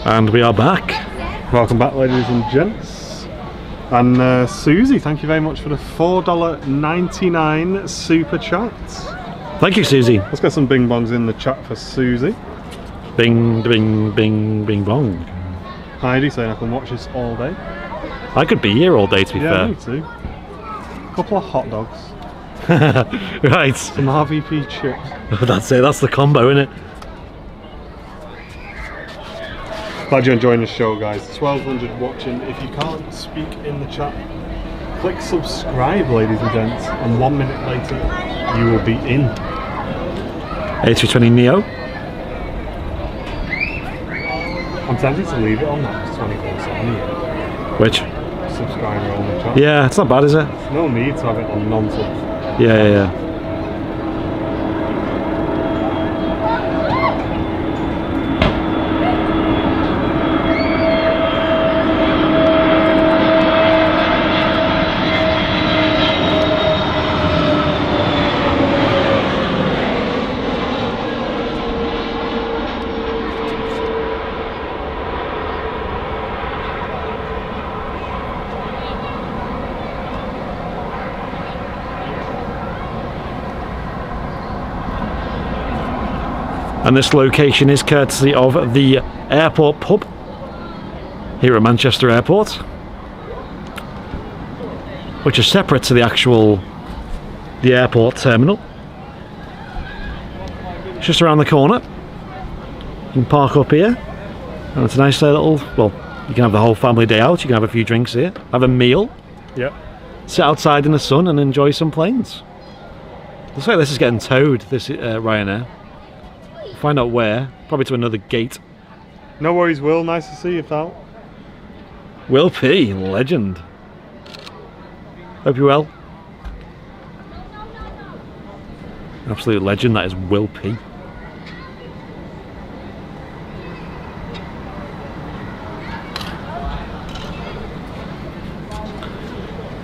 And we are back. Welcome back, ladies and gents. And Susie, thank you very much for the $4.99 super chat. Thank you, Susie. Let's get some bing bongs in the chat for Susie. Bing, bing, bing, bing, bong. Heidi saying I can watch this all day. I could be here all day, to be Yeah, fair. me too. A couple of hot dogs. Right. Some RVP chips. That's it, that's the combo, isn't it? Glad you're enjoying the show, guys. 1200 watching. If you can't speak in the chat, click subscribe, ladies and gents, and 1 minute later you will be in. A320neo. I'm tempted to leave it on that. It's 24/7. Which? Subscriber on the chat. Yeah, it's not bad, is it? No need to have it on non-subs. Yeah. And this location is courtesy of the airport pub here at Manchester Airport, which is separate to the airport terminal. It's just around the corner. You can park up here, and it's a nice little, well, you can have the whole family day out. You can have a few drinks here, have a meal, Yep. sit outside in the sun and enjoy some planes. Looks like this is getting towed, this Ryanair. Find out where, probably to another gate. No worries, Will. Nice to see you, pal. Will P, legend. Hope you're well. Absolute legend, that is Will P.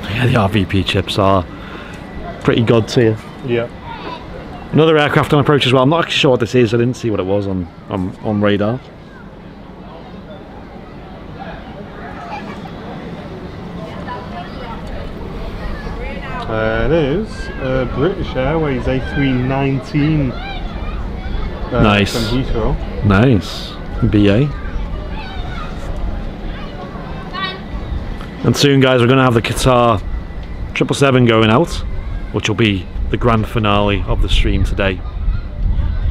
Yeah, the RVP chips are pretty god tier. Yeah. Another aircraft on approach as well. I'm not actually sure what this is. I didn't see what it was on radar. It is British Airways A319. Nice. From Heathrow. Nice. BA. And soon, guys, we're going to have the Qatar 777 going out, which will be the grand finale of the stream today.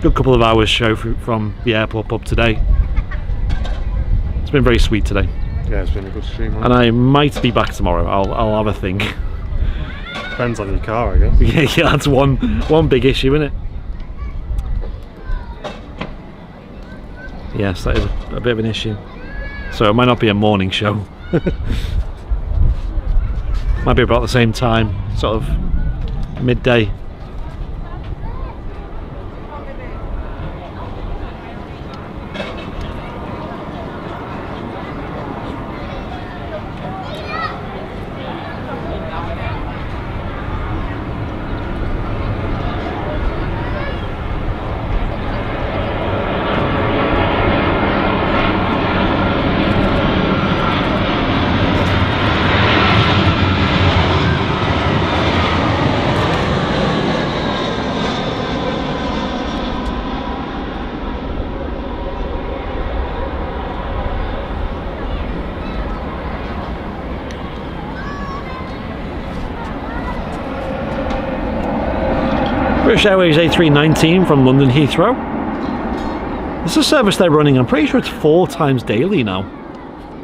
Good couple of hours show from the airport pub today. It's been very sweet today. Yeah, it's been a good stream. And I might be back tomorrow. I'll have a think. Depends on your car, I guess. Yeah, that's one big issue, isn't it? Yes, that is a bit of an issue. So it might not be a morning show. Might be about the same time, sort of midday. British Airways A319 from London Heathrow. This is a service they're running. I'm pretty sure it's 4 times daily now.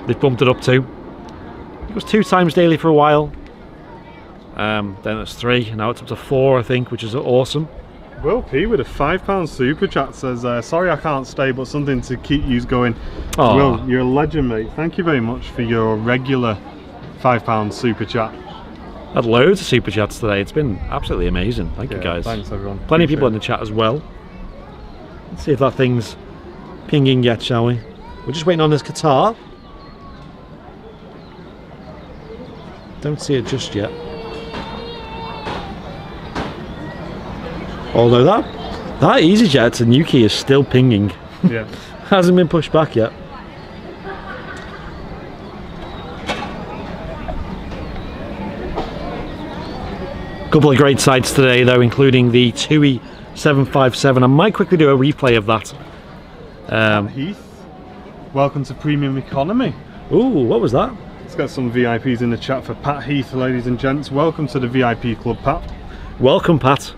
They've bumped it up to. It was 2 times daily for a while. Then it's 3, and now it's up to 4, I think, which is awesome. Will P with a £5 super chat says, sorry I can't stay, but something to keep you going. Aww. Will, you're a legend, mate. Thank you very much for your regular £5 super chat. Had loads of super chats today. It's been absolutely amazing. Thank you, guys. Thanks, everyone. Plenty of people in the chat as well. Let's see if that thing's pinging yet, shall we? We're just waiting on this Qatar. Don't see it just yet. Although that EasyJet to Newquay is still pinging. Yeah. Hasn't been pushed back yet. Couple of great sights today though, including the TUI 757. I might quickly do a replay of that. Heath, welcome to Premium Economy. Ooh, what was that? Let's get some VIPs in the chat for Pat Heath, ladies and gents. Welcome to the VIP club, Pat. Welcome, Pat.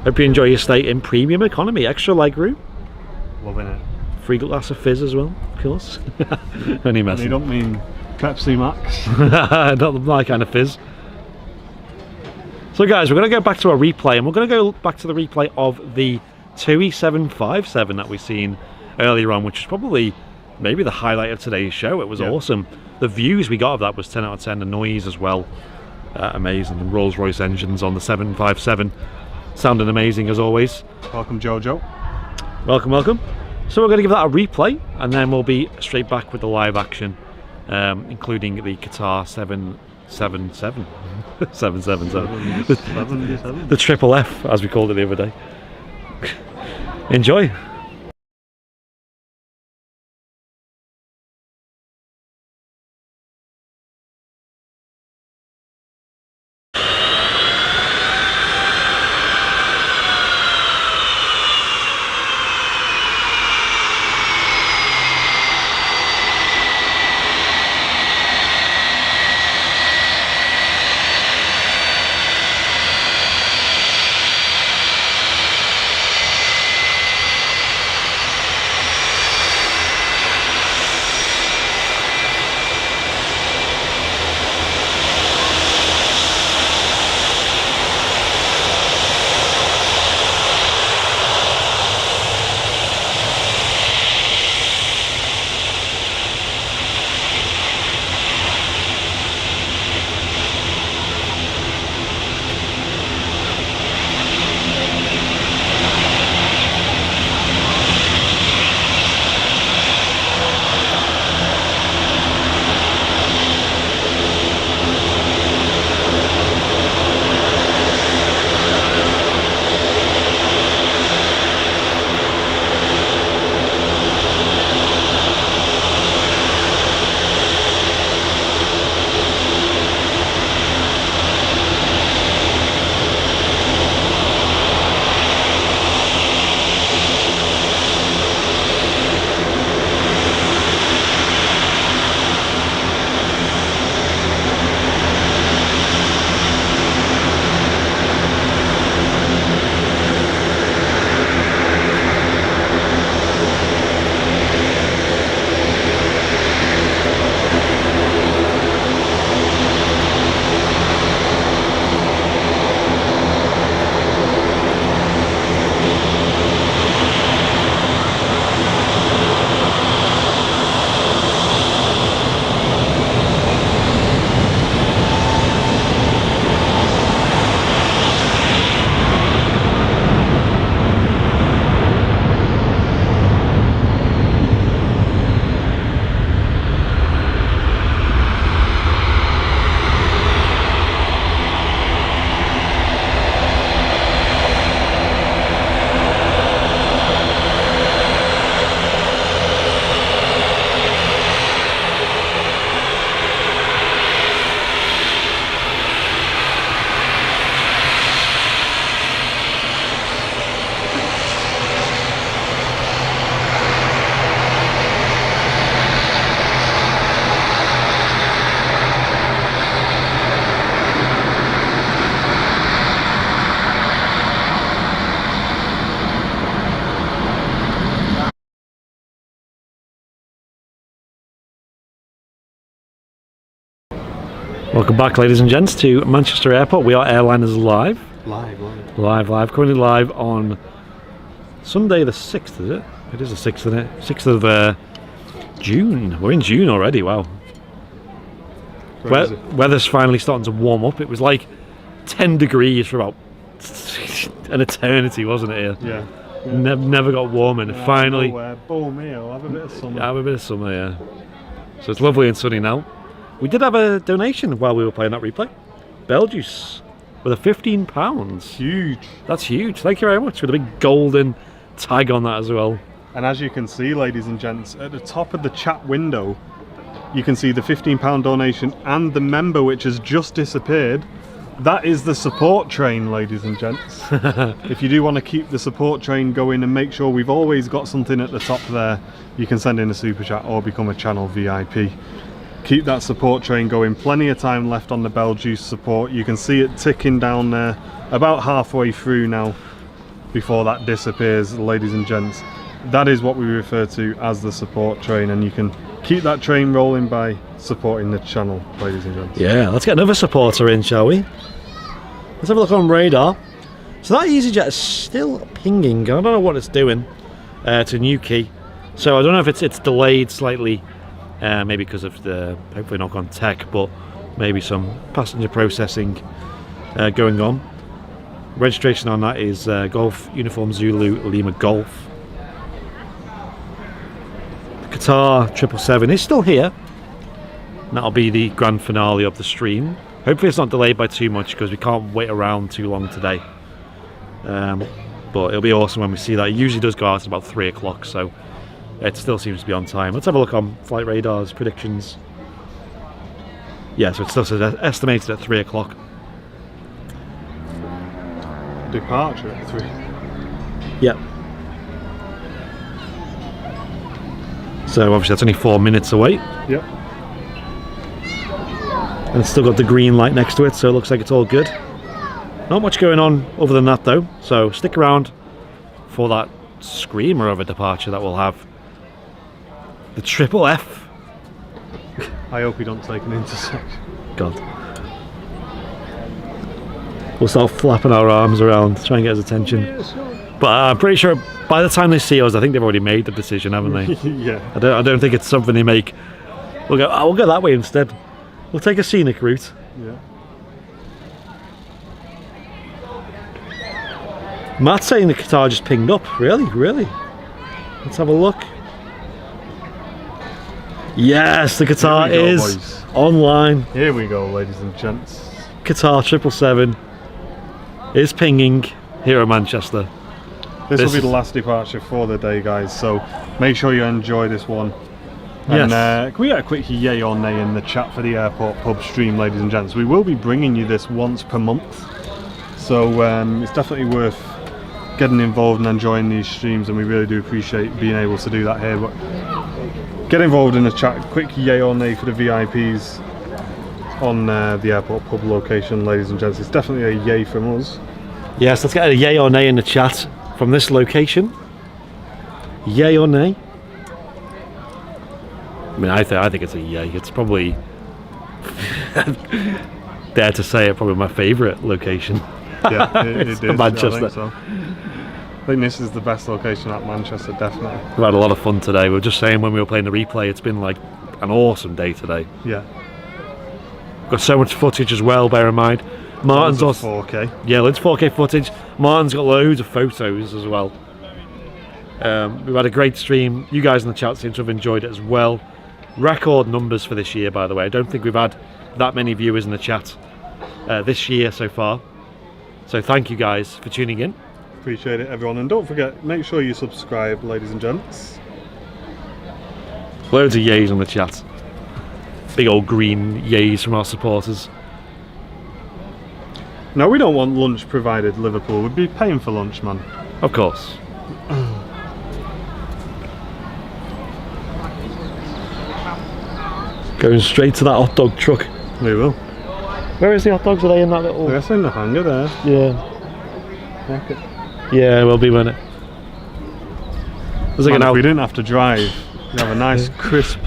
Hope you enjoy your stay in Premium Economy. Extra legroom. Loving it. Free glass of fizz as well, of course. Only And messing. you don't mean Pepsi Max? Not my kind of fizz. So guys, we're going to go back to a replay, and we're going to go back to the replay of the TUI 757 that we seen earlier on, which is probably maybe the highlight of today's show. It was awesome. The views we got of that was 10 out of 10. The noise as well, amazing. And Rolls-Royce engines on the 757 sounding amazing as always. Welcome, Jojo. Welcome, welcome. So we're going to give that a replay, and then we'll be straight back with the live action, including the Qatar 777. 777. The triple F, as we called it the other day. Enjoy. Welcome back, ladies and gents, to Manchester Airport. We are Airliners Live. Live. Currently live on Sunday the 6th, is it? It is the 6th, isn't it? 6th of June. We're in June already, wow. Weather's finally starting to warm up. It was like 10 degrees for about an eternity, wasn't it, here? Yeah. Never got warm, and finally... Boom, here, I'll have a bit of summer. Have a bit of summer, yeah. So it's lovely and sunny now. We did have a donation while we were playing that replay. Belgius with a £15. Huge. That's huge. Thank you very much, with a big golden tag on that as well. And as you can see, ladies and gents, at the top of the chat window, you can see the £15 donation and the member, which has just disappeared. that is the support train, ladies and gents. If you do want to keep the support train going and make sure we've always got something at the top there, you can send in a super chat or become a channel VIP. Keep that support train going. Plenty of time left on the Bell Juice support. You can see it ticking down there, about halfway through now before that disappears, ladies and gents. That is what we refer to as the support train, and you can keep that train rolling by supporting the channel, ladies and gents. Yeah, let's get another supporter in, shall we? Let's have a look on radar. So that EasyJet is still pinging. I don't know what it's doing to Newquay. So I don't know if it's delayed slightly, maybe because of the hopefully not on tech, but maybe some passenger processing going on. Registration on that is Golf Uniform Zulu Lima Golf. The Qatar 777 is still here. And that'll be the grand finale of the stream. Hopefully it's not delayed by too much because we can't wait around too long today. But it'll be awesome when we see that. It usually does go out at about 3 o'clock, so it still seems to be on time. Let's have a look on flight radar's predictions. Yeah, so it still says estimated at 3 o'clock. Departure at 3. Yep. So obviously that's only 4 minutes away. Yep. And it's still got the green light next to it, so it looks like it's all good. Not much going on other than that though, so stick around for that screamer of a departure that we'll have. The triple F. I hope you don't take an intersection. God. We'll start flapping our arms around, try and get his attention. But I'm pretty sure by the time they see us, I think they've already made the decision, haven't they? Yeah. I don't think it's something they make. We'll go that way instead. We'll take a scenic route. Yeah. Matt's saying the Qatar just pinged up. Really? Let's have a look. Yes, the Qatar Here we go, is boys. online. Here we go, ladies and gents. Qatar 777 is pinging here at Manchester. This will be the last departure for the day, guys, so make sure you enjoy this one. And Yes. can we get a quick yay or nay in the chat for the airport pub stream, ladies and gents? We will be bringing you this once per month, so it's definitely worth getting involved and enjoying these streams, and we really do appreciate being able to do that here. But get involved in the chat. Quick yay or nay for the VIPs on the airport pub location, ladies and gents. It's definitely a yay from us. Yes, let's get a yay or nay in the chat from this location. Yay or nay? I mean, I think it's a yay. It's probably, dare to say it, probably my favourite location. Yeah, it is. Manchester. I think so. I think this is the best location at Manchester, definitely. We've had a lot of fun today. We were just saying when we were playing the replay, it's been like an awesome day today. Yeah. Got so much footage as well, bear in mind. Martin's Loads of also 4K. Yeah, loads of 4K footage. Martin's got loads of photos as well. We've had a great stream. You guys in the chat seem to have enjoyed it as well. Record numbers for this year, by the way. I don't think we've had that many viewers in the chat this year so far. So thank you guys for tuning in. Appreciate it, everyone. And don't forget, make sure you subscribe, ladies and gents. Loads of yays on the chat. Big old green yays from our supporters. Now, we don't want lunch provided, Liverpool. We'd be paying for lunch, man. Of course. Going straight to that hot dog truck. We will. Where is the hot dogs? Are they in that little... I guess in the hangar there. Yeah. Yeah, will be, won't it? There's like Man, an if we didn't have to drive, we'd have a nice, crisp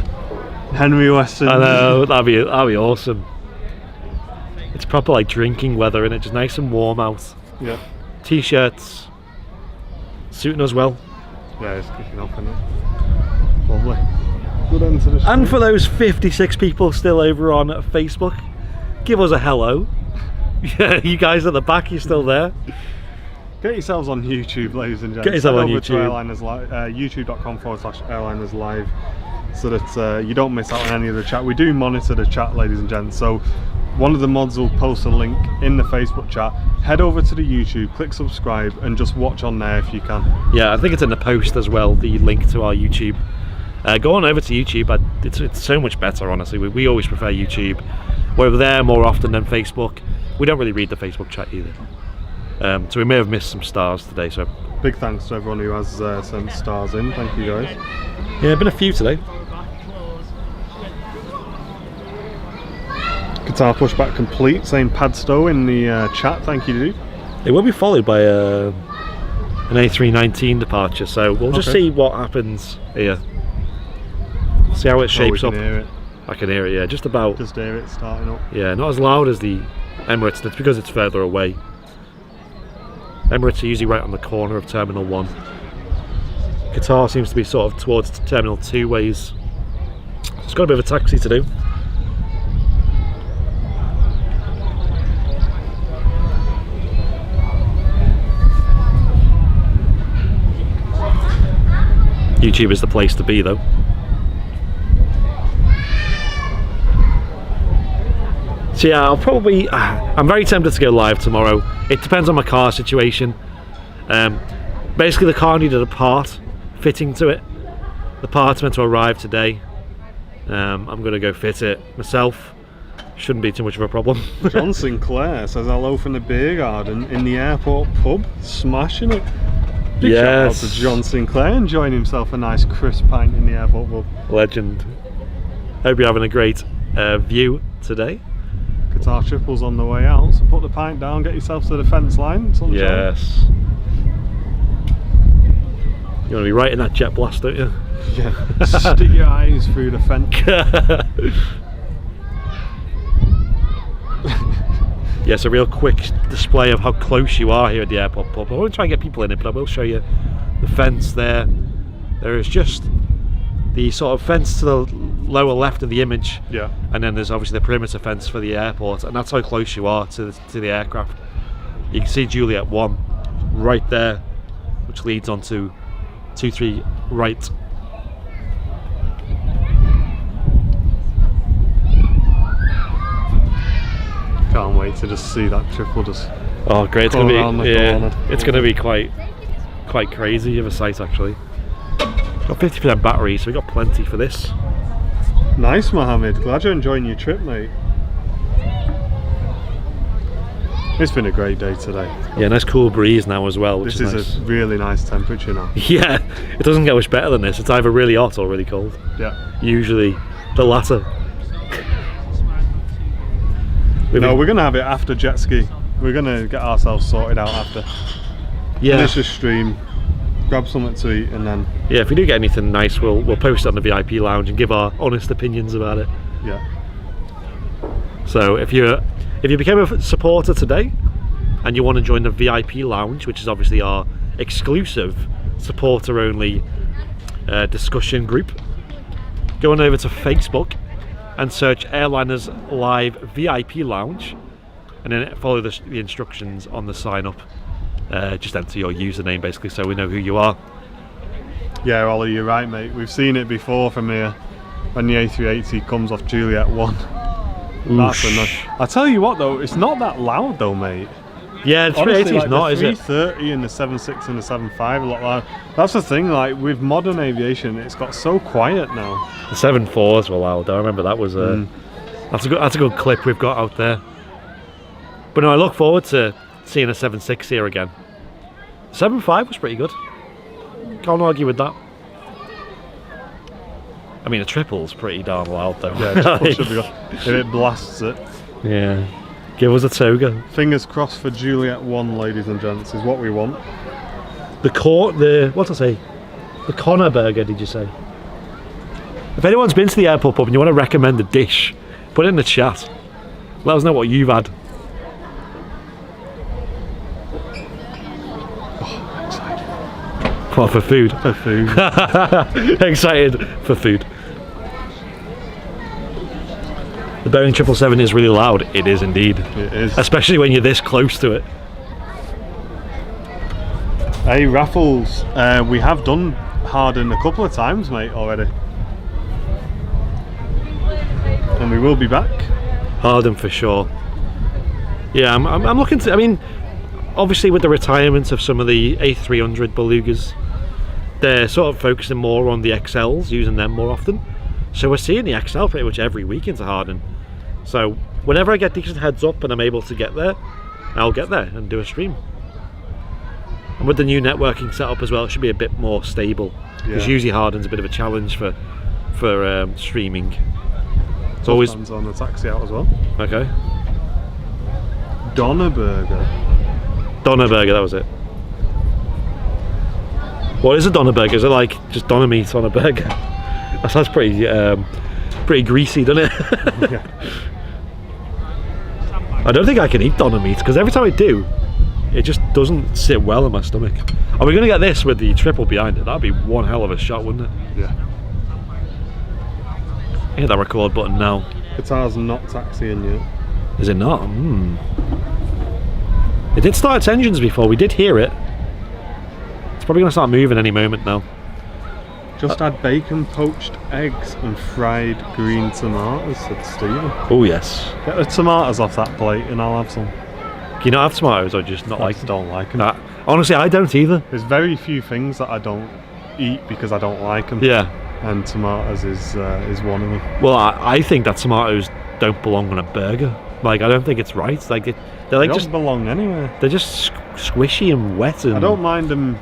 Henry Weston. I know, that'd be awesome. It's proper like drinking weather and it's just nice and warm out. Yeah. T-shirts suiting us well. Yeah, it's kicking off, isn't it? Lovely. Good end to the show. And for those 56 people still over on Facebook, give us a hello. Yeah, you guys at the back, you're still there. Get yourselves on YouTube, ladies and gents. Get yourself on Head over YouTube. to Airliners Live, youtube.com/Airliners Live, so that you don't miss out on any of the chat. We do monitor the chat, ladies and gents, so one of the mods will post a link in the Facebook chat. Head over to the YouTube, click subscribe, and just watch on there if you can. Yeah, I think it's in the post as well, the link to our YouTube. Go on over to YouTube. It's so much better, honestly. We always prefer YouTube. We're there more often than Facebook. We don't really read the Facebook chat either. So we may have missed some stars today, so Big thanks to everyone who has sent stars in. Thank you guys. yeah, been a few today. Guitar pushback complete, saying Padstow in the chat. Thank you, dude. It will be followed by an A319 departure, so we'll just see what happens here. See how it shapes we up. can hear it. I can hear it, yeah, just about. Just hear it starting up. Yeah, not as loud as the Emirates. That's because it's further away. Emirates are usually right on the corner of Terminal 1. Qatar seems to be sort of towards Terminal 2 ways. It's got a bit of a taxi to do. YouTube is the place to be though. So yeah, I'm very tempted to go live tomorrow. It depends on my car situation. Basically the car needed a part fitting to it. The part's meant to arrive today. I'm going to go fit it myself. Shouldn't be too much of a problem. John Sinclair says hello from the beer garden in the airport pub. Smashing it. Big shout out to John Sinclair enjoying himself a nice crisp pint in the airport pub. Legend. Hope you're having a great view today. Guitar triples on the way out, so put the pint down, get yourself to the fence line. Sunshine. Yes. You want to be right in that jet blast, don't you? Yeah. Stick your eyes through the fence. Yes, a real quick display of how close you are here at the airport pub. I won't try and get people in it, but I will show you the fence there. There is just the sort of fence to the lower left of the image, Yeah. and then there's obviously the perimeter fence for the airport, and that's how close you are to the aircraft. You can see Juliet 1 right there, which leads on to 23 right. Can't wait to just see that triple just. Oh great, it's Go gonna around be the corner. it's gonna be quite crazy of a sight actually. Got 50% battery, so we got plenty for this. Nice, Mohammed. Glad you're enjoying your trip, mate. It's been a great day today. Yeah, nice cool breeze now as well, which This is is nice. a really nice temperature now. Yeah, it doesn't get much better than this. It's either really hot or really cold. Yeah. Usually the latter. No, we're gonna have it after jet ski. We're gonna get ourselves sorted out after. Yeah. Finish the stream, grab something to eat, and then Yeah, if we do get anything nice, we'll post it on the VIP lounge and give our honest opinions about it. yeah. So if you became a supporter today and you want to join the VIP lounge, which is obviously our exclusive supporter only discussion group, go on over to Facebook and search Airliners Live VIP Lounge, and then follow the instructions on the sign up. Just enter your username basically, so we know who you are. Yeah, Ollie, you're right, mate. We've seen it before from here when the A380 comes off Juliet 1. That's a nice. I tell you what though, it's not that loud though, mate. Yeah, the 380 is not, is it? The 330 and the 76 and the 75 a lot loud. That's the thing, like with modern aviation, it's got so quiet now. The 7.4s were loud. I remember that was that's a good clip we've got out there. But no, I look forward to seeing a 7.6 here again. 7.5 was pretty good. Can't argue with that. I mean, a triple's pretty darn loud though. Yeah, triple should be good. If it blasts it. Yeah. Give us a toga. Fingers crossed for Juliet 1, ladies and gents, is what we want. What's I say? The Connor burger, did you say? If anyone's been to the airport pub and you want to recommend a dish, put it in the chat. Let us know what you've had. What, for food? For food. Excited for food. The Boeing 777 is really loud. It is indeed. It is. Especially when you're this close to it. Hey, Raffles, we have done Harden a couple of times, mate, already. And we will be back. Harden for sure. Yeah, I'm looking to, I mean, obviously with the retirement of some of the A300 Belugas, they're sort of focusing more on the XLs, using them more often. So we're seeing the XL pretty much every week into Harden. So whenever I get decent heads up and I'm able to get there, I'll get there and do a stream. And with the new networking setup as well, it should be a bit more stable. Because usually Hardin's a bit of a challenge for streaming. It's always on the taxi out as well. okay. Donnerburger. Donnerburger, that was it. What is a Donnerburger? Is it like just Donner meat on a burger? That sounds pretty greasy, doesn't it? Yeah. I don't think I can eat Donner meat because every time I do, it just doesn't sit well in my stomach. Are we going to get this with the triple behind it? That'd be one hell of a shot, wouldn't it? Yeah. Hit that record button now. Qatar's not taxiing yet. Is it not? It did start its engines before. We did hear it. It's probably going to start moving any moment now. Just add bacon, poached eggs and fried green tomatoes, said Stephen. Oh yes. Get the tomatoes off that plate and I'll have some. Can you not have tomatoes or just not like them? Don't like them. Nah, honestly, I don't either. There's very few things that I don't eat because I don't like them. Yeah. And tomatoes is one of them. Well, I think that tomatoes don't belong on a burger. Like, I don't think it's right. Like, they're like They just don't belong anywhere. they're just squishy and wet. And I don't mind them.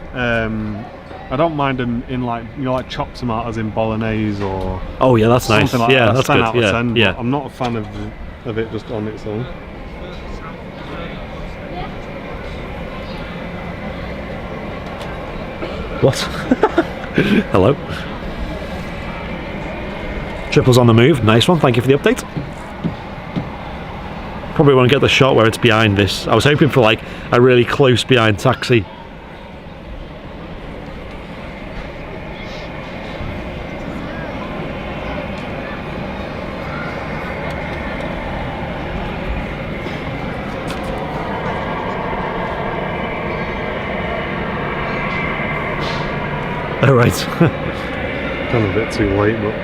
I don't mind them in like like chopped tomatoes in bolognese or oh yeah, that's nice. something like Yeah, that. that's 10 good. out of Yeah, 10, yeah. but I'm not a fan of it just on its own. What? Hello. Triple's on the move. Nice one. Thank you for the update. Probably want to get the shot where it's behind this. I was hoping for like a really close behind taxi. All right. Kind of a bit too late, but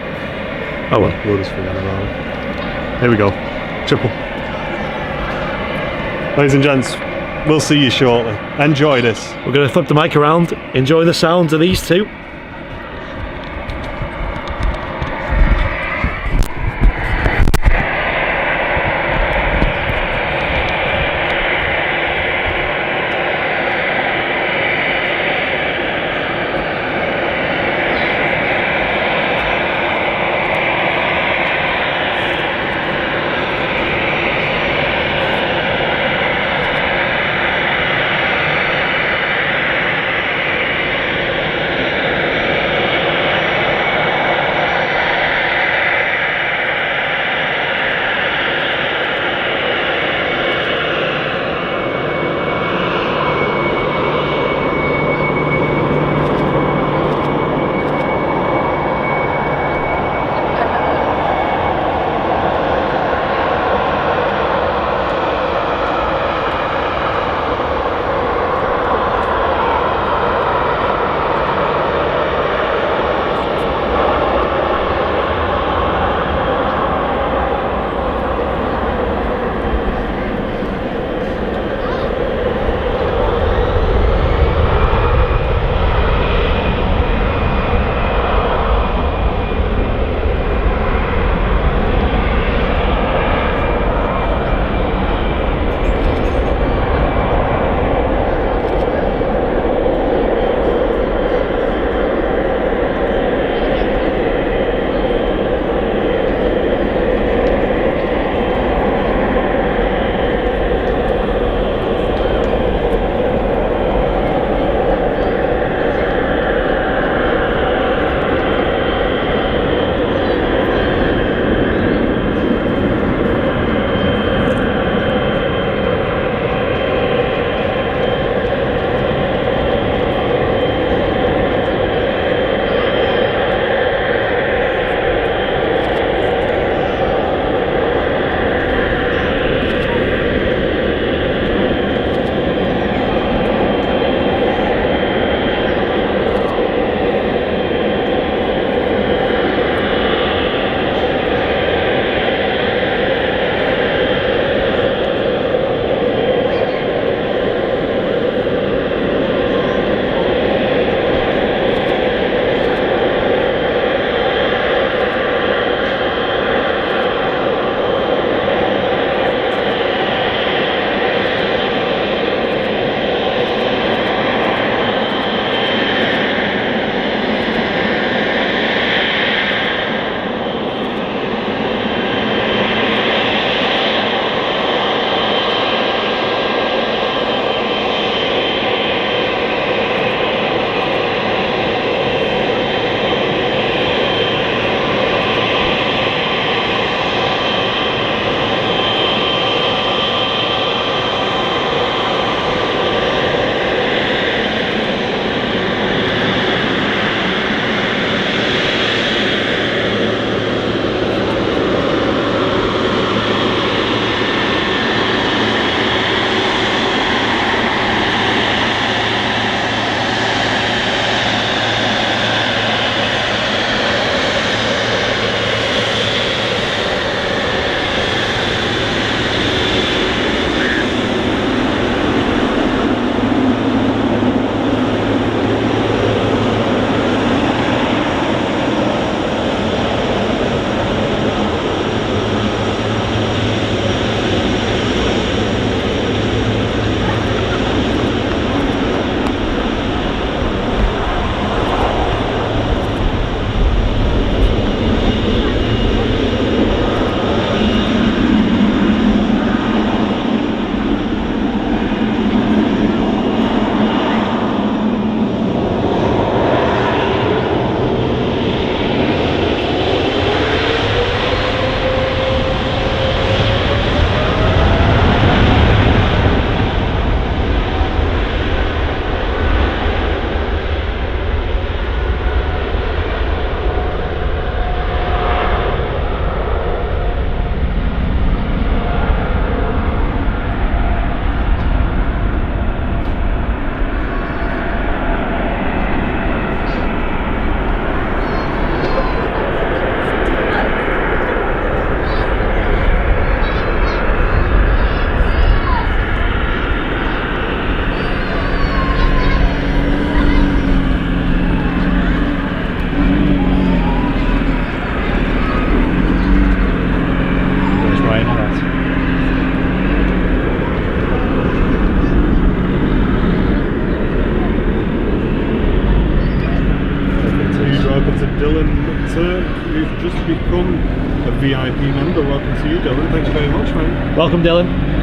Oh well. we'll just forget about it. Here we go. Triple. Ladies and gents, we'll see you shortly. Enjoy this. We're going to flip the mic around. Enjoy the sounds of these two. from a VIP member. Welcome to you, Dylan. Thank you very much, mate. Welcome, Dylan.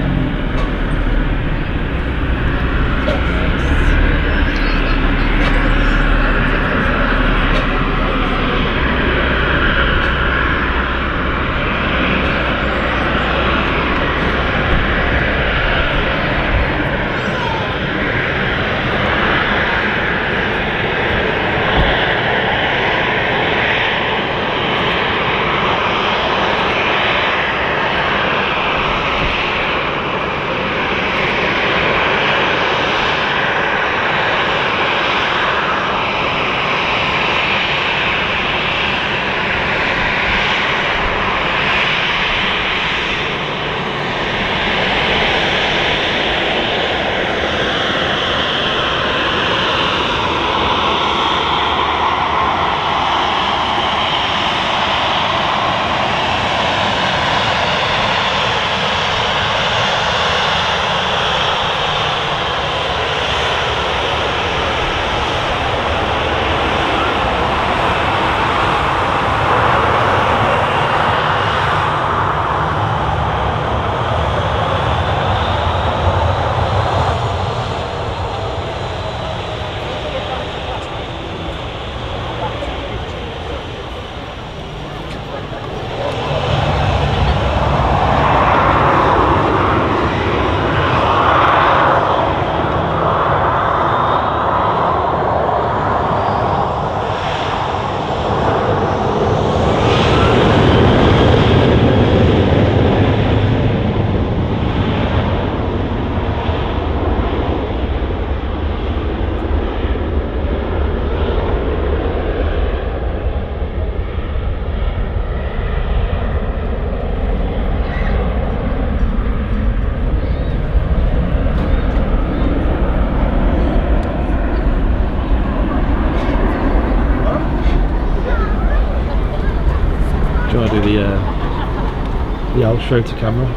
Do the outro to camera.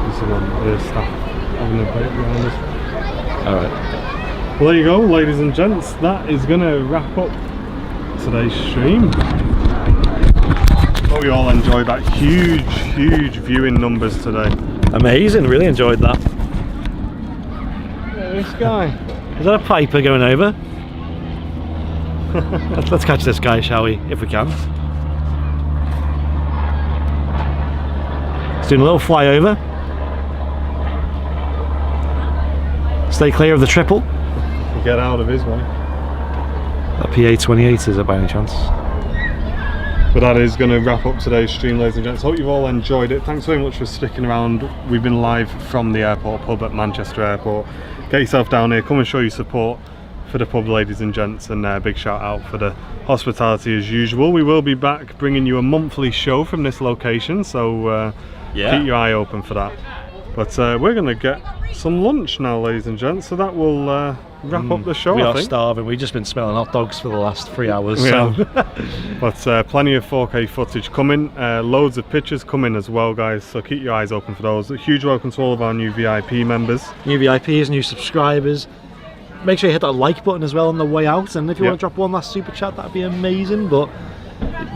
This is one staff having a break behind us. Alright. Well, there you go, ladies and gents. That is going to wrap up today's stream. Hope you all enjoyed that huge viewing numbers today. Amazing, really enjoyed that. Yeah, this guy. Is that a Piper going over? let's catch this guy, shall we, if we can. Doing a little flyover. Stay clear of the triple. Get out of his way. That PA28 is it by any chance? But that is going to wrap up today's stream, ladies and gents. Hope you've all enjoyed it. Thanks very much for sticking around. We've been live from the airport pub at Manchester Airport. Get yourself down here, come and show your support for the pub, ladies and gents, and a big shout out for the hospitality as usual. We will be back bringing you a monthly show from this location, so keep your eye open for that. But we're going to get some lunch now, ladies and gents, so that will wrap up the show. We I are think. Starving. We've just been smelling hot dogs for the last 3 hours. Yeah. So. But plenty of 4K footage coming, loads of pictures coming as well, guys, so keep your eyes open for those. A huge welcome to all of our new VIP members. New VIPs, new subscribers. Make sure you hit that like button as well on the way out, and if you want to drop one last super chat, that'd be amazing. But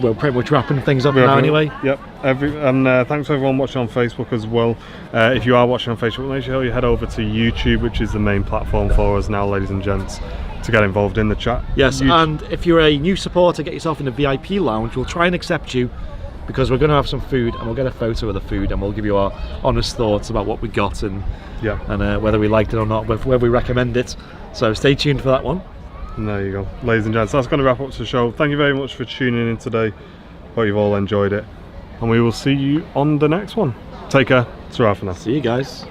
we're pretty much wrapping things up now anyway. Yep. And thanks to everyone watching on Facebook as well. If you are watching on Facebook, make sure you head over to YouTube, which is the main platform for us now, ladies and gents, to get involved in the chat. Yes, and if you're a new supporter, get yourself in the VIP lounge. We'll try and accept you, because we're going to have some food, and we'll get a photo of the food, and we'll give you our honest thoughts about what we got, and whether we liked it or not, whether we recommend it. So stay tuned for that one. And there you go, ladies and gents, that's going to wrap up the show. Thank you very much for tuning in today. Hope you've all enjoyed it, and we will see you on the next one. Take care. Ta-ra for now. See you guys.